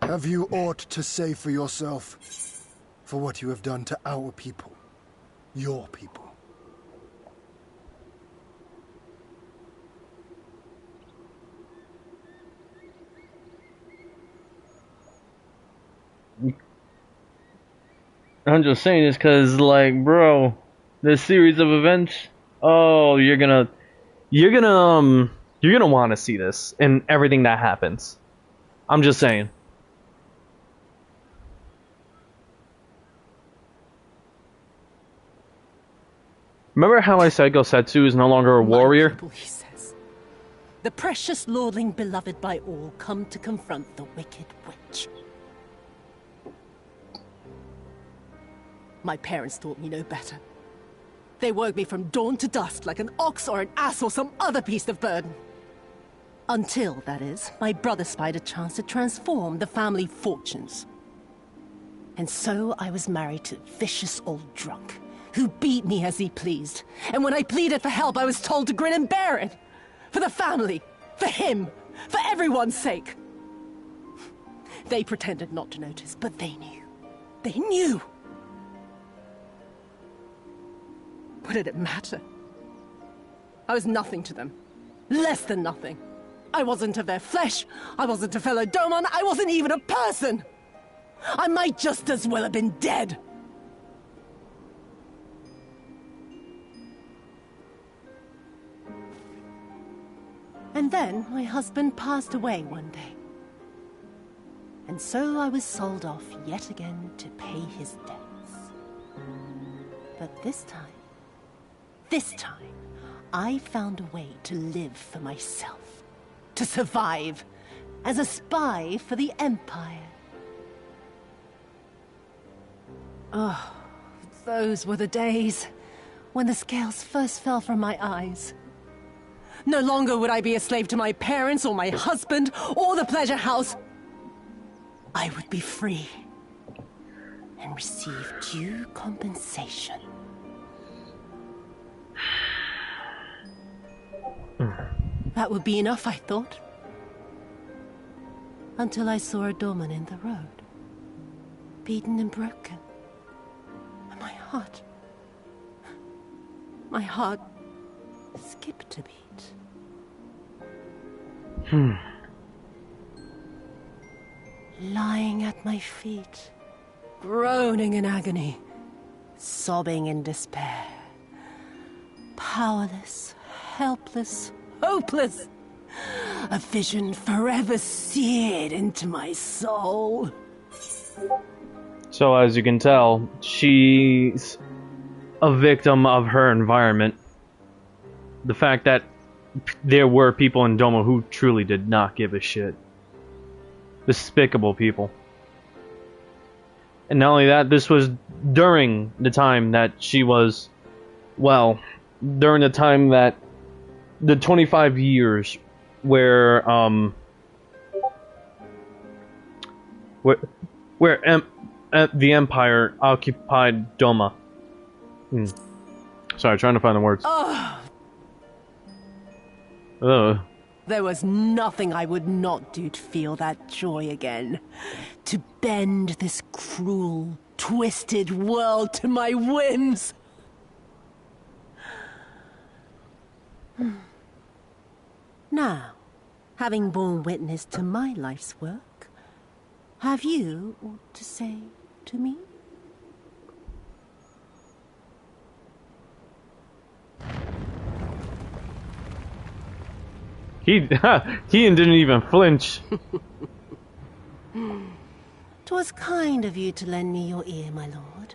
Have you aught to say for yourself? For what you have done to our people? Your people? I'm just saying this because, like, bro, this series of events. Oh, you're gonna want to see this and everything that happens. I'm just saying. Remember how I said Gosetsu is no longer a warrior? People, he says. The precious lordling beloved by all come to confront the wicked witch. My parents taught me no better. They worked me from dawn to dusk like an ox or an ass or some other beast of burden. Until, that is, my brother spied a chance to transform the family fortunes. And so I was married to a vicious old drunk, who beat me as he pleased. And when I pleaded for help, I was told to grin and bear it. For the family, for him, for everyone's sake. They pretended not to notice, but they knew. They knew! What did it matter? I was nothing to them. Less than nothing. I wasn't of their flesh. I wasn't a fellow Domon. I wasn't even a person. I might just as well have been dead. And then my husband passed away one day. And so I was sold off yet again to pay his debts. But this time, I found a way to live for myself. To survive as a spy for the Empire. Oh, those were the days when the scales first fell from my eyes. No longer would I be a slave to my parents or my husband or the pleasure house. I would be free and receive due compensation. That would be enough, I thought. Until I saw a Doman in the road, beaten and broken. And my heart skipped a beat. Lying at my feet, groaning in agony, sobbing in despair. Powerless, helpless, hopeless. A vision forever seared into my soul. So as you can tell, she's a victim of her environment. The fact that there were people in Doma who truly did not give a shit. Despicable people. And not only that, this was during the time that she was, well, during the time that the 25 years where the Empire occupied Doma. Sorry, trying to find the words. There was nothing I would not do to feel that joy again. To bend this cruel, twisted world to my whims. Now, having borne witness to my life's work, have you aught to say to me? He didn't even flinch. 'Twas kind of you to lend me your ear, my lord.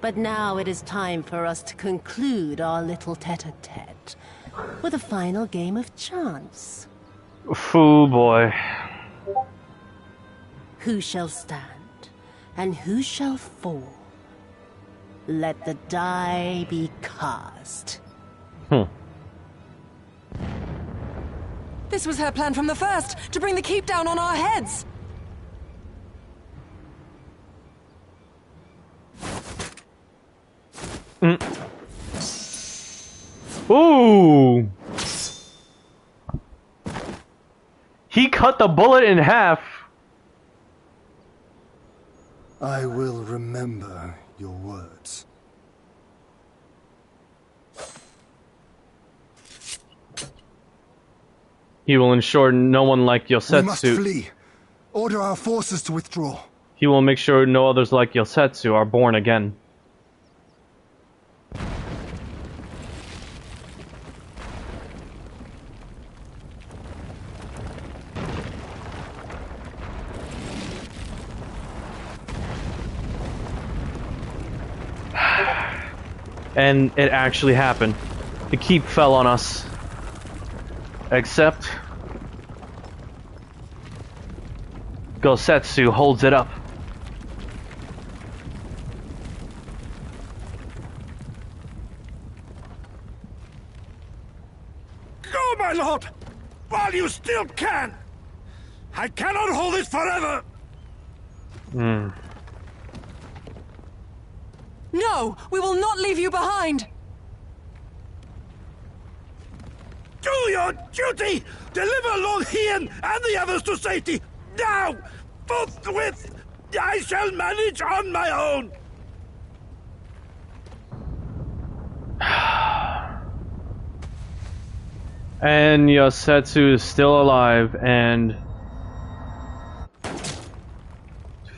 But now it is time for us to conclude our little tete-a-tete with a final game of chance. Oh boy. Who shall stand, and who shall fall? Let the die be cast. This was her plan from the first, to bring the keep down on our heads. Ooh! He cut the bullet in half. I will remember your words. He will ensure no one like We must Yosetsu. flee. Order our forces to withdraw. He will make sure no others like Yosetsu are born again. And it actually happened. The keep fell on us. Except Gosetsu holds it up. Go, my lord! While you still can! I cannot hold it forever! No! We will not leave you behind! Do your duty! Deliver Lord Hien and the others to safety! Now! Forthwith! I shall manage on my own! And Yosetsu is still alive and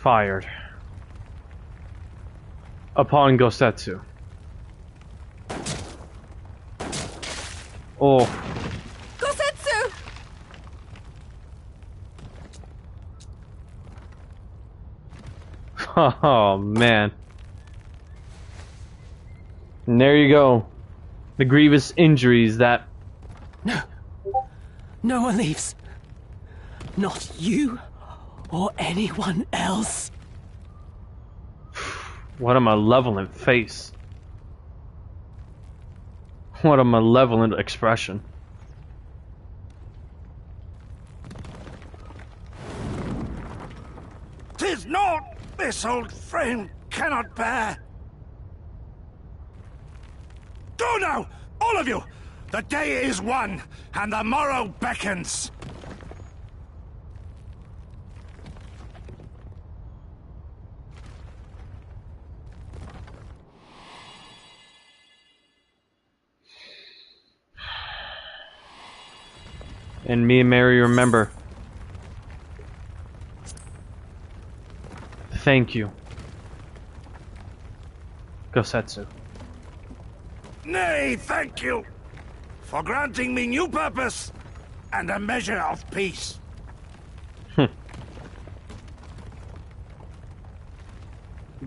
fired upon Gosetsu. Oh. Gosetsu! Oh man. And there you go. The grievous injuries that... No. No one leaves. Not you or anyone else. What a malevolent face. What a malevolent expression. "'Tis not this old frame cannot bear. Go now, all of you! The day is won, and the morrow beckons. And me and Mary remember. Thank you, Gosetsu. Nay, thank you for granting me new purpose and a measure of peace.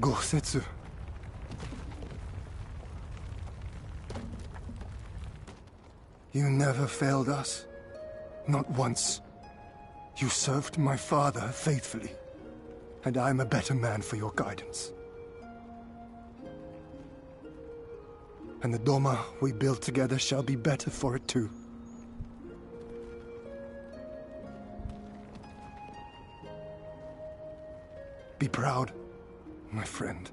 Gosetsu. You never failed us. Not once. You served my father faithfully, and I am a better man for your guidance. And the Doma we build together shall be better for it too. Be proud, my friend.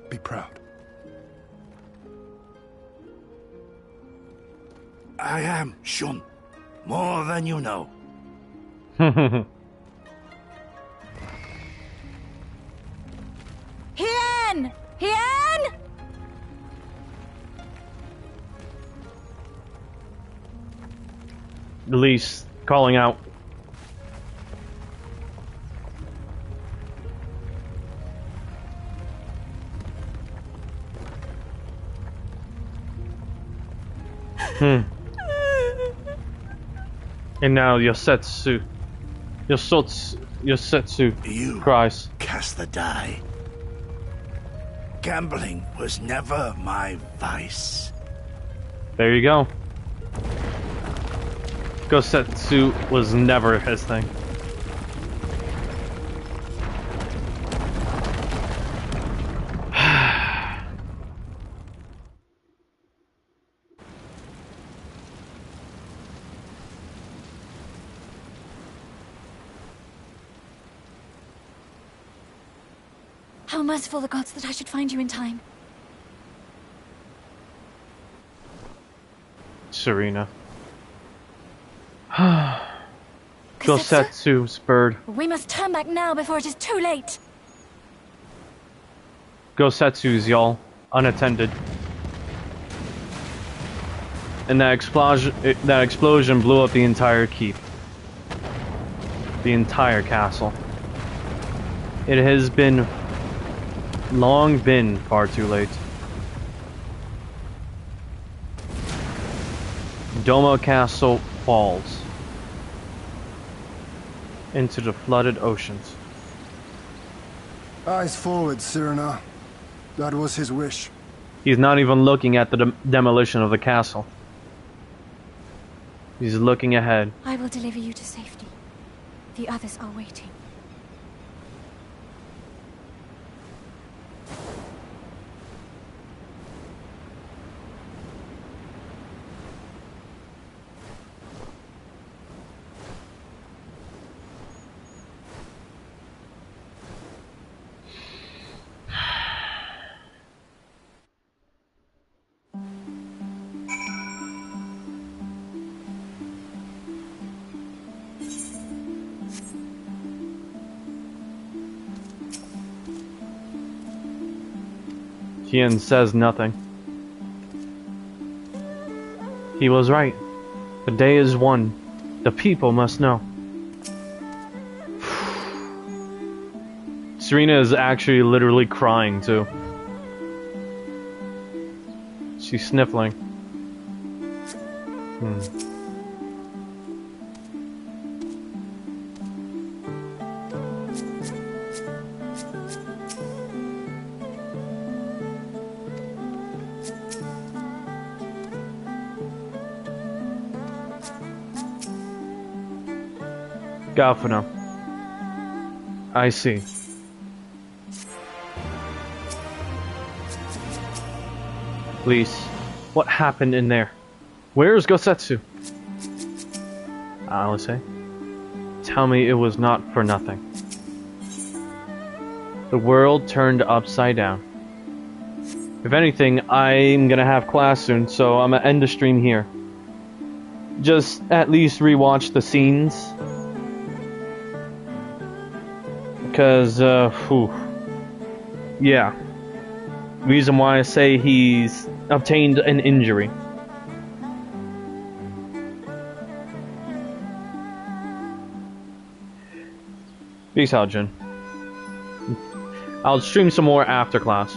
Be proud. I am, Shun. More than you know. Hien! Hien! Elise calling out. And now Yosetsu You cries. cast the die. Gambling was never my vice. There you go. Gosetsu was never his thing. How merciful the gods that I should find you in time. Serena. Gosetsu's bird. We must turn back now before it is too late. Gosetsus, y'all, unattended. And that explosion blew up the entire keep. The entire castle. It has long been far too late. Doma Castle falls into the flooded oceans. Eyes forward, Cyrano. That was his wish. He's not even looking at the demolition of the castle. He's looking ahead. I will deliver you to safety. The others are waiting. Tien says nothing. He was right. The day is won. The people must know. Serena is actually literally crying too. She's sniffling. Galfano. I see. Please, what happened in there? Where is Gosetsu? Alice, tell me it was not for nothing. The world turned upside down. If anything, I'm gonna have class soon, so I'm gonna end the stream here. Just at least rewatch the scenes. Because, yeah. Reason why I say he's obtained an injury. Peace out, Jin. I'll stream some more after class.